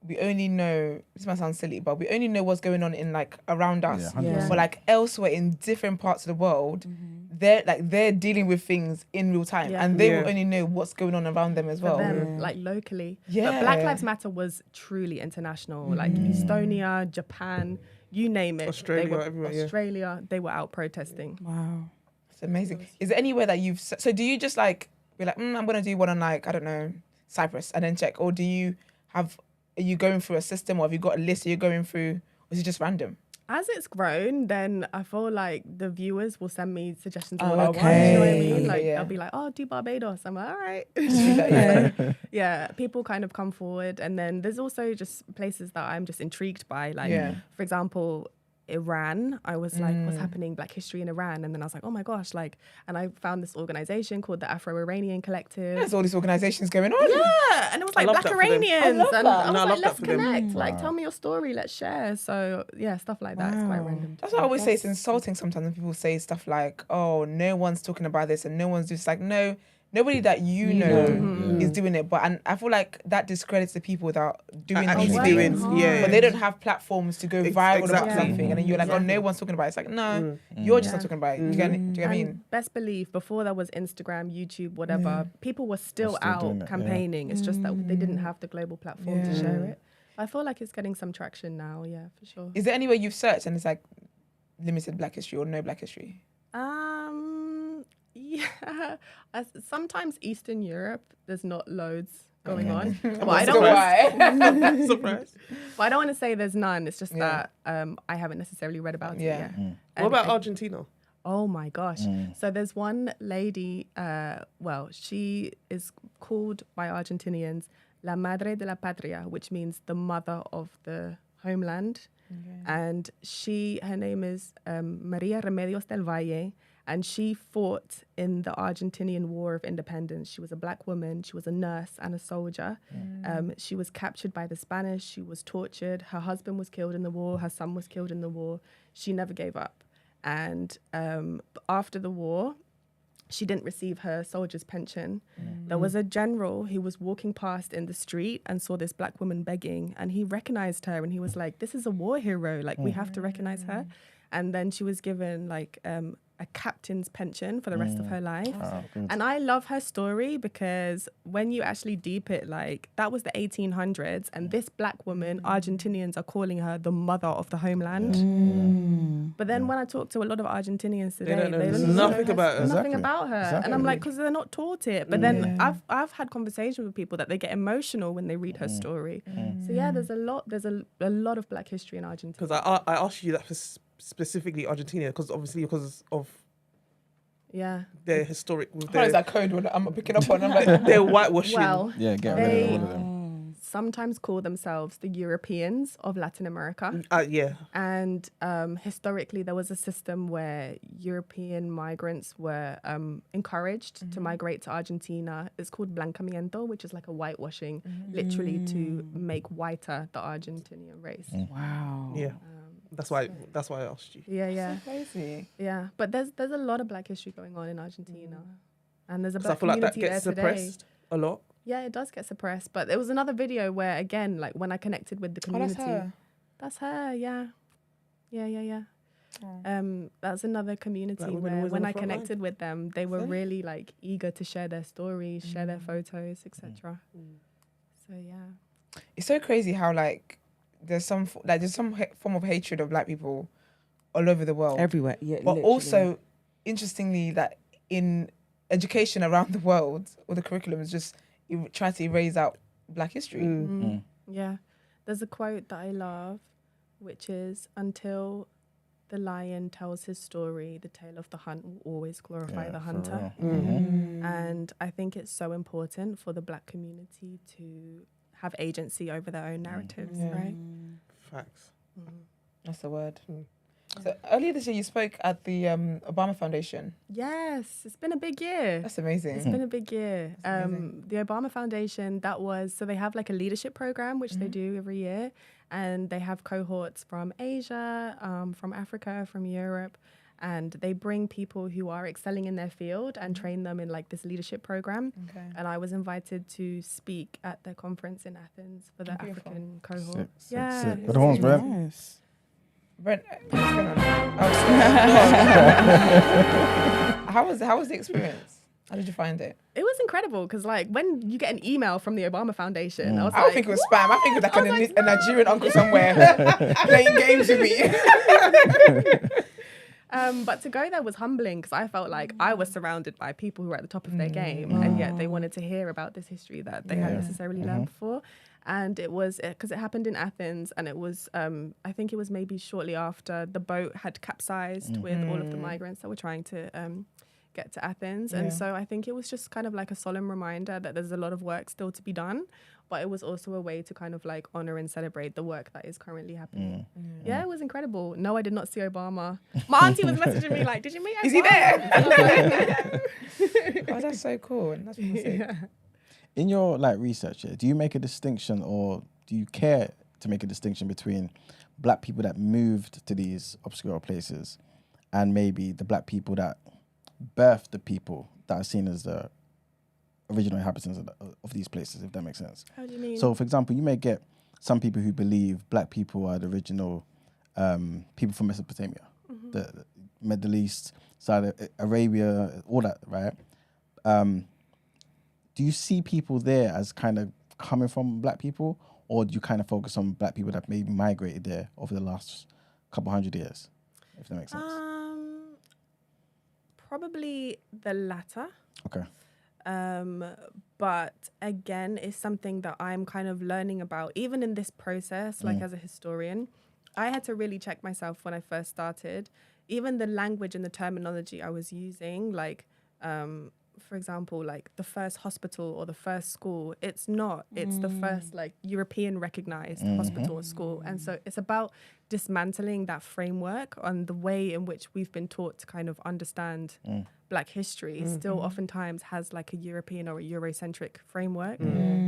we only know, this might sound silly, but we only know what's going on in like around us. Yeah, But like elsewhere in different parts of the world, they're dealing with things in real time, and they will only know what's going on around them as well. For them, like locally. Yeah. But Black Lives Matter was truly international. Like Estonia, Japan, you name it. Australia, they were out protesting. Wow. It's amazing. Is there anywhere that you've, so do you just like, be like, I'm going to do one on like, I don't know, Cyprus and then check? Or do you have, are you going through a system, or have you got a list that you're going through? Or is it just random? As it's grown, then I feel like the viewers will send me suggestions of Oh, what I want. okay. You know what I mean? Okay, Like yeah. I'll be like, oh, do Barbados. I'm like, all right. Yeah. Yeah, people kind of come forward, and then there's also just places that I'm just intrigued by. Like, for example, Iran. I was like, what's happening? Black history in Iran. And then I was like, oh my gosh, like, and I found this organization called the Afro-Iranian Collective. There's all these organizations going on. Yeah, and it was like love Black that for them. Iranians. I love And that. I was No, I like, love that let's for them. connect. Like, tell me your story. Let's share. So yeah, stuff like that. It's quite random. That's what I always say. It's insulting sometimes when people say stuff like, oh, no one's talking about this and no one's just like, no, nobody that you know is doing it. But and I feel like that discredits the people without doing Actually these doing, things. yeah. But they don't have platforms to go viral about exactly. something. And then you're like, oh, no one's talking about it. It's like, no, you're just not talking about it. Do you get what I mean? And best believe, before there was Instagram, YouTube, whatever, people were still doing out it, campaigning. It's just that they didn't have the global platform to share it. I feel like it's getting some traction now, yeah, for sure. Is there anywhere you've searched and it's like limited Black history or no Black history? Yeah. Sometimes Eastern Europe, there's not loads going on. But What's I don't why? Surprise. But I don't want to say there's none. It's just that I haven't necessarily read about it yet. What about Argentina? Oh my gosh. So there's one lady, she is called by Argentinians La Madre de la Patria, which means the mother of the homeland. And her name is Maria Remedios del Valle, and she fought in the Argentinian War of Independence. She was a Black woman, she was a nurse and a soldier. She was captured by the Spanish, she was tortured, her husband was killed in the war, her son was killed in the war. She never gave up. And after the war, she didn't receive her soldier's pension. There was a general who was walking past in the street and saw this Black woman begging, and he recognized her, and he was like, this is a war hero, like we have to recognize her. And then she was given like a captain's pension for the rest of her life. And I love her story because when you actually deep it, like that was the 1800s, and this Black woman, Argentinians are calling her the mother of the homeland. But then when I talk to a lot of Argentinians today, they don't know nothing about her. Nothing about her. And I'm like, because they're not taught it. But then I've had conversations with people that they get emotional when they read her story. So yeah, there's a lot of Black history in Argentina. Because I asked you that for specifically Argentina, because obviously because of their historic. What is that code word I'm picking up on? I'm like, they're whitewashing. Well, get rid of all of them. Sometimes call themselves the Europeans of Latin America. And historically, there was a system where European migrants were encouraged to migrate to Argentina. It's called blancamiento, which is like a whitewashing, literally to make whiter the Argentinian race. Wow. Yeah. That's why I asked you. Yeah. so crazy. Yeah, but there's a lot of Black history going on in Argentina, and there's a Black I feel like that community gets there today. suppressed a lot. Yeah, it does get suppressed. But there was another video where, again, like when I connected with the community, that's her. Yeah. That's another community where when I connected with them, they were really like eager to share their stories, share their photos, etc. So yeah, It's so crazy how like there's some form of hatred of Black people all over the world. Everywhere, yeah. But literally. also, interestingly, that in education around the world, or the curriculum is just trying to erase out Black history. Yeah. There's a quote that I love, which is, until the lion tells his story, the tale of the hunt will always glorify the hunter. And I think it's so important for the Black community to have agency over their own narratives, right? Facts. That's the word. So earlier this year, you spoke at the Obama Foundation. Yes, it's been a big year. That's amazing. It's been a big year. The Obama Foundation, so they have like a leadership program, which they do every year. And they have cohorts from Asia, from Africa, from Europe. and they bring people who are excelling in their field and train them in like this leadership program. Okay. And I was invited to speak at their conference in Athens for the African cohort. Sick. Yeah. Good horns, Brent. Nice. Brent, what's going on? How was the experience? How did you find it? It was incredible because, like, when you get an email from the Obama Foundation, I was I don't like, think it was spam. I think it was like a Nigerian uncle somewhere playing games with me. but to go there was humbling because I felt like I was surrounded by people who were at the top of their game, and yet they wanted to hear about this history that they hadn't necessarily learned before. And it was because it happened in Athens, and it was I think it was maybe shortly after the boat had capsized with all of the migrants that were trying to get to Athens. And so I think it was just kind of like a solemn reminder that there's a lot of work still to be done, but it was also a way to kind of like honor and celebrate the work that is currently happening. Yeah, it was incredible. No, I did not see Obama. My auntie was messaging me like, did you meet Obama? Is he there? Oh, that's so cool. That's really sick. In your like research, do you make a distinction, or do you care to make a distinction between black people that moved to these obscure places and maybe the black people that birthed the people that are seen as the original inhabitants of these places, if that makes sense? How do you mean? So, for example, you may get some people who believe black people are the original people from Mesopotamia, the Middle East, Saudi Arabia, all that, right? Do you see people there as kind of coming from black people, or do you kind of focus on black people that maybe migrated there over the last couple hundred years, if that makes sense? Probably the latter. Okay. But again, it's something that I'm kind of learning about, even in this process, like as a historian. I had to really check myself when I first started. Even the language and the terminology I was using, like, for example, like the first hospital or the first school, it's not. It's the first like European recognized hospital or school. And so it's about dismantling that framework on the way in which we've been taught to kind of understand Black history still oftentimes has like a European or a Eurocentric framework.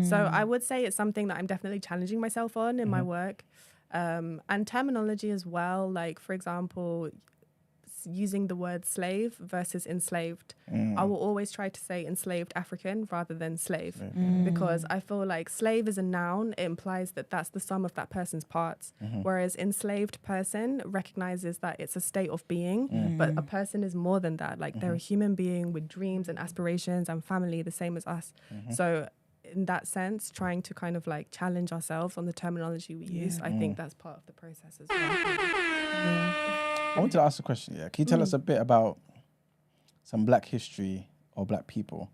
So I would say it's something that I'm definitely challenging myself on in my work. And terminology as well, like for example, using the word slave versus enslaved. I will always try to say enslaved African rather than slave because I feel like slave is a noun. It implies that that's the sum of that person's parts, whereas enslaved person recognizes that it's a state of being, but a person is more than that. Like they're a human being with dreams and aspirations and family the same as us. So in that sense, trying to kind of like challenge ourselves on the terminology we use, I think that's part of the process as well. I wanted to ask a question, Can you tell us a bit about some Black history or Black people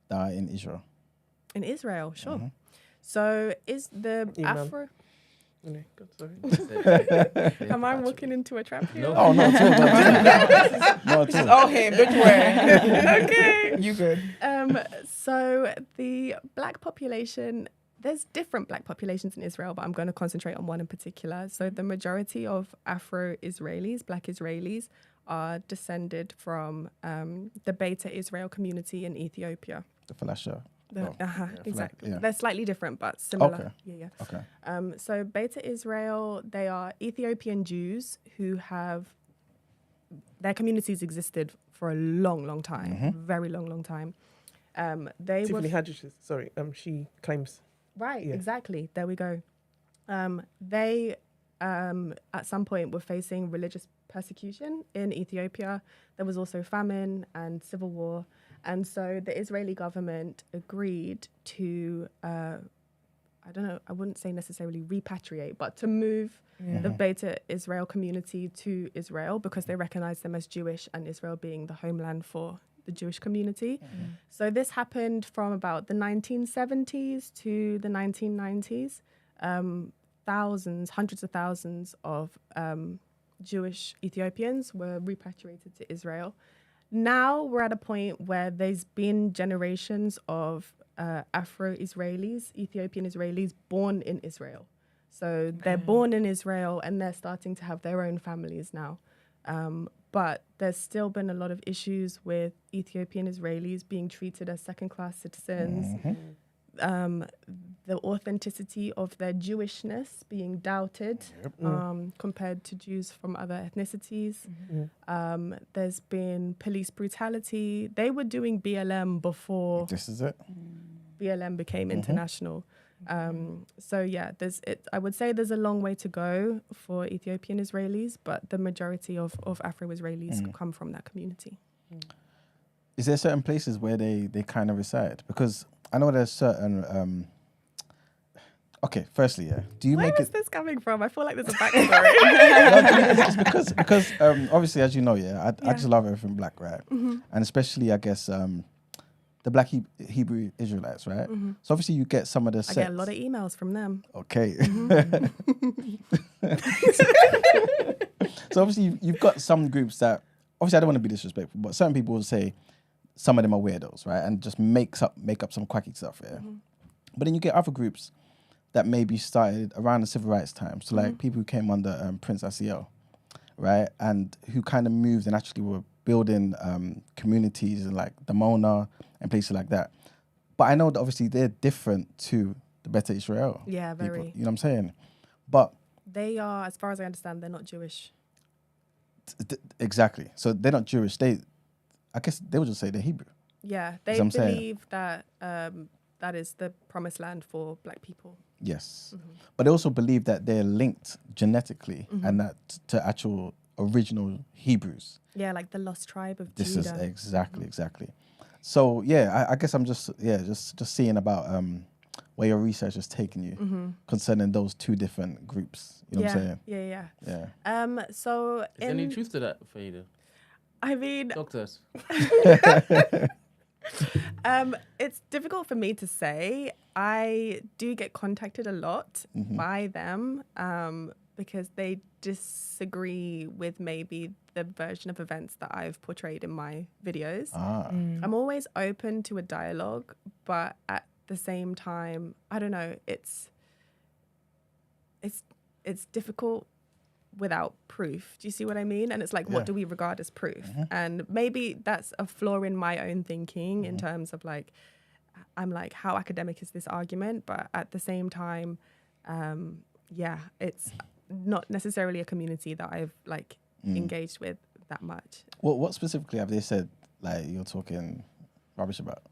that are in Israel? In Israel, sure. So is the Afro... Am I walking into a trap here? No. Oh, not at all. This is all him, don't worry. Okay. You good. So the Black population... There's different Black populations in Israel, but I'm going to concentrate on one in particular. So the majority of Afro-Israelis, Black Israelis, are descended from the Beta Israel community in Ethiopia. The Falasha. Exactly. Yeah. They're slightly different, but similar. Okay. Okay. So Beta Israel, they are Ethiopian Jews who have... Their communities existed for a long, long time. Very long, long time. Tiffany Haddish, she claims... Right, exactly. There we go. They, at some point, were facing religious persecution in Ethiopia. There was also famine and civil war. And so the Israeli government agreed to, I wouldn't say necessarily repatriate, but to move the Beta Israel community to Israel because they recognized them as Jewish and Israel being the homeland for the Jewish community. So this happened from about the 1970s to the 1990s. Hundreds of thousands of Jewish Ethiopians were repatriated to Israel. Now we're at a point where there's been generations of Afro-Israelis, Ethiopian Israelis born in Israel. So they're born in Israel and they're starting to have their own families now. But there's still been a lot of issues with Ethiopian Israelis being treated as second-class citizens, the authenticity of their Jewishness being doubted compared to Jews from other ethnicities. There's been police brutality. They were doing BLM before This is it. BLM became international. So yeah, I would say there's a long way to go for Ethiopian Israelis, but the majority of Afro-Israelis come from that community. Is there certain places where they kind of reside? Because I know there's certain. Okay, firstly, yeah. Do you Where make is it? this coming from? I feel like there's a backstory. It's because obviously, as you know, I just love everything black, right? And especially, I guess, the black Hebrew Israelites, right? So obviously, you get some of the. I get a lot of emails from them. Okay. So obviously, you've got some groups that obviously I don't want to be disrespectful, but certain people will say some of them are weirdos, right? And just make up some quacky stuff, yeah. But then you get other groups that maybe started around the civil rights time. So like people who came under Prince Asiel, right? And who kind of moved and actually were building communities in like Damona and places like that. But I know that obviously they're different to the Beta Israel. Yeah, very. People, you know what I'm saying? But they are, as far as I understand, they're not Jewish. Exactly. So they're not Jewish. I guess they would just say they're Hebrew. Yeah, they believe that that is the promised land for black people. Yes. But they also believe that they're linked genetically and that to actual original Hebrews. Yeah, like the lost tribe of This Judah. Is exactly. So yeah, I guess I'm just seeing about where your research has taken you concerning those two different groups. You know what I'm saying? Yeah. So is there any truth to that, Fayida? I mean, doctors. It's difficult for me to say. I do get contacted a lot by them because they disagree with maybe the version of events that I've portrayed in my videos. I'm always open to a dialogue, but at the same time, I don't know, it's difficult without proof. Do you see what I mean? And it's like, what do we regard as proof? And maybe that's a flaw in my own thinking in terms of like, I'm like, how academic is this argument? But at the same time, it's not necessarily a community that I've like engaged with that much. Well, what specifically have they said like you're talking rubbish about?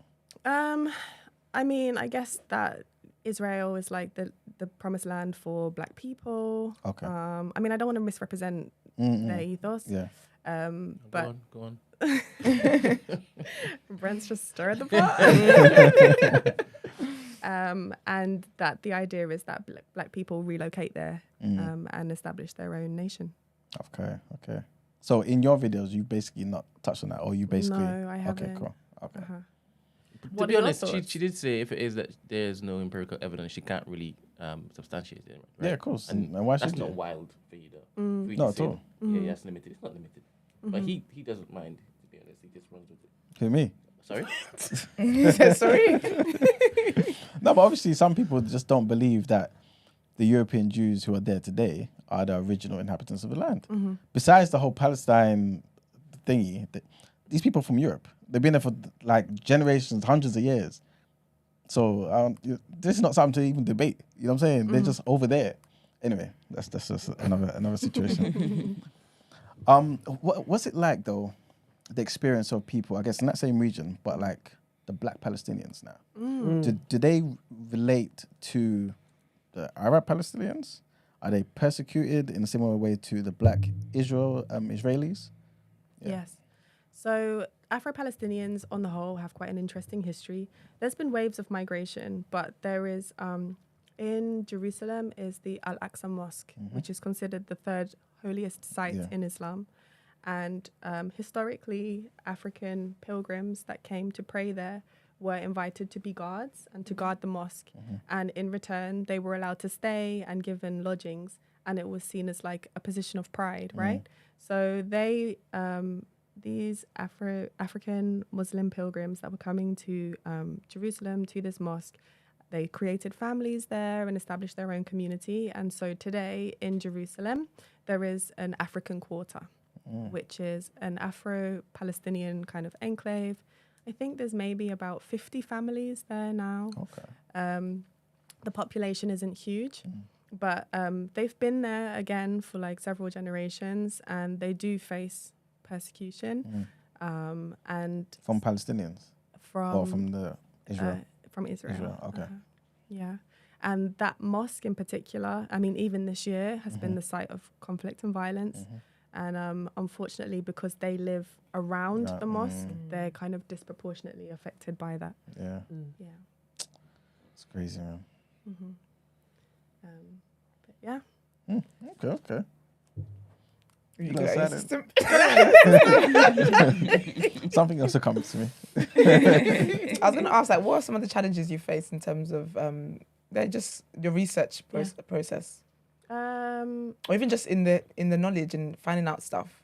I mean, I guess that Israel is like the promised land for black people. Okay. I mean, I don't want to misrepresent their ethos. Yeah. But go on. Brent's just stirred the pot. And that the idea is that black people relocate there and establish their own nation. Okay. So in your videos, you basically not touched on that, or you basically... No, I haven't. Okay, cool. Okay. To be honest, she did say if it is that there's no empirical evidence, she can't really substantiate it. Right? Yeah, of course. And why should that's you? not wild for you, though. Not at all. Yeah, it's limited. It's not limited. But he doesn't mind, to be honest. He just runs with it. Who, me? Sorry? He said sorry. No, but obviously some people just don't believe that the European Jews who are there today are the original inhabitants of the land. Besides the whole Palestine thingy, these people from Europe, they've been there for like generations, hundreds of years. So this is not something to even debate. You know what I'm saying? They're just over there. Anyway, that's just another situation. What's it like though? The experience of people, I guess, in that same region, but like the black Palestinians now. Do they relate to the Arab Palestinians? Are they persecuted in a similar way to the black Israelis? Yeah. Yes. So Afro-Palestinians on the whole have quite an interesting history. There's been waves of migration, but there is, in Jerusalem is the Al-Aqsa Mosque, which is considered the third holiest site in Islam. And historically, African pilgrims that came to pray there were invited to be guards and to guard the mosque. And in return, they were allowed to stay and given lodgings. And it was seen as like a position of pride, right? So they, these African Muslim pilgrims that were coming to Jerusalem, to this mosque, they created families there and established their own community. And so today in Jerusalem, there is an African quarter, which is an Afro-Palestinian kind of enclave. I think there's maybe about 50 families there now. Okay. The population isn't huge, but they've been there again for like several generations, and they do face persecution. And from Palestinians? From the Israel? From Israel. Okay. Yeah. And that mosque in particular, I mean, even this year has been the site of conflict and violence. And unfortunately, because they live around the mosque, they're kind of disproportionately affected by that. Yeah. Yeah. It's crazy, man. But yeah. Okay. You got your system. Something else will come to me. I was going to ask, like, what are some of the challenges you face in terms of they're just your research process, or even just in the knowledge and finding out stuff?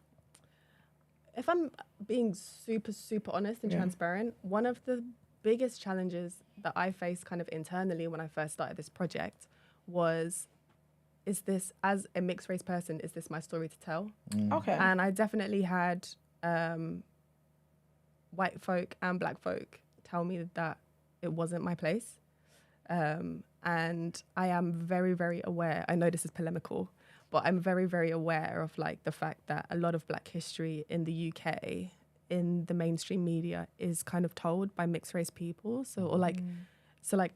If I'm being super honest and transparent, one of the biggest challenges that I faced kind of internally when I first started this project was, is this, as a mixed race person, is this my story to tell? Okay. And I definitely had white folk and black folk tell me that it wasn't my place. And I am very, very aware, I know this is polemical, but I'm very, very aware of like the fact that a lot of black history in the UK, in the mainstream media, is kind of told by mixed race people. So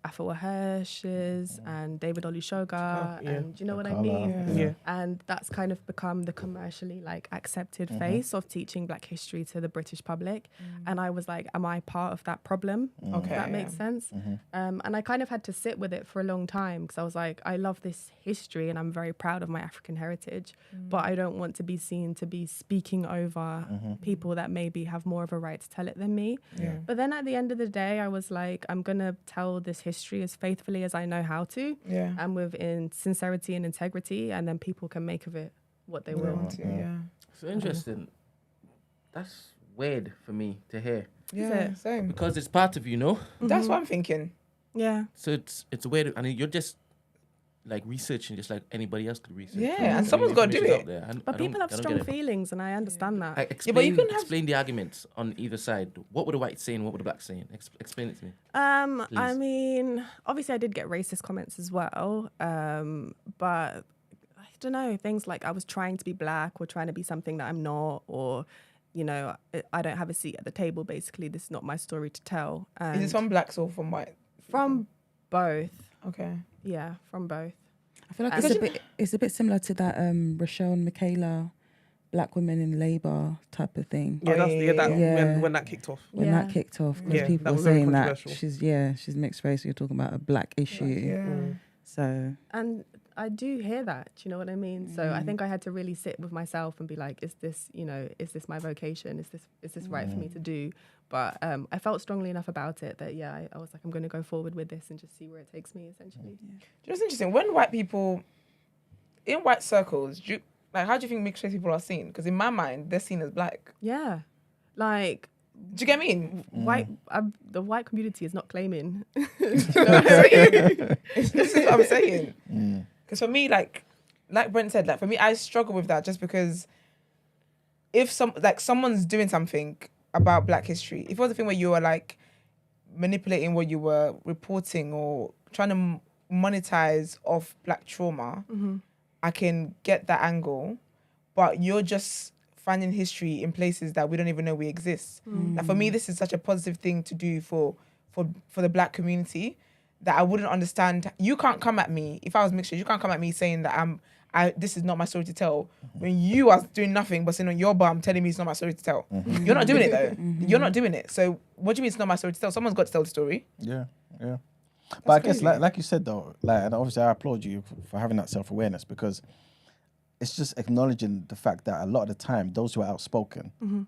Afua Hirsch's and David Olusoga, and do you know what I mean? Yeah. And that's kind of become the commercially like accepted face of teaching black history to the British public. And I was like, am I part of that problem? Okay. If that makes sense. And I kind of had to sit with it for a long time, because I was like, I love this history and I'm very proud of my African heritage, but I don't want to be seen to be speaking over people that maybe have more of a right to tell it than me. But then at the end of the day, I was like, I'm going to tell this history as faithfully as I know how to, and within sincerity and integrity, and then people can make of it what they will. So interesting. That's weird for me to hear. Yeah, same. Because it's part of you, know? That's what I'm thinking. Yeah. So it's weird. I mean, you're just like researching just like anybody else could research. Yeah, and someone's got to do it. But people have strong feelings, and I understand that. Explain, but you can explain the arguments on either side. What were the whites saying? What were the blacks saying? Explain it to me. I mean, obviously I did get racist comments as well, but I don't know, things like I was trying to be black or trying to be something that I'm not, or, you know, I don't have a seat at the table, basically. This is not my story to tell. And Is this from blacks or from white? From both. Okay. Yeah, from both. I feel like it's a bit similar to that Rochelle and Michaela, black women in Labour type of thing. When that kicked off. When that kicked off, because people were saying that she's mixed race. You're talking about a black issue. So. And I do hear that. Do you know what I mean? So I think I had to really sit with myself and be like, is this my vocation? Is this right for me to do? But I felt strongly enough about it that I was like, I'm going to go forward with this and just see where it takes me, essentially. Do you know what's interesting? When white people in white circles, how do you think mixed race people are seen? Because in my mind, they're seen as black. Yeah, like. Do you get me? The white community is not claiming. You know what I'm saying? This is what I'm saying. Because for me, like Brent said, for me, I struggle with that just because if someone's doing something about black history, if it was a thing where you were like manipulating what you were reporting or trying to monetize off black trauma, I can get that angle, but you're just finding history in places that we don't even know we exist. Like for me, this is such a positive thing to do for the black community that I wouldn't understand. You can't come at me, if I was mixed race, you can't come at me saying that this is not my story to tell, when you are doing nothing but sitting on your bum telling me it's not my story to tell. You're not doing it though. You're not doing it. So what do you mean it's not my story to tell? Someone's got to tell the story. Yeah. But I guess, like you said though, and obviously I applaud you for having that self-awareness, because it's just acknowledging the fact that a lot of the time, those who are outspoken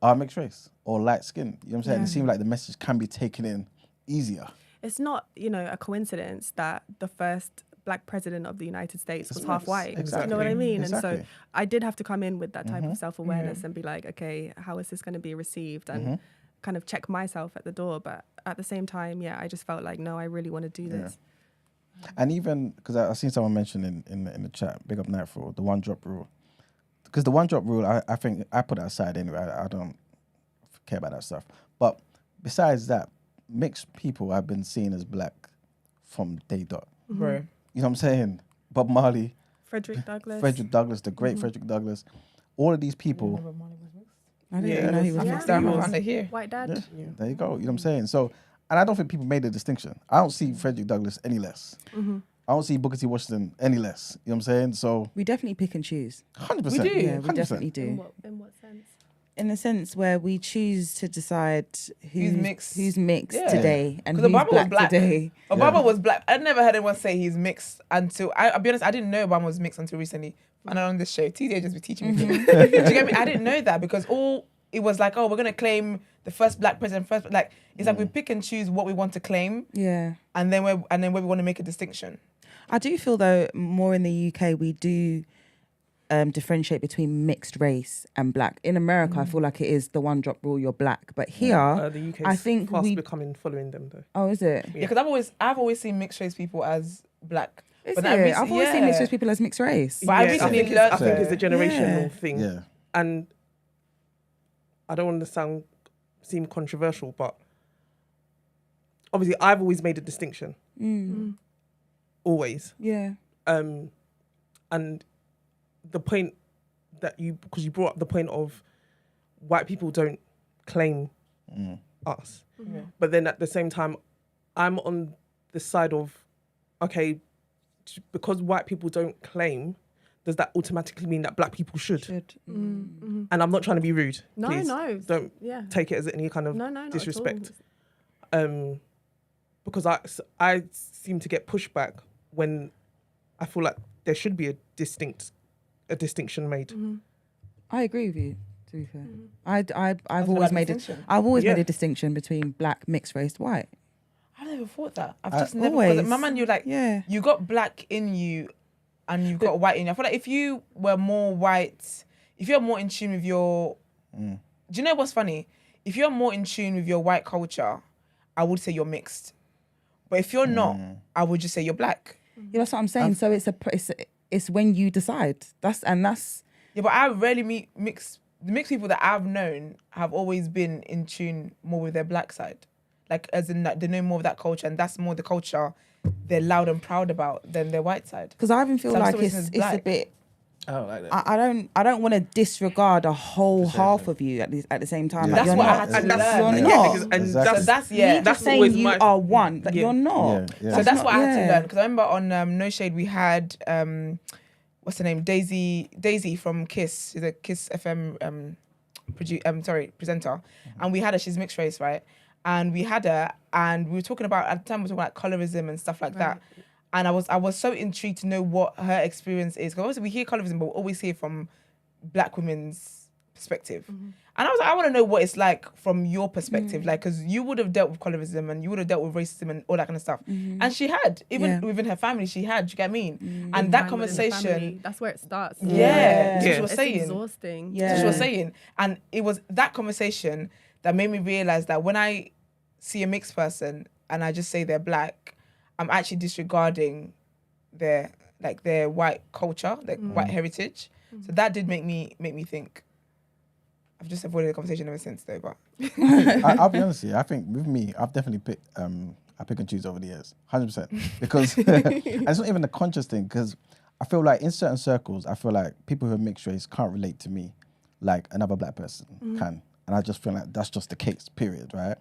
are mixed race or light skin. You know what I'm saying? Yeah. It seems like the message can be taken in easier. It's not, a coincidence that the first black president of the United States was half white. Exactly. You know what I mean? Exactly. And so I did have to come in with that type of self-awareness and be like, okay, how is this going to be received? And kind of check myself at the door. But at the same time, I just felt like, no, I really want to do this. And even, because I've seen someone mention in the chat, big up Nygh for the one drop rule. Because the one drop rule, I think I put it aside anyway. I don't care about that stuff. But besides that, mixed people have been seen as black from day dot. Bro. You know what I'm saying? Bob Marley, Frederick Douglass, the great Frederick Douglass. All of these people. I didn't even know he was mixed up. White Dad. Yeah. There you go. You know what I'm saying? So, and I don't think people made the distinction. I don't see Frederick Douglass any less. I don't see Booker T. Washington any less. You know what I'm saying? So we definitely pick and choose. 100%. We do. Yeah, we 100%. definitely do. In what sense? In the sense where we choose to decide who's mixed Yeah. today and who's Obama was black today. Obama was black. I never heard anyone say he's mixed until I'll be honest. I didn't know Obama was mixed until recently. And on this show, TJ just be teaching me. things. Do you get me? I didn't know that because it was like, oh, we're gonna claim the first black president. It's like we pick and choose what we want to claim. Yeah. And then where we want to make a distinction. I do feel though more in the UK we do differentiate between mixed race and black. In America, I feel like it is the one drop rule. You're black, but here The UK I think fast we becoming following them though. Oh, is it? Yeah, because I've always seen mixed race people as black. Is but it? I've always seen mixed race people as mixed race. But I recently learned. I think it's a generational thing. Yeah. And I don't want to seem controversial, but obviously I've always made a distinction. Always. Yeah. And the point that because you brought up the point of white people don't claim us. But then at the same time, I'm on the side of, okay, because white people don't claim, does that automatically mean that black people should? And I'm not trying to be rude. No, please. no. Don't take it as any kind of disrespect. Because I seem to get pushback when I feel like there should be a distinction made. I agree with you. To be fair, I've always made made a distinction between black, mixed race, white. I never thought that. I've just never. Always. My man, you're like, you got black in you, and you've got white in you. I feel like if you were more white, if you're more in tune with your, do you know what's funny? If you're more in tune with your white culture, I would say you're mixed. But if you're not, I would just say you're black. Yeah, that's what I'm saying. So it's when you decide. That's. Yeah, but I rarely meet mixed. The mixed people that I've known have always been in tune more with their black side. Like, as in, they know more of that culture, and that's more the culture they're loud and proud about than their white side. Because I even feel like it's a bit. I don't like that. I don't want to disregard a whole half of you at the same time. Yeah. Like, That's what I had to learn. You're not. And That's saying you are one, but you're not. Yeah. So that's what I had to learn. Because I remember on No Shade we had what's her name, Daisy from Kiss. She's a Kiss FM presenter, and we had her. She's mixed race, right? And we had her, and we were talking about at the time we were talking about colorism and stuff like that. And I was so intrigued to know what her experience is, because obviously we hear colorism, but we always hear from black women's perspective. And I was like, I want to know what it's like from your perspective, like, because you would have dealt with colorism and you would have dealt with racism and all that kind of stuff. And she had, even within her family, she had. Do you get what I mean? And that conversation, that's where it starts. That's what she was It's saying. exhausting. That's what she was saying. And it was that conversation that made me realize that when I see a mixed person and I just say they're black, I'm actually disregarding their white culture, their white heritage. So that did make me think. I've just avoided the conversation ever since, though. But I'll be honest with you. I think with me, I've definitely picked. I pick and choose over the years, 100%. Because it's not even a conscious thing. Because I feel like in certain circles, I feel like people who are mixed race can't relate to me like another black person can, and I just feel like that's just the case. Period. Right.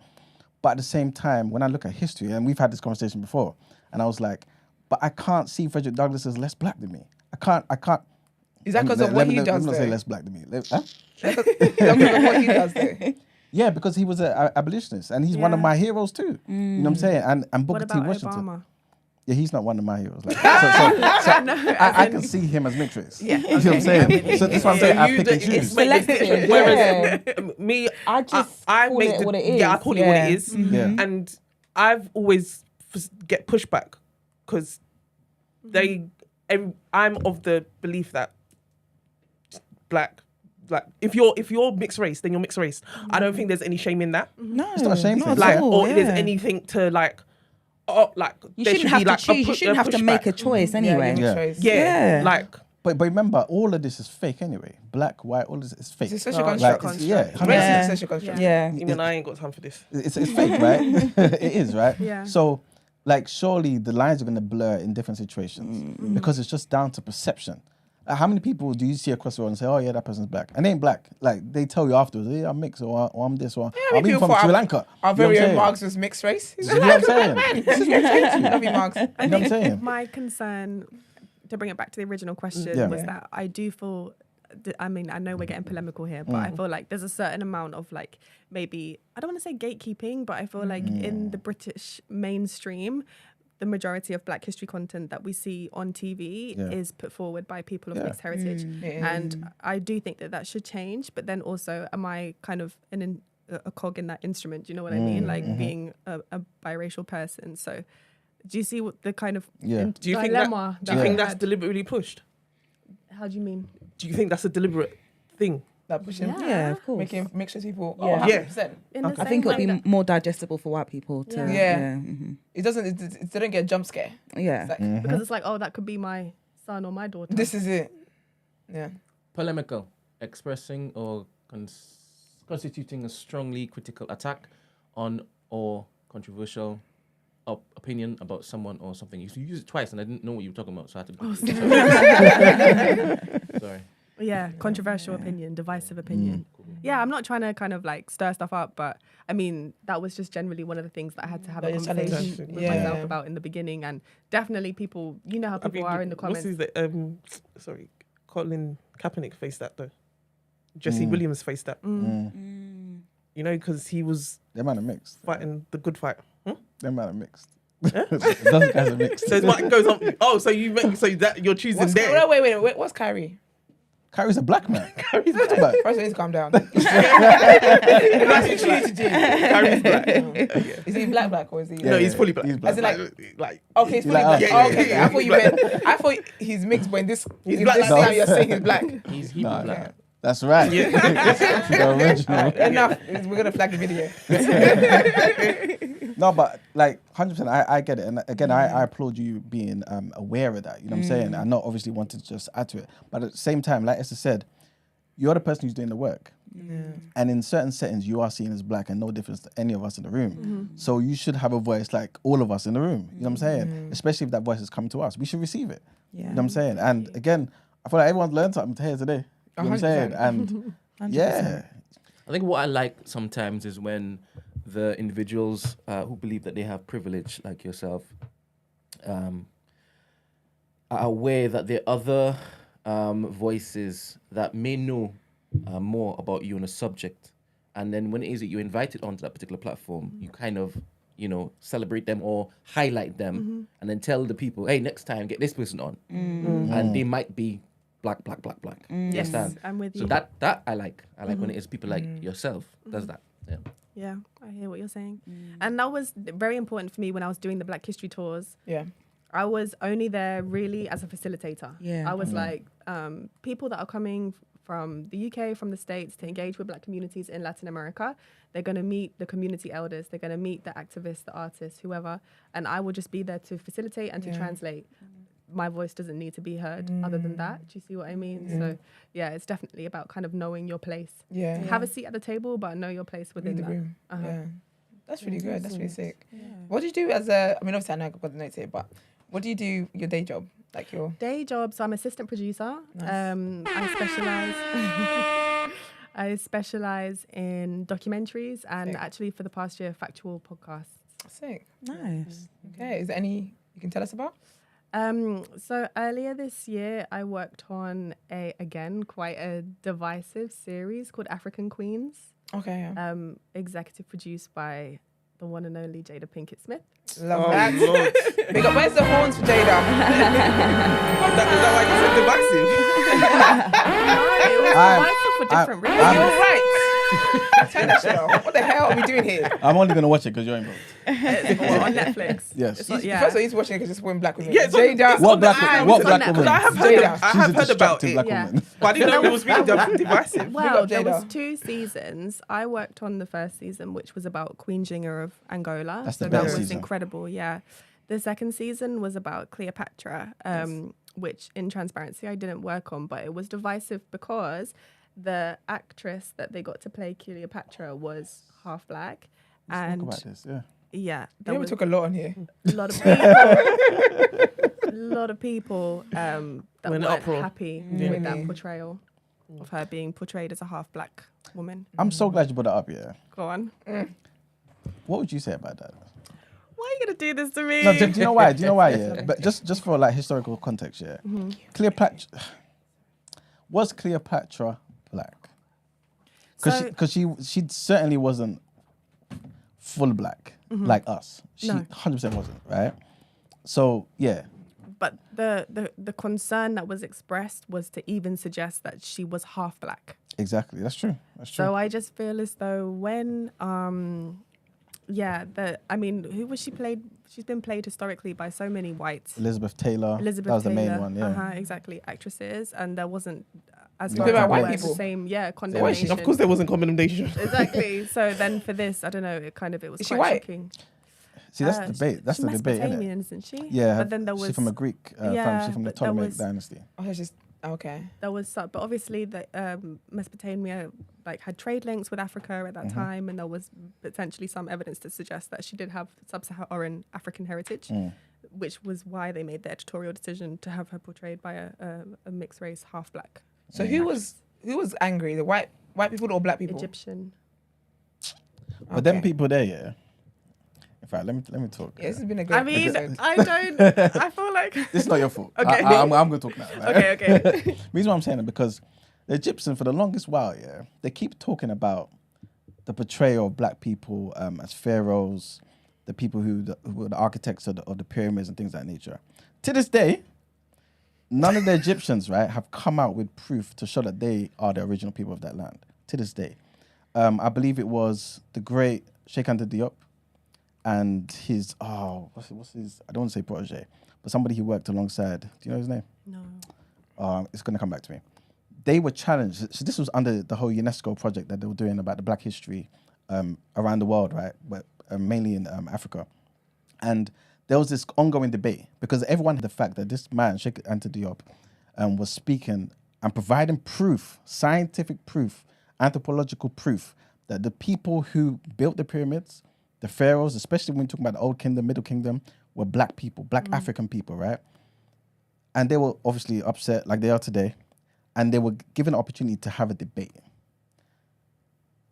But at the same time, when I look at history, and we've had this conversation before, and I was like, but I can't see Frederick Douglass as less black than me. I can't. Is that because of what he does? Let me not say less black than me. Huh? Is that because of what he does, though? Yeah, because he was an abolitionist, and he's one of my heroes too. You know what I'm saying? And Booker T. Washington. Obama? Yeah, he's not one of my heroes. Like, I can see him as mixed race. Yeah, you know what I'm saying. So that's what I'm saying. I pick and choose. Selective. Whereas me, I just call make it what it is. Yeah, I call it what it is. Yeah. And I've always get pushback because I'm of the belief that black, like if you're mixed race, then you're mixed race. I don't think there's any shame in that. No, it's not a shame. not Like, at all, or there's anything to like. Oh, like you there shouldn't should have be to like choose. You shouldn't have to make a choice anyway. Yeah. Yeah, Yeah. like But remember, all of this is fake anyway. Black, white, all this is fake. It's a social Like, construct. yeah, Racism is social construct. Yeah. Even I ain't got time for this. it's fake, right? It is, right? Yeah. So, like, surely the lines are going to blur in different situations because it's just down to perception. How many people do you see across the world and say, "Oh yeah, that person's black," and they ain't black? Like they tell you afterwards, "Yeah, I'm mixed," or "I'm this," or "I'm even from Sri Lanka." Our very own Marx was mixed race. You know what I'm saying? Love you, Marx. You know what I'm saying? My concern, to bring it back to the original question, was that I do feel. I mean, I know we're getting polemical here, but I feel like there's a certain amount of like maybe I don't want to say gatekeeping, but I feel like in the British mainstream, the majority of Black history content that we see on TV is put forward by people of mixed heritage. And I do think that should change. But then also, am I kind of a cog in that instrument? Do you know what I mean? Like being a biracial person. So do you see what the kind of Do you dilemma? think that's deliberately pushed? How do you mean? Do you think that's a deliberate thing? That pushing, Yeah, of course. making mixture people. Yeah. 100%. I think it'll be more digestible for white people to. It doesn't. They don't get a jump scare. Yeah. It's like, Because it's like, oh, that could be my son or my daughter. this is it. Yeah. Polemical, expressing or constituting a strongly critical attack on or controversial opinion about someone or something. You used it twice and I didn't know what you were talking about, so I had to. Sorry. Yeah, controversial opinion, divisive opinion. Yeah, I'm not trying to kind of like stir stuff up, but I mean, that was just generally one of the things that I had to have a conversation with myself about in the beginning. And definitely people, you know how people are in the comments. Sorry, Colin Kaepernick faced that though. Jesse Williams faced that. You know, because he was Them man are mixed. fighting the good fight. Them man are mixed. Those guys are mixed. So it's what goes on. Oh, so you're choosing there. Wait. What's Kyrie? Kyrie's a black man. Kyrie's black. First, we need to calm down. That's what you need to do. Kyrie's black. Is he black or is he? No, he's fully black. He's black. As in like He's okay, he's fully like black. us. Oh, okay. I thought you meant. I thought he's mixed, but in this, He's in black this like time, you're saying he's black. He's Hebrew black. That's right. The original. Enough. We're gonna flag the video. No, but like 100%, I get it. And again, I applaud you being aware of that. You know what I'm saying? And not obviously wanting to just add to it. But at the same time, like Esther said, you're the person who's doing the work. And in certain settings, you are seen as black and no difference to any of us in the room. So you should have a voice like all of us in the room. You know what I'm saying? Especially if that voice has come to us. We should receive it. You know what I'm saying? And again, I feel like everyone's learned something here today. You know what I'm saying? And 100%. yeah. I think what I like sometimes is when the individuals who believe that they have privilege, like yourself, are aware that there are other voices that may know more about you on a subject. And then when it is that you're invited onto that particular platform, you kind of, celebrate them or highlight them and then tell the people, hey, next time get this person on. And they might be black. Yes, Understand? I'm with you. So that I like. I like when it is people like yourself does that. Yeah. Yeah, I hear what you're saying. And that was very important for me when I was doing the Black History tours. Yeah. I was only there really as a facilitator. Yeah. I was like, people that are coming from the UK, from the States to engage with Black communities in Latin America, they're going to meet the community elders, they're going to meet the activists, the artists, whoever, and I will just be there to facilitate and to translate. My voice doesn't need to be heard other than that. Do you see what I mean? So yeah, it's definitely about kind of knowing your place. Yeah. Have a seat at the table, but know your place within the that. room. Yeah. That's really good. That's really sick. Yeah. What do you do obviously I know I've got the notes here, but what do you do your day job? Like your day job, so I'm assistant producer. Nice. I specialize in documentaries and actually for the past year, factual podcasts. Sick. Nice. Okay. Is there any you can tell us about? So earlier this year, I worked on quite a divisive series called African Queens. Okay. Yeah. Executive produced by the one and only Jada Pinkett Smith. Love that. Where's the horns for Jada? Is that why you said divisive? No, it was divisive for different reasons. You're right. Turn that shit off. What the hell are we doing here? I'm only going to watch it because you're involved. On Netflix. Yes. It's not, First of all, he's watching it because it's women black women. Yeah, Jada. What black woman? I have heard about it, Black Yeah. woman. but I didn't know it was really divisive. Well, up there was Jada. 2 seasons. I worked on the first season, which was about Queen Jinga of Angola. That's the so that best was season. incredible, yeah. The second season was about Cleopatra. which in transparency I didn't work on, but it was divisive because the actress that they got to play Cleopatra was half black. Let's talk about this, Yeah. You know, we took a lot on here. A lot of people, a lot of people that weren't happy with that portrayal of her being portrayed as a half black woman. I'm so glad you brought that up, yeah. Go on. What would you say about that? Why are you going to do this to me? No, do you know why? Do you know why, yeah? But just for like historical context, yeah. Cleopatra, was Cleopatra black? Because she certainly wasn't full black like us. She 100% wasn't, right? So, yeah. But the concern that was expressed was to even suggest that she was half black. Exactly, that's true. So I just feel as though when, who was she played? She's been played historically by so many whites. Elizabeth Taylor. That was the main one, yeah. Exactly, actresses, and there wasn't as much white the people. same, condemnation. Of course, there wasn't condemnation. Exactly. So then for this, I don't know. It was Is she quite white? shocking. See, that's the debate. That's the debate, isn't it? Mesopotamian, isn't she? Yeah, but then there was she's from a Greek family. She's from the Ptolemaic dynasty. Oh, it's just okay. There was, but obviously the Mesopotamia had trade links with Africa at that time, and there was potentially some evidence to suggest that she did have sub-Saharan African heritage, which was why they made the editorial decision to have her portrayed by a mixed race, half black. So who was angry? The white people or black people? Egyptian. But them people there, yeah. In fact, let me talk. Yeah, this has been a great episode. I feel like this is not your fault. Okay. I'm going to talk now. Right? Okay. Reason why I'm saying it because the Egyptians, for the longest while, yeah, they keep talking about the portrayal of black people as pharaohs, the people who were the architects of the pyramids and things of that nature. To this day, none of the Egyptians, right, have come out with proof to show that they are the original people of that land. To this day, I believe it was the great Sheikh Anta Diop and his what's his? I don't want to say protege, but somebody he worked alongside. Do you know his name? No. It's going to come back to me. They were challenged. So this was under the whole UNESCO project that they were doing about the black history around the world, right? But mainly in Africa. And there was this ongoing debate because everyone had the fact that this man, Sheikh Anta Diop, was speaking and providing proof, scientific proof, anthropological proof that the people who built the pyramids, the pharaohs, especially when you're talking about the Old Kingdom, Middle Kingdom, were black people, black African people, right? And they were obviously upset like they are today. And they were given an opportunity to have a debate.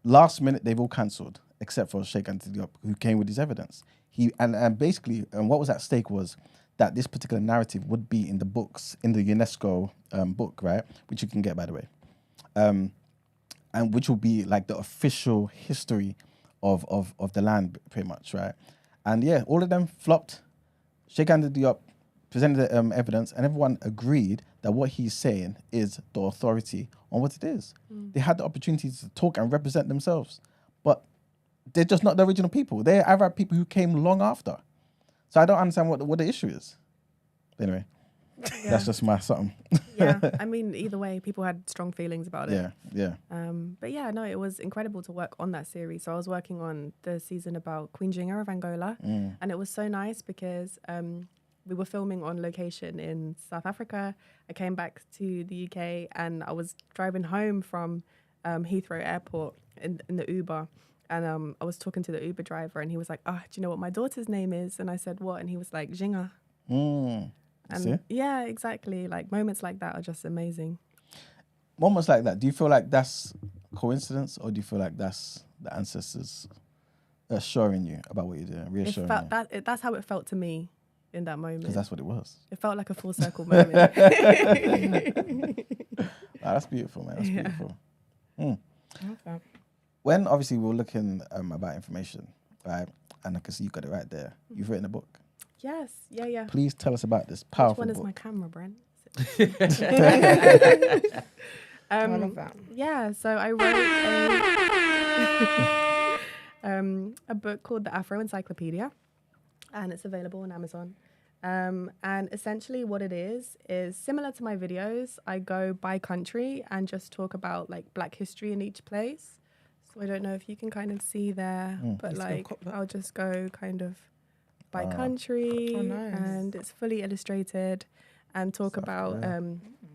Last minute, they've all cancelled, except for Sheikh Anta Diop, who came with his evidence. Basically, what was at stake was that this particular narrative would be in the books, in the UNESCO book, right? Which you can get, by the way. And which will be like the official history of the land, pretty much, right? And yeah, all of them flopped. Sheikh Anta Diop presented the evidence, and everyone agreed that what he's saying is the authority on what it is. They had the opportunity to talk and represent themselves, but they're just not the original people. They're Arab people who came long after. So I don't understand what the issue is. Anyway, that's just my something. Yeah, I mean, either way, people had strong feelings about it. Yeah. But yeah, no, it was incredible to work on that series. So I was working on the season about Queen Jinga of Angola, and it was so nice because we were filming on location in South Africa. I came back to the UK and I was driving home from Heathrow Airport in the Uber. And I was talking to the Uber driver and he was like, do you know what my daughter's name is? And I said, what? And he was like, Jinga. And yeah, exactly. Like moments like that are just amazing. Moments like that. Do you feel like that's coincidence or do you feel like that's the ancestors assuring you about what you're doing, reassuring you? That's how it felt to me in that moment. Because that's what it was. It felt like a full circle moment. That's beautiful, man. That's beautiful. Okay. When obviously we were looking about information, right? And I can see you got it right there. You've written a book. Yes. Yeah. Please tell us about this powerful book. Which one is my camera, Brent? I love that. Yeah, so I wrote a book called The Afro Encyclopedia, and it's available on Amazon. And essentially what it is similar to my videos. I go by country and just talk about like black history in each place. So I don't know if you can kind of see there, but like I'll just go kind of by country. Oh, nice. And it's fully illustrated. and talk about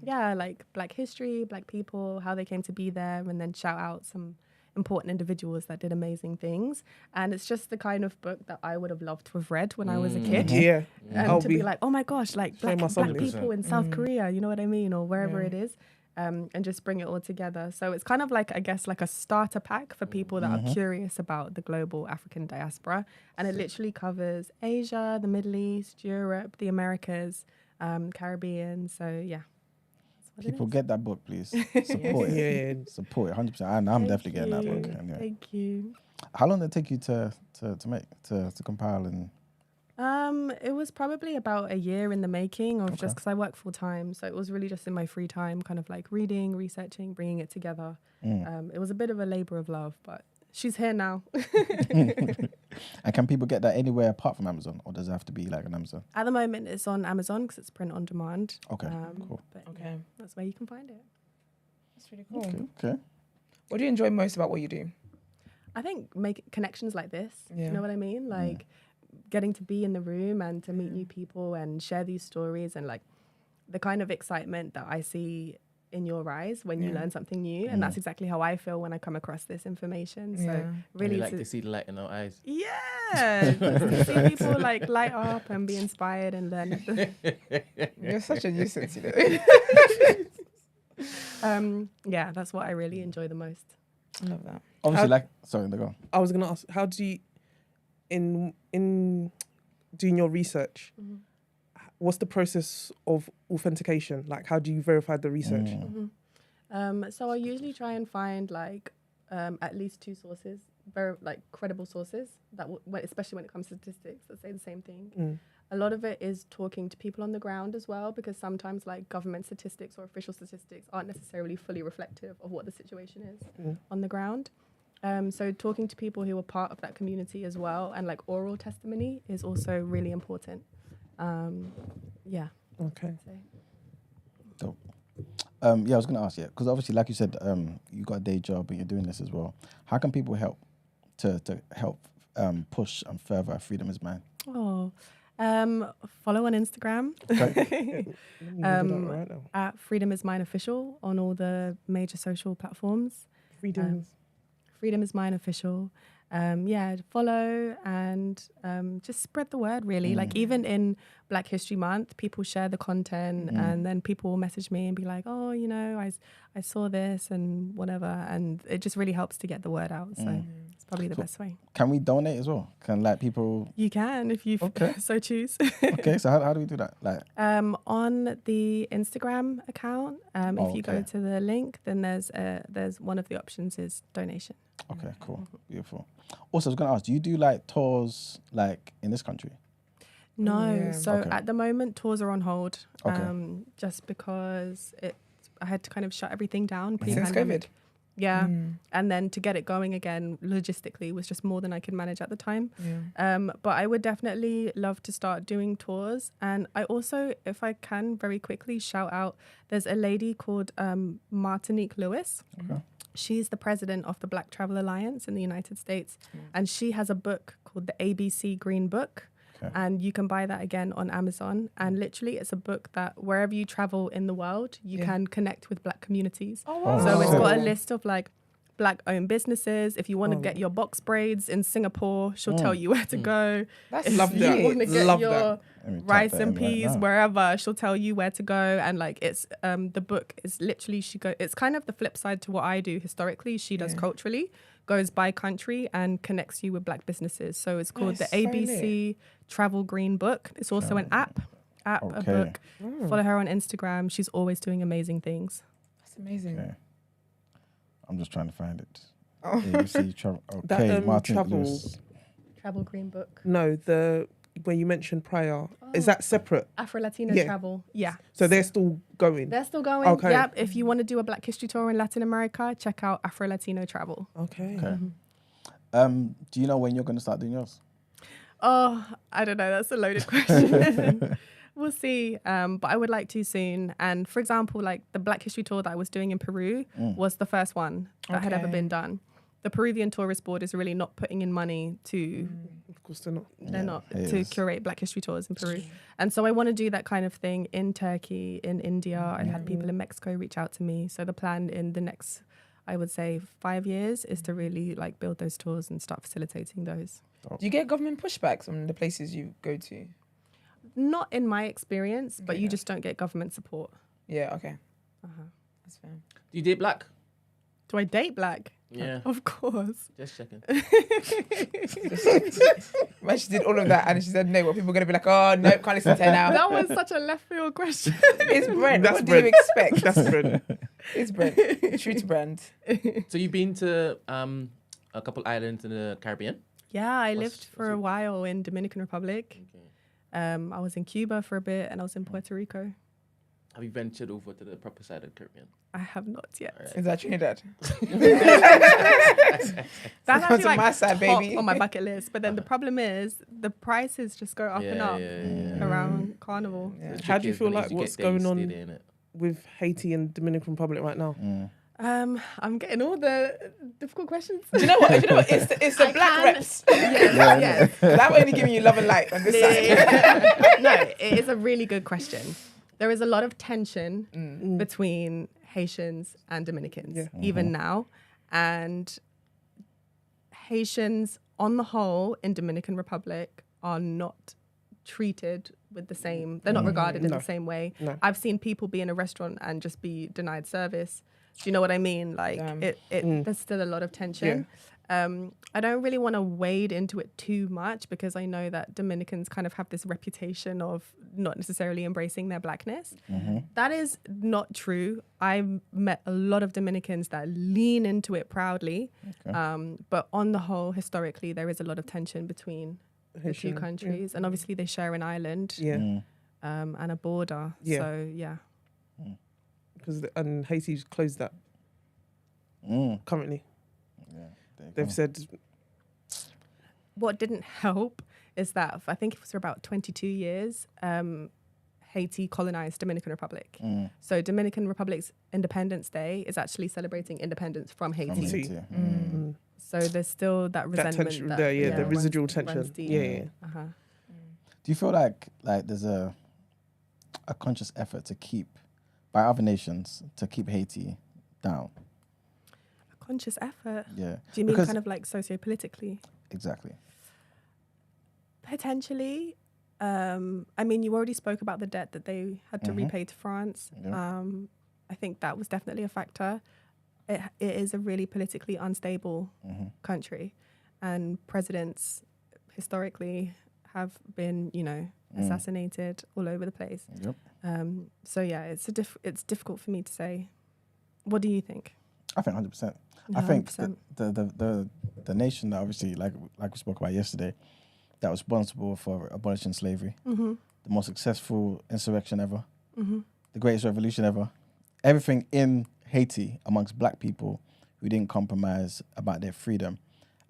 like Black history, Black people, how they came to be there, and then shout out some important individuals that did amazing things. And it's just the kind of book that I would have loved to have read when I was a kid. Yeah. And to be like, oh my gosh, like black somebody. people in South Korea, you know what I mean? Or wherever it is. And just bring it all together. So it's kind of like, I guess, like a starter pack for people that are curious about the global African diaspora. And it literally covers Asia, the Middle East, Europe, the Americas, Caribbean. So yeah. People get that book, please. Support it. Support it, 100%. I'm definitely getting that book. Anyway. Thank you. How long did it take you to compile and? It was probably about a year in the making of just because I work full time. So it was really just in my free time, kind of like reading, researching, bringing it together. It was a bit of a labor of love, but she's here now. And can people get that anywhere apart from Amazon, or does it have to be like on Amazon? At the moment, it's on Amazon because it's print on demand. Okay, cool. But yeah, that's where you can find it. That's really cool. Okay. What do you enjoy most about what you do? I think make connections like this. Yeah. You know what I mean? Like getting to be in the room and to meet new people and share these stories and like the kind of excitement that I see in your eyes when you learn something new. And that's exactly how I feel when I come across this information. So really like to see the light in our eyes. Yeah. To see people like light up and be inspired and learn. You're such a nuisance, you know. Yeah, that's what I really enjoy the most. I love that. Obviously, sorry, go. I was gonna ask, how do you, in doing your research, what's the process of authentication? Like, how do you verify the research? So I usually try and find like at least two sources, very like credible sources that, especially when it comes to statistics, that say the same thing. A lot of it is talking to people on the ground as well, because sometimes like government statistics or official statistics aren't necessarily fully reflective of what the situation is on the ground. So talking to people who are part of that community as well, and like oral testimony is also really important. Yeah. Okay. Dope. I was going to ask, because obviously, like you said, you got a day job and you're doing this as well. How can people help to help push and further Freedom is Mine? Follow on Instagram Okay. at Freedom is Mine Official on all the major social platforms. Freedom is Mine Official. Follow and just spread the word, really. Like even in Black History Month, people share the content and then people will message me and be like, oh, you know, I saw this and whatever. And it just really helps to get the word out. So it's probably the best way. Can we donate as well? Can like people... You can if you so choose. Okay, so how do we do that? Like on the Instagram account, if you go to the link, then there's one of the options is donation. Okay, cool. Beautiful. Also, I was going to ask, do you do like tours like in this country? No. So at the moment, tours are on hold. Just because I had to kind of shut everything down pre-pandemic. Since COVID? Yeah. And then to get it going again logistically was just more than I could manage at the time. But I would definitely love to start doing tours. And I also, if I can very quickly shout out, there's a lady called Martinique Lewis. She's the president of the Black Travel Alliance in the United States. And she has a book called the ABC Green Book. And you can buy that again on Amazon. And literally, it's a book that wherever you travel in the world, you can connect with Black communities. So it's got a list of like Black-owned businesses. If you want to get your box braids in Singapore, she'll tell you where to go. That's if lovely. you want to get your rice and peas right wherever, she'll tell you where to go. And like it's the book is literally it's kind of the flip side to what I do historically. She does culturally, goes by country and connects you with Black businesses. So it's called the ABC Travel Green Book. It's also an app, a book. Follow her on Instagram. She's always doing amazing things. That's amazing. Okay. I'm just trying to find it. ABC Travel. Okay, Martin Lewis. Travel Green Book. No, where you mentioned prior, is that separate? Afro-Latino travel. Yeah. So they're still going? They're still going. Okay. Yep. If you want to do a Black History tour in Latin America, check out Afro-Latino Travel. Okay. Do you know when you're going to start doing yours? Oh, I don't know. That's a loaded question. We'll see. But I would like to soon. And for example, like the Black History tour that I was doing in Peru was the first one that had ever been done. the Peruvian Tourist Board is really not putting in money to. Of course they're not. They're not to curate Black History tours in Peru, and so I want to do that kind of thing in Turkey, in India. I had people in Mexico reach out to me. So the plan in the next, I would say, 5 years is to really like build those tours and start facilitating those. Do you get government pushbacks on the places you go to? Not in my experience, but you just don't get government support. Yeah. Okay. That's fair. Do you date black? Do I date Black? Yeah. Of course. Just checking. When she did all of that and she said no, well, people are going to be like, oh, no, can't listen to her now. That was such a left field question. It's Brent. That's What Brent. do you expect? That's Brent. It's Brent. True to Brent. So you've been to a couple islands in the Caribbean? Yeah, I lived for a while in Dominican Republic. Okay. I was in Cuba for a bit and I was in Puerto Rico. Have you ventured over to the proper side of the Caribbean? I have not yet. Is that Trinidad? That's Come actually to like my side, top baby. on my bucket list. But then the problem is the prices just go up and up around Carnival. Yeah. How do you feel like what's going on with Haiti and Dominican Republic right now? I'm getting all the difficult questions. Do you know what? It's the black reps. Yes. I'm only giving you love and light on this side. No, it is a really good question. There is a lot of tension between Haitians and Dominicans, even now. And Haitians, on the whole, in Dominican Republic, are not treated with the same, they're not regarded in the same way. No. I've seen people be in a restaurant and just be denied service. Do you know what I mean? Like, there's still a lot of tension. I don't really want to wade into it too much because I know that Dominicans kind of have this reputation of not necessarily embracing their blackness. That is not true. I've met a lot of Dominicans that lean into it proudly. But on the whole, historically, there is a lot of tension between the two countries. And obviously they share an island and a border. So, yeah. Because and Haiti's closed that currently. They've said what didn't help is that I think it was for about 22 years, Haiti colonized Dominican Republic. So Dominican Republic's Independence Day is actually celebrating independence from Haiti. So there's still that resentment. Tension there, the residual tension. runs deep. Yeah. Uh-huh. Do you feel like there's a conscious effort to keep, by other nations, to keep Haiti down? A conscious effort? Yeah. Do you mean kind of like socio-politically? Exactly. Potentially. I mean, you already spoke about the debt that they had to repay to France. Yeah. I think that was definitely a factor. It is a really politically unstable country, and presidents historically have been, assassinated all over the place. Yep. So yeah, it's difficult for me to say. What do you think? I think 100%. No, I think 100%. the nation that obviously, like we spoke about yesterday, that was responsible for abolishing slavery, the most successful insurrection ever, the greatest revolution ever, everything in Haiti amongst black people who didn't compromise about their freedom.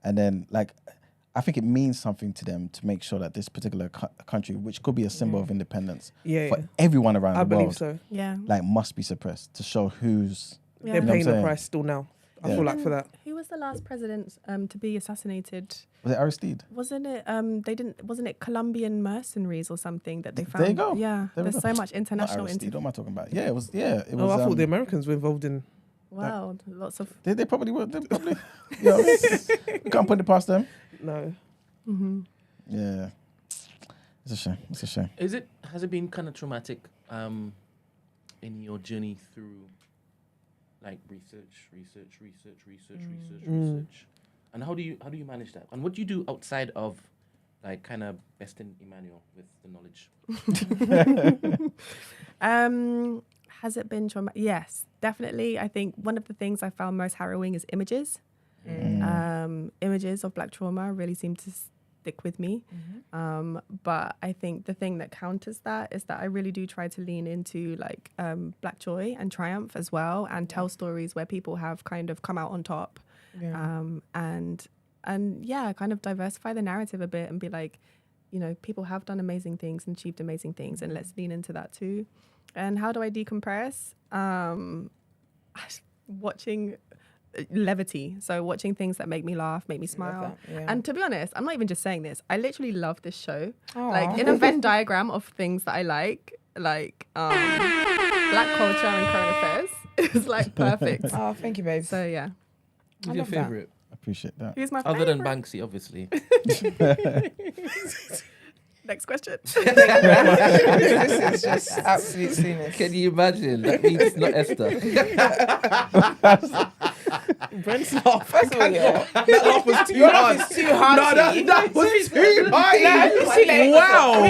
And then, I think it means something to them to make sure that this particular country, which could be a symbol of independence for everyone around the world, so. Must be suppressed to show who's... They're paying the price still now. I feel like for that. Who was the last president to be assassinated? Was it Aristide? Wasn't it? Wasn't it Colombian mercenaries or something that they found? There you go. Yeah, there's so much international. What am I talking about? Yeah, it was. Yeah, it was. I thought the Americans were involved in. Wow, lots of. They probably were. They probably. We can't put it past them. No. Yeah, it's a shame. It's a shame. Has it been kind of traumatic in your journey through research? And how do you manage that? And what do you do outside of kind of besting Emmanuel with the knowledge? Has it been traumatic? Yes, definitely. I think one of the things I found most harrowing is images. Images of black trauma really seem to stick with me. But I think the thing that counters that is that I really do try to lean into black joy and triumph as well, and tell stories where people have kind of come out on top. And kind of diversify the narrative a bit and be like, people have done amazing things and achieved amazing things, and let's lean into that too. And how do I decompress? Watching levity. So watching things that make me laugh, make me smile. that, yeah. And to be honest, I'm not even just saying this. I literally love this show. Aw. Like in a Venn diagram of things that I like black culture and current affairs is like perfect. Oh, thank you, babe. So yeah. Who's your love that. favourite? Appreciate that. Who's my Other than favorite? Banksy, obviously. Next question. This is just absolute scenes. Can you imagine? That means it's not Esther. Brent's laugh. First of all, yeah. That laugh was too Your hard. laugh is too hard. No, that was too hard. Wow.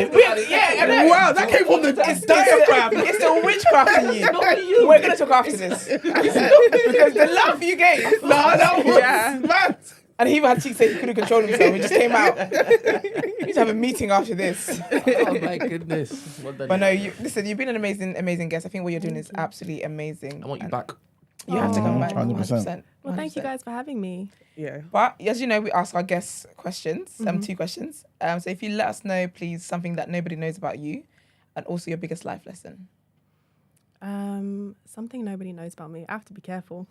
Wow, that came from the diaphragm. It's the witchcraft in you. We're going to talk after this. Because the laugh you gave. No, that was mad. And he even had cheeks that he couldn't control himself. It just came out. We need to have a meeting after this. Oh my goodness. What done But no, you? listen, you've been an amazing guest. I think what you're doing is absolutely amazing. I want you And back. You have to come back. 100%. Well, thank you guys for having me. Yeah. But as you know, we ask our guests questions, 2 questions. So if you let us know, please, something that nobody knows about you and also your biggest life lesson. Something nobody knows about me. I have to be careful.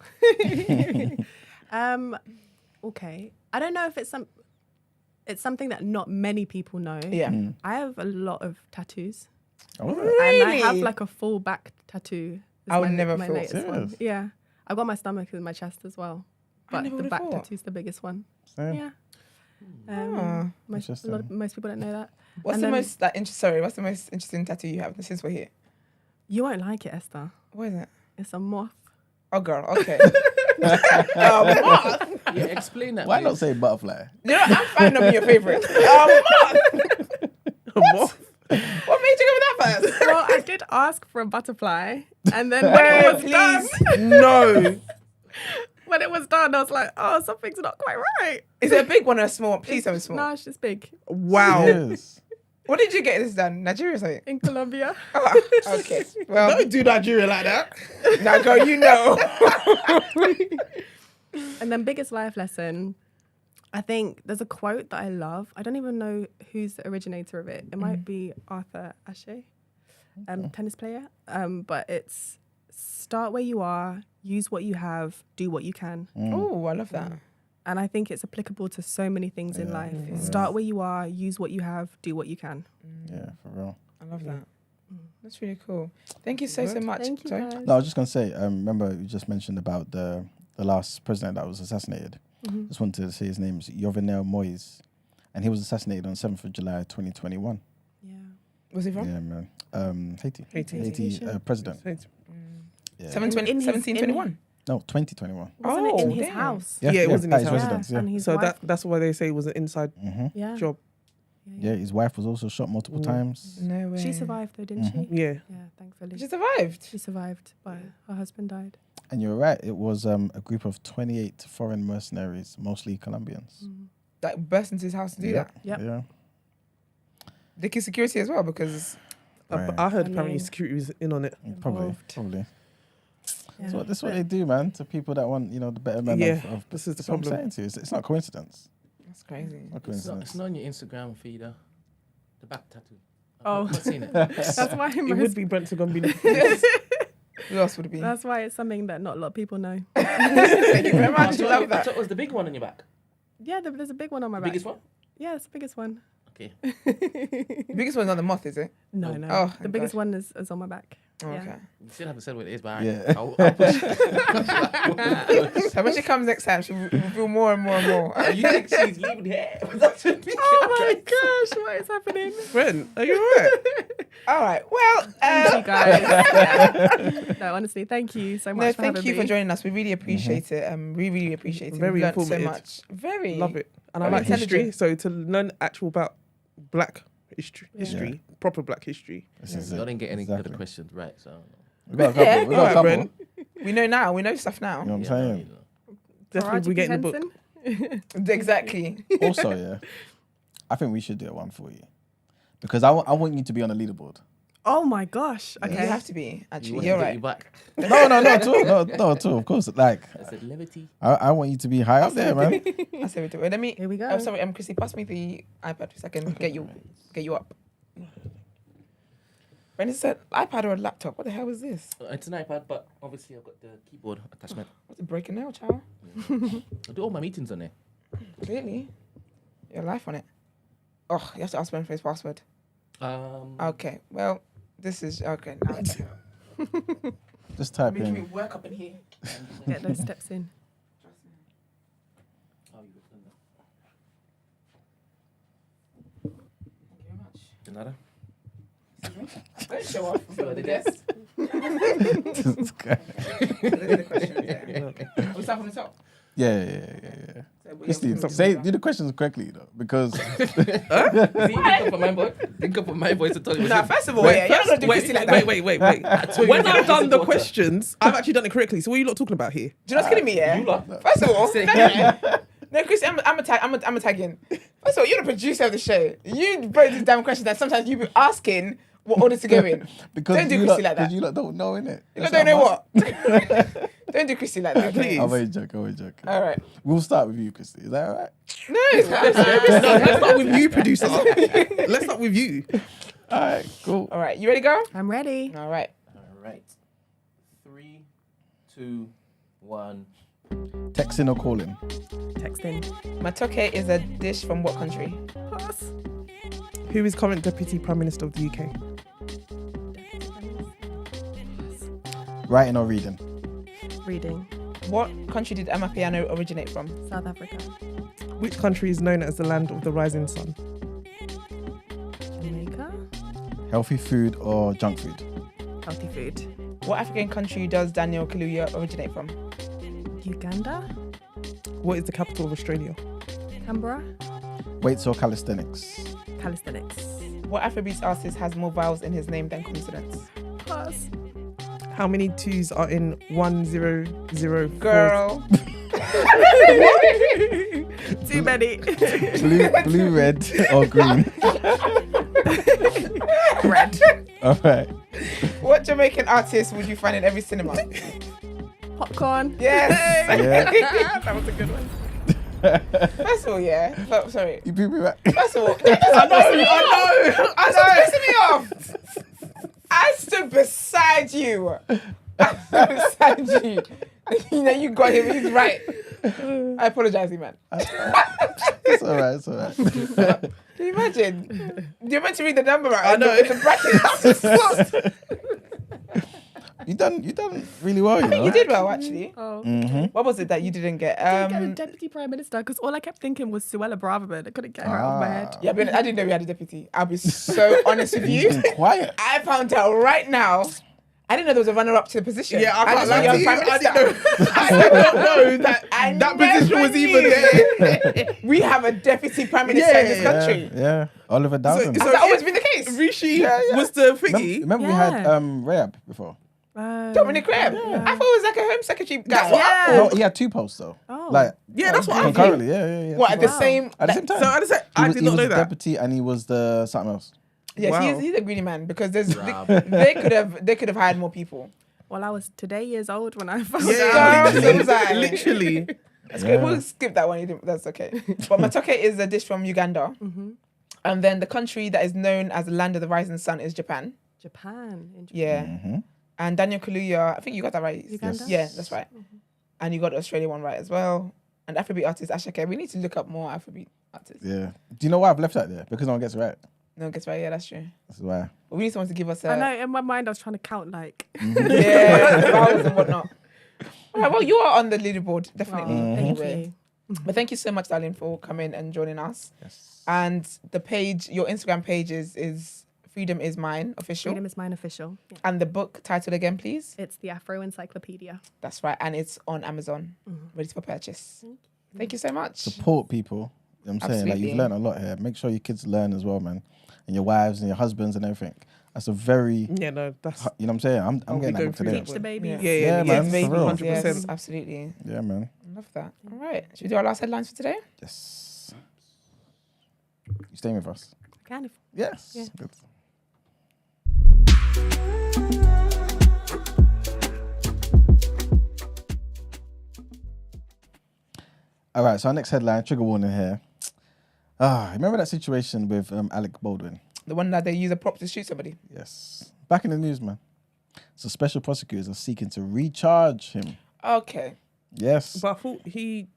Okay. I don't know if it's something that not many people know. Yeah. I have a lot of tattoos. Oh, And I have Really? like a full back tattoo. I would never my thought. latest one. Serious? Yeah. I've got my stomach and my chest as well. But never the would've back thought. tattoo's the biggest one. same. Yeah. Most Interesting. people don't know that. What's And the then- most what's the most interesting tattoo you have since we're here? You won't like it, Esther. What is it? It's a moth. Oh, girl. Okay. Yeah, explain that. Why please. not say butterfly? You know, I'm finding them your favorite. What? What made you go with that first? Well, I did ask for a butterfly, and then when it was done, No. when it was done, I was like, oh, something's not quite right. Is it a big one or a small one? Please tell me small. No, it's just big. Wow. Yes. What did you get this done? Nigeria or something? In Colombia. Oh, okay. Well, Don't do Nigeria like that. now girl, you know. And then biggest life lesson, I think there's a quote that I love. I don't even know who's the originator of it. It might be Arthur Ashe, tennis player. But it's start where you are, use what you have, do what you can. Oh, I love that. And I think it's applicable to so many things in life. Start where you are, use what you have, do what you can. Yeah, for real. I love that. That's really cool. Thank you so much. Thank you, Sorry. guys. No, I was just gonna say. Remember you just mentioned about the last president that was assassinated. Just wanted to say his name's Jovenel Moise, and he was assassinated on 7th of July 2021. Yeah. Was he from? Yeah, man. Haiti. Haiti. President. Yeah. 1721. No, 2021. Wasn't it in his damn. house? Yeah, it was in at his his house. residence. Yeah. And his So wife, that's why they say it was an inside yeah. job. Yeah, his wife was also shot multiple times. No way. She survived though, didn't she? Yeah. Yeah, thankfully. She survived. She survived, but her husband died. And you're right. It was a group of 28 foreign mercenaries, mostly Colombians. Like burst into his house to do that. Yep. Yeah. They kill security as well because Right. I heard I apparently mean- security was in on it. Probably. Involved. Probably. Yeah. So that's what they do, man, to people that want, the betterment Yeah, of this is the that's what I'm problem. saying to you. It's not coincidence. that's crazy. Not It's coincidence. not on your Instagram feed, the back tattoo. Oh. I've not seen it. That's why It would be Brent's gonna be. Who else would it be? That's why it's something that not a lot of people know. Thank you very I much. thought Love that. it was the big one on your back. Yeah, there's a big one on my back. Biggest one? Yeah, it's the biggest one. Okay. The biggest one's not the moth, is it? No, Oh. no. Oh, the thank biggest God. one is on my back. Oh, Yeah. okay. You still haven't said what it is, but Yeah. I'll push. So when she comes next time, she'll reveal more and more and more. You think she's leaving here? Oh my gosh, what is happening? Brent, are you alright? All right. Well, Thank you guys. Yeah. No, honestly, thank you so much no, for thank having you me. for joining us. We really appreciate it. We really appreciate it. Very We've learned so informative. much. Very. Love it. And I Very like history, intelligent. so to learn actual about black history, proper black history. This is I it. didn't get any Exactly. other questions right, so. We got a couple. Yeah. We got a Alright, couple. Brent. We know now. We know stuff now. You know what I'm Yeah, no, saying? you know. Definitely we get in the book. Henson? Exactly. Also, yeah, I think we should do one for you because I want you to be on the leaderboard. Oh my gosh. You Okay. have to be. You Actually, want you're to get right. you back. No, not at all. No, at all. Of course, like I said levity. I want you to be high up there, man. I say we do it. Let me. Here we go. Oh, sorry, Chrissy, pass me the iPad so I can get you up. Brandon said, iPad or a laptop? What the hell is this? It's an iPad, but obviously I've got the keyboard attachment. What's it breaking now, child? I do all my meetings on there. Really? Your life on it? Oh, you have to ask Brandon for his password. Okay, well, this is... Okay, now it's... Just type Making me in. work up in here. Get those steps in. Trust me. Oh, you've done Thank you very much. that. De nada. Don't show off in front of the guests. This guy. Look at the questions there. We start from the top. Yeah. So, Christine, yeah, do the questions correctly though, because Think up for my boy. Think up for my voice to tell you. Nah, first of all, yeah, you're not gonna do Christy like that. Wait. When I've done the questions, I've actually done it correctly. So what are you lot talking about here? Do you know what's kidding me, yeah? You lot. First of all, Say- no, Christy, I'm a tag in. First of all, you're the producer of the show. You bring these damn questions that sometimes you be asking what order to go in. because Don't do you Christy lot, like that. because you lot don't know, innit? You don't know what. Don't do Christy like that, please. I'm only joking. All right. We'll start with you, Christy. Is that all right? No, it's No, let's start with you, producer. Let's start with you. All right, cool. all right. You ready to go? I'm ready. All right. All right. 3, 2, 1. Texting or calling? Texting. Matoke is a dish from what country? Pass. Who is current Deputy Prime Minister of the UK? Writing or reading? Reading. What country did Amapiano originate from? South Africa. Which country is known as the land of the rising sun? Jamaica. Healthy food or junk food? Healthy food. What African country does Daniel Kaluuya originate from? Uganda. What is the capital of Australia? Canberra. Weights or calisthenics? Calisthenics. What Afrobeats artist has more vowels in his name than consonants? Pass. How many 2s are in 1004? Girl. Too many. Blue, red or green? Red. All right. What Jamaican artist would you find in every cinema? Popcorn. Yes. Yeah. That was a good one. First of all, yeah. Sorry. You beat me back. First of all, I know. It's pissing me off. I stood beside you. You know, you got him. He's right. I apologize, man. It's all right. Can you imagine? You're meant to read the number right. I know. The brackets. You done really well, you know. You did well, actually. Oh. What was it that you didn't get? I didn't get a deputy prime minister because all I kept thinking was Suella Braverman. I couldn't get her out of my head. Yeah, but I didn't know we had a deputy. I'll be so honest with you. He's been quiet. I found out right now. I didn't know there was a runner-up to the position. Yeah, I can't just knew lie you to were you. Prime I Minister. didn't know that that position was even there. We have a deputy prime minister in this country. Yeah. Oliver Dowden. Has that always been the case? Rishi was the thingy. Remember we had Rayab before? Dominic Graham. Yeah. I thought it was like a Home Secretary guy. No, he had 2 posts though. Oh. Like Yeah, that's what I think. concurrently. Yeah. What, at the Wow. same... At the same time. So I did He not was know the that. deputy and he was the something else. Yes, Wow. he's a greedy man because there's Wow. they could have hired more people. Well, I was today years old when I found Yeah, out. literally. literally. That's good. We'll skip that one. That's okay. But matoke is a dish from Uganda. And then the country that is known as the land of the rising sun is Japan. Japan. Interesting. Yeah. And Daniel Kaluuya, I think you got that right. Uganda? Yeah, that's right. And you got the Australia one right as well. And Afrobeat artist Ashake. We need to look up more Afrobeat artists. Yeah. Do you know why I've left that there? Because no one gets it right. No one gets right. Yeah, that's true. That's why. But we need someone to give us a... I know, in my mind, I was trying to count like. Yeah, the vowels and whatnot. All right, well, you are on the leaderboard, definitely. Oh, thank Anyway. you. But thank you so much, darling, for coming and joining us. Yes. And the page, your Instagram page is Freedom Is Mine official. Freedom is mine official. Yeah. And the book title again, please. It's the Afro Encyclopedia. That's right. And it's on Amazon, ready for purchase. Thank you so much. Support people. You know what I'm saying? Like, Absolutely. you've learned a lot here. Make sure your kids learn as well, man. And your wives and your husbands and everything. That's a very, Yeah, no, that's. you know what I'm saying? I'm I'll be getting that going book through today. that Teach the babies. Yeah. Yeah, man, Yes, for real. 100%. Yes, absolutely. Yeah, man. Love that. All right. Should we do our last headlines for today? Yes. You staying with us? Kind of. Yes. Yeah. Good. All right, so our next headline, trigger warning here. Remember that situation with Alec Baldwin? The one that they use a prop to shoot somebody. Yes. Back in the news, man. So special prosecutors are seeking to recharge him. Okay. Yes. But I thought he,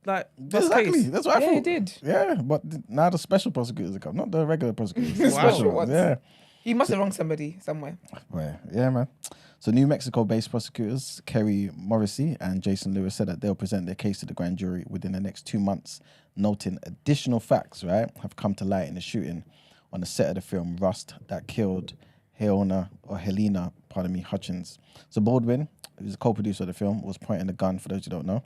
like, Exactly. That's what I thought. He did. Yeah, but now the special prosecutors are coming, not the regular prosecutors. The Wow. special ones. Yeah. He must have wronged somebody somewhere. Right. Yeah, man. So New Mexico-based prosecutors Kerry Morrissey and Jason Lewis said that they'll present their case to the grand jury within the next 2 months, noting additional facts, right, have come to light in the shooting on the set of the film Rust that killed Helena Hutchins. So Baldwin, who's a co-producer of the film, was pointing the gun, for those who don't know,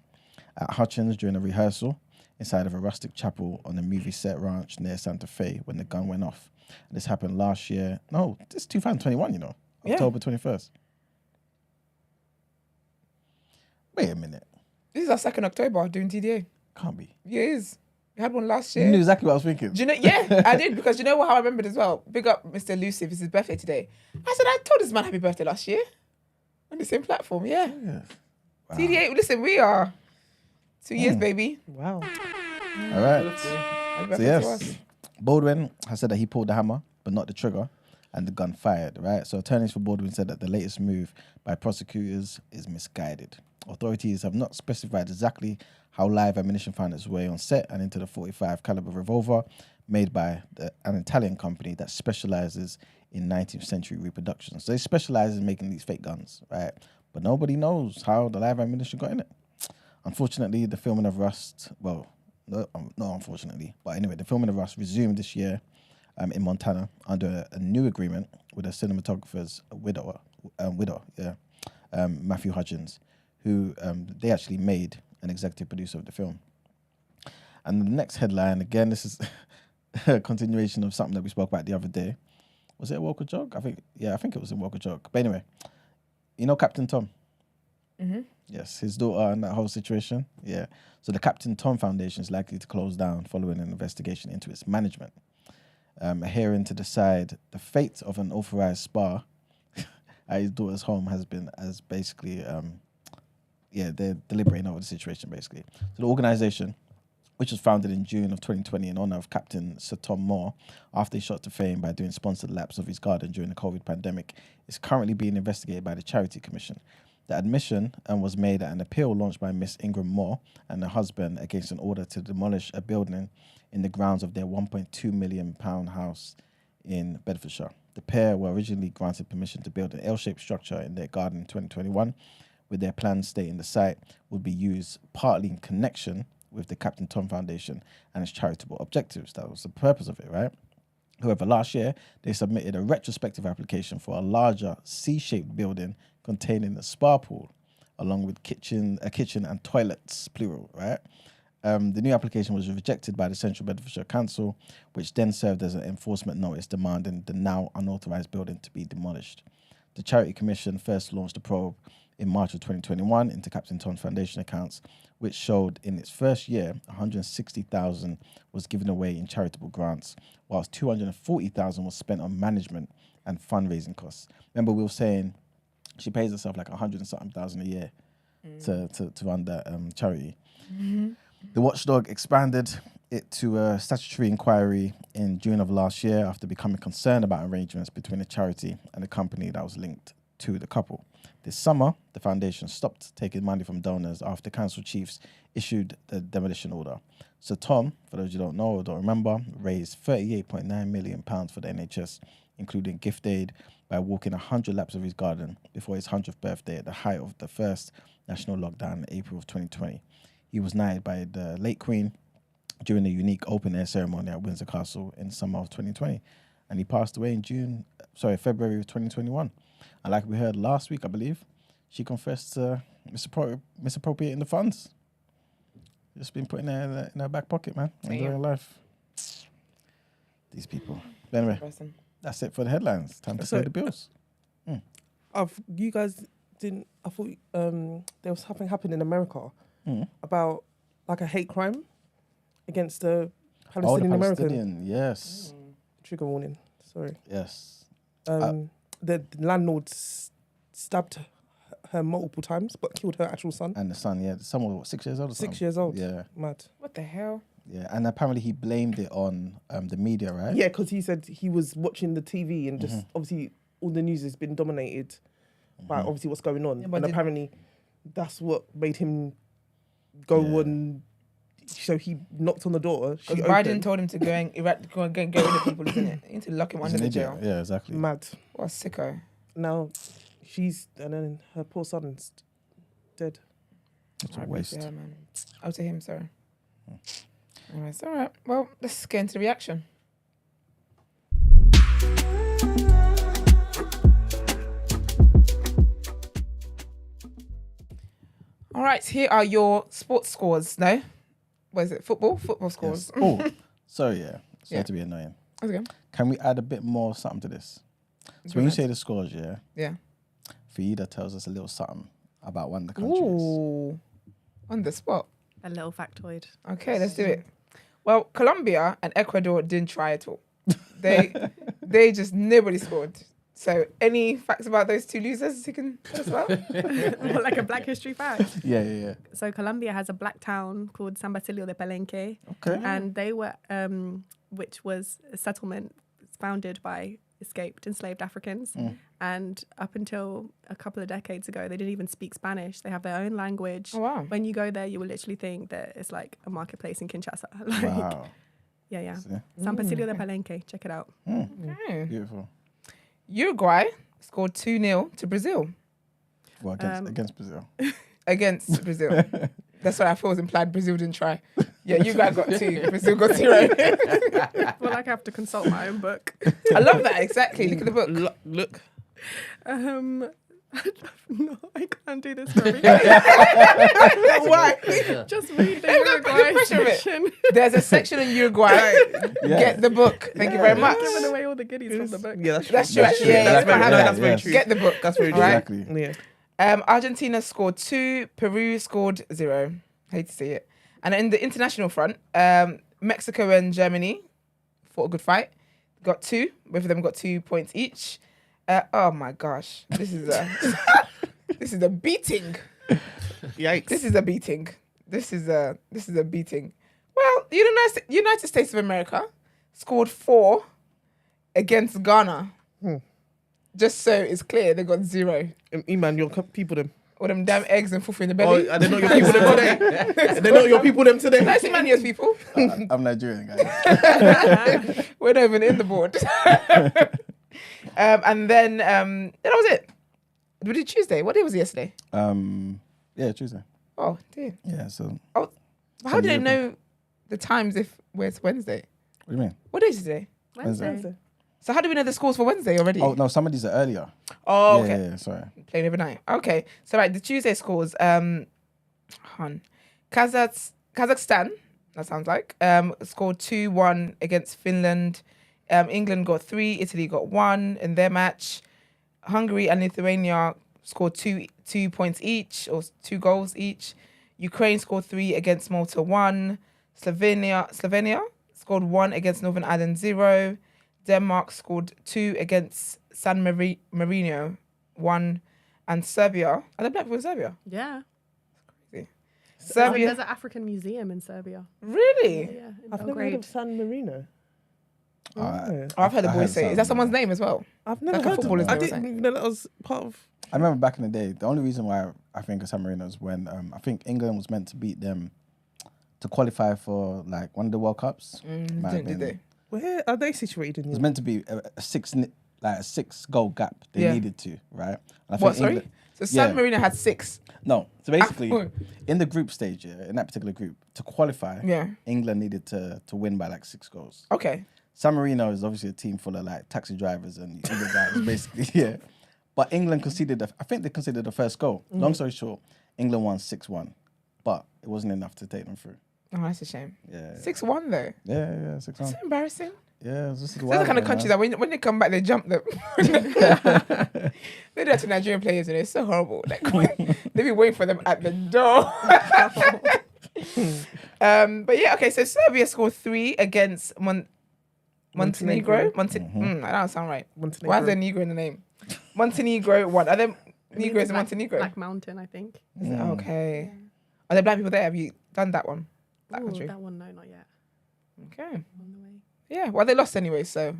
at Hutchins during a rehearsal inside of a rustic chapel on the movie set ranch near Santa Fe when the gun went off. And this happened last year. No, this is 2021, you know. October 21st. Wait a minute. This is our 2nd October doing TDA. Can't be. Yeah, it is. We had one last You year. knew exactly what I was thinking. Do you know? Yeah, I did, because you know how I remembered as well. Big up Mr. Yousaf. It's his birthday today. I said, I told this man happy birthday last year on the same platform. Yeah. Wow. TDA. Listen, we are 2 years, baby. Wow. All right. Happy So birthday to yes, us. Baldwin has said that he pulled the hammer, but not the trigger, and the gun fired, right? So attorneys for Baldwin said that the latest move by prosecutors is misguided. Authorities have not specified exactly how live ammunition found its way on set and into the .45 caliber revolver made by an Italian company that specializes in 19th century reproductions. So they specialize in making these fake guns, right? But nobody knows how the live ammunition got in it. Unfortunately, the filming of Rust, well, no, unfortunately, but anyway, the filming of Rust resumed this year in Montana under a new agreement with a cinematographer's widow, Matthew Hutchins, who they actually made an executive producer of the film. And the next headline, again, this is a continuation of something that we spoke about the other day. Was it a Walker Jog? I think it was a Walker Jog. But anyway, you know Captain Tom? Mm-hmm. Yes, his daughter and that whole situation. Yeah. So the Captain Tom Foundation is likely to close down following an investigation into its management. A hearing to decide the fate of an authorized spa at his daughter's home has basically, they're deliberating over the situation, basically. So the organization, which was founded in June of 2020 in honor of Captain Sir Tom Moore, after he shot to fame by doing sponsored laps of his garden during the COVID pandemic, is currently being investigated by the Charity Commission. The admission was made at an appeal launched by Miss Ingram Moore and her husband against an order to demolish a building in the grounds of their £1.2 million house in Bedfordshire. The pair were originally granted permission to build an L-shaped structure in their garden in 2021, with their plans stating the site would be used partly in connection with the Captain Tom Foundation and its charitable objectives. That was the purpose of it, right? However, last year, they submitted a retrospective application for a larger C-shaped building containing a spa pool, along with a kitchen and toilets, plural, right? The new application was rejected by the Central Bedfordshire Council, which then served as an enforcement notice demanding the now unauthorised building to be demolished. The Charity Commission first launched a probe in March of 2021 into Captain Tom's Foundation accounts, which showed in its first year, $160,000 was given away in charitable grants, whilst $240,000 was spent on management and fundraising costs. Remember, we were saying she pays herself like $100,000 a year to run that charity. Mm-hmm. The watchdog expanded it to a statutory inquiry in June of last year after becoming concerned about arrangements between the charity and the company that was linked to the couple. This summer, the foundation stopped taking money from donors after council chiefs issued the demolition order. So Tom, for those you don't know or don't remember, raised £38.9 million for the NHS, including gift aid, by walking 100 laps of his garden before his 100th birthday at the height of the first national lockdown in April of 2020. He was knighted by the late Queen during the unique open-air ceremony at Windsor Castle in summer of 2020. And he passed away in February of 2021. And like we heard last week, I believe, she confessed to misappropriating the funds. Just been putting it in her back pocket, man. Enjoying life. These people. But anyway, that's it for the headlines. Time to pay the bills. You guys didn't... I thought there was something happened in America about like a hate crime against the Palestinian American. Yes. Trigger warning. Sorry. Yes. The landlord stabbed her multiple times, but killed her actual son. And the son, yeah. The son was 6 years old or something? 6 years old. Yeah. Mad. What the hell? Yeah, and apparently he blamed it on the media, right? Yeah, because he said he was watching the TV and just obviously all the news has been dominated by obviously what's going on, and apparently that's what made him go on. So he knocked on the door. Because Biden told him to go and get rid of people, isn't it? You need to lock him under the jail. Yeah, exactly. Mad. What a sicko. Now and then her poor son's dead. It's a waste. Yeah, man. Out to him, sorry. Anyway, it's all right. Well, let's get into the reaction. All right, here are your sports scores. No? What is it? Football scores. Yes. Oh, sorry, Sorry to be annoying. Okay. Can we add a bit more something to this? So when you say the scores, Fayida tells us a little something about one of the countries. Ooh. On the spot. A little factoid. Okay, let's do it. Well, Colombia and Ecuador didn't try at all. They just nobody scored. So any facts about those two losers you can tell us about? Like a Black History fact. Yeah. So Colombia has a black town called San Basilio de Palenque. Okay. And they were, which was a settlement founded by escaped enslaved Africans. And up until a couple of decades ago, they didn't even speak Spanish. They have their own language. Oh, wow. When you go there, you will literally think that it's like a marketplace in Kinshasa. Wow. Yeah. San Basilio de Palenque. Check it out. Okay. Beautiful. Uruguay scored 2-0 to Brazil. Well, against Brazil. Against Brazil. That's what I thought was implied. Brazil didn't try. Yeah, Uruguay got 2. Brazil got 0. Well, I have to consult my own book. I love that. Exactly. Look at the book. Look. No, I can't do this for Why? Just read the Uruguay section. There's a section in Uruguay. Get the book. Thank you very much. Giving away all the goodies from the book. Yeah, That's true. Actually, That's very true. Get the book. That's very true. Exactly. Yeah. Argentina scored 2. Peru scored 0. Hate to see it. And in the international front, Mexico and Germany fought a good fight. Got 2. Both of them got 2 points each. Oh my gosh, this is a beating. Yikes! This is a beating. This is a beating. Well, the United States of America scored 4 against Ghana. Just so it's clear, they got 0. Iman, your people them. All them damn eggs and fufu in the belly. Oh, are they not your people them today? They're not your people them today. Nice Emmanuel's people. I'm Nigerian, guys. We're not even in the board. And then that was it. We did Tuesday. What day was it yesterday? Yeah, Tuesday. Oh, dear. Yeah, so. Oh, how do they know the times if it's Wednesday? What do you mean? What day is today? Wednesday. So how do we know the scores for Wednesday already? Oh, no, some of these are earlier. Oh, okay. Yeah, sorry. Playing overnight. Okay. So, right, the Tuesday scores. Kazakhstan, that sounds like, scored 2-1 against Finland. England got 3, Italy got 1 in their match. Hungary and Lithuania scored 2 points each, or 2 goals each. Ukraine scored 3 against Malta 1. Slovenia scored 1 against Northern Ireland 0. Denmark scored 2 against San Marino 1. And Serbia, are there black people in Serbia? Yeah. Crazy. Serbia. There's an African museum in Serbia. Really? Yeah. I've never heard of San Marino. I've heard the boys say. Is that someone's name as well? I've never Like a heard of footballer's it. I name or didn't something? know that was part of. I remember back in the day, the only reason why I think of San Marino is when I think England was meant to beat them to qualify for like one of the World Cups. Did they? Where are they situated It in? was meant to be a 6 goal gap. They Yeah. needed to, right? And I What, think sorry? England- So San Yeah. Marino had 6. No. So basically, Oh. in the group stage, in that particular group, to qualify, Yeah. England needed to win by like 6 goals. Okay. San Marino is obviously a team full of like taxi drivers and Uber guys, basically, yeah. But England conceded, I think they conceded the first goal. Long story short, England won 6-1, but it wasn't enough to take them through. Oh, that's a shame. Yeah. 6-1 though. Yeah, 6-1. That's so embarrassing. Yeah, it's just They're the kind of countries that when they come back, they jump them. They do that to Nigerian players, and it's so horrible. Like, they be waiting for them at the door. But yeah, okay. So Serbia scored 3 against Montenegro. That don't sound right. Montenegro. Why is there Negro in the name? Montenegro 1. Are there Negroes in Montenegro? Black Mountain, I think. Is it? Okay. Are there black people there? Have you done that one? That Ooh, country? that one, no, not yet. Okay. On the way. Yeah. Well, they lost anyway, so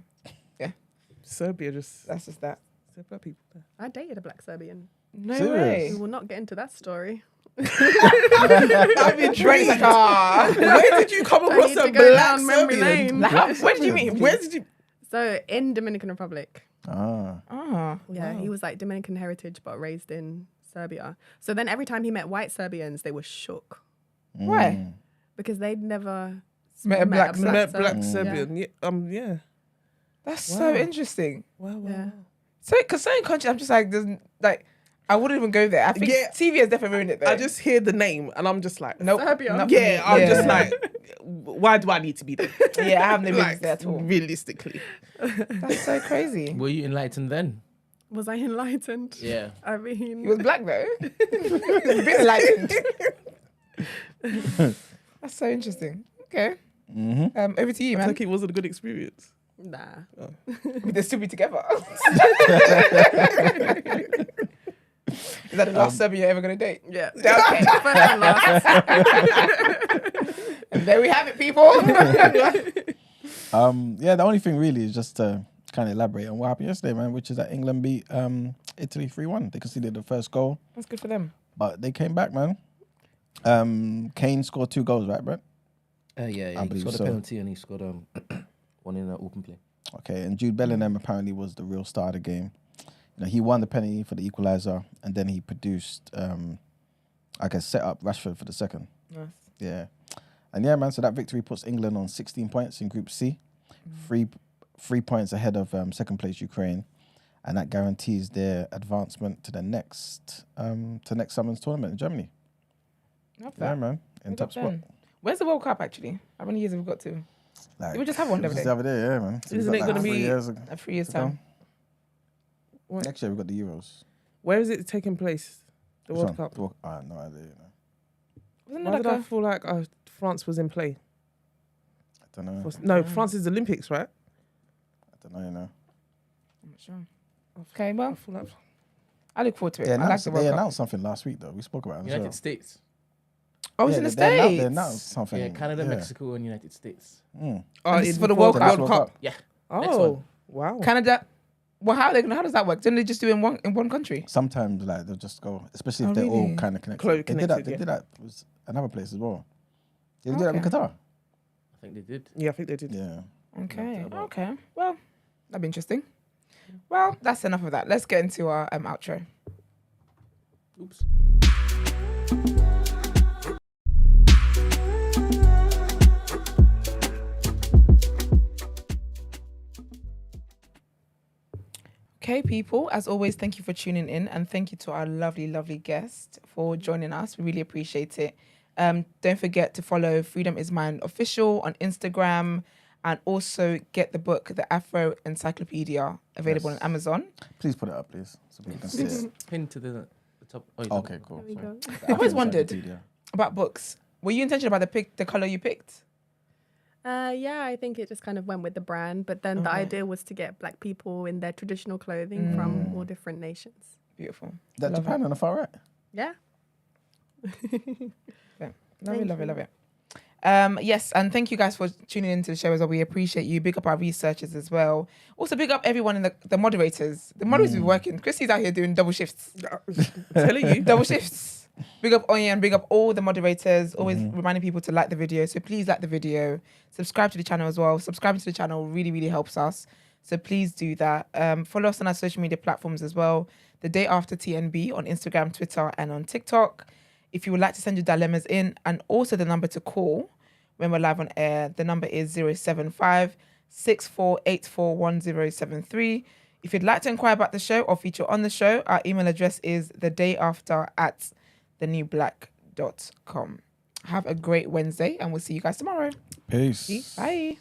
Serbia just. that's just that. There are black people there. I dated a black Serbian. No Serious? way. We will not get into that story. I'm intrigued. Where did you come I across need a to go black down memory Serbian? lane. What did you mean? Where did you? So in Dominican Republic. Ah. Yeah, he was like Dominican heritage, but raised in Serbia. So then every time he met white Serbians, they were shook Why? because they'd never Met a black Met Serb. black Serbian. Yeah. That's so interesting. Wow. Yeah. So, because certain countries, I'm just like, I wouldn't even go there. I think TV has definitely ruined it though. I just hear the name and I'm just like, nope. Serbia. Not yeah, for me. I'm just like, why do I need to be there? Yeah, I have no business Like, there at all. realistically. That's so crazy. Were you enlightened then? Was I enlightened? Yeah. I mean, He was black though. He was a bit enlightened. That's so interesting. Okay. Over to you, I man. think it wasn't a good experience. nah. They'll still be together. Is that the last Serbian you're ever going to date? Yeah. Okay. First and last. And there we have it, people. Yeah, the only thing really is just to kind of elaborate on what happened yesterday, man, which is that England beat Italy 3-1. They conceded the first goal, That's good for them. but they came back, man. Kane scored 2 goals, right, Brett? Yeah. I He believe scored so. a penalty and he scored one in open play. Okay, and Jude Bellingham apparently was the real star of the game. You know, he won the penalty for the equaliser, and then he produced, set up Rashford for the second. Nice. Yeah. And yeah, man, so that victory puts England on 16 points in Group C, 3 points ahead of second place Ukraine, and that guarantees their advancement to the next summer's tournament in Germany. Love that. Yeah, man, in Big top up spot. them. Where's the World Cup actually? How many years have we got to? Like, Did we just have one the just other the day? other day, yeah, man. So Isn't we've got it gonna 3 be- years 3 years to time. come. Next year we've got the Euros. Where is it taking place? The Which World one? Cup. I have no idea. You know. Wasn't Why it did like I feel like France was in play? I don't know. No, France is Olympics, right? I don't know, you know. I'm not sure. Okay, well, I feel like I look forward to it. They I like announced, the World Cup. announced something last week, though. We spoke about it. United States. Oh, it's in the They States. announced something. Yeah, Canada, yeah. Mexico, and United States. And this is for the World the Cup. World Cup. Yeah. Next oh, one. wow. Canada. Well, how does that work? Don't they just do it in one country? Sometimes, like, they'll just go, especially if Oh, they're all really? kind of connected. Close They did that. connected, They yeah. did that with another place as well. They did that with Okay. Qatar. I think they did. Yeah, I think they did. Yeah. Okay. Okay. Well, that'd be interesting. Well, that's enough of that. Let's get into our outro. Oops. Okay, people, as always, thank you for tuning in, and thank you to our lovely, lovely guest for joining us. We really appreciate it. Don't forget to follow Freedom Is Mine Official on Instagram, and also get the book, The Afro Encyclopedia, available on Amazon. Please put it up, please, so people can see it. Pin to the top. Oh, Okay, cool. There we go. I've always wondered Encyclopedia. about books. Were you intentional about the color you picked? Yeah, I think it just kind of went with the brand. But then the idea was to get black people in their traditional clothing from all different nations. Beautiful. That Love Japan on the far right. Yeah. Love it. Yes, and thank you guys for tuning into the show as well. We appreciate you. Big up our researchers as well. Also, big up everyone in the moderators. The moderators be working. Chrissy's out here doing double shifts. Telling you. Double shifts. Big up Onya and big up all the moderators. Always reminding people to like the video. So please like the video. Subscribe to the channel as well. Subscribing to the channel really, really helps us. So please do that. Follow us on our social media platforms as well. The Day After TNB on Instagram, Twitter, and on TikTok. If you would like to send your dilemmas in, and also the number to call when we're live on air, the number is 075 6484 1073. If you'd like to inquire about the show or feature on the show, our email address is thedayafter@thenewblack.com. Have a great Wednesday, and we'll see you guys tomorrow. Peace. Bye.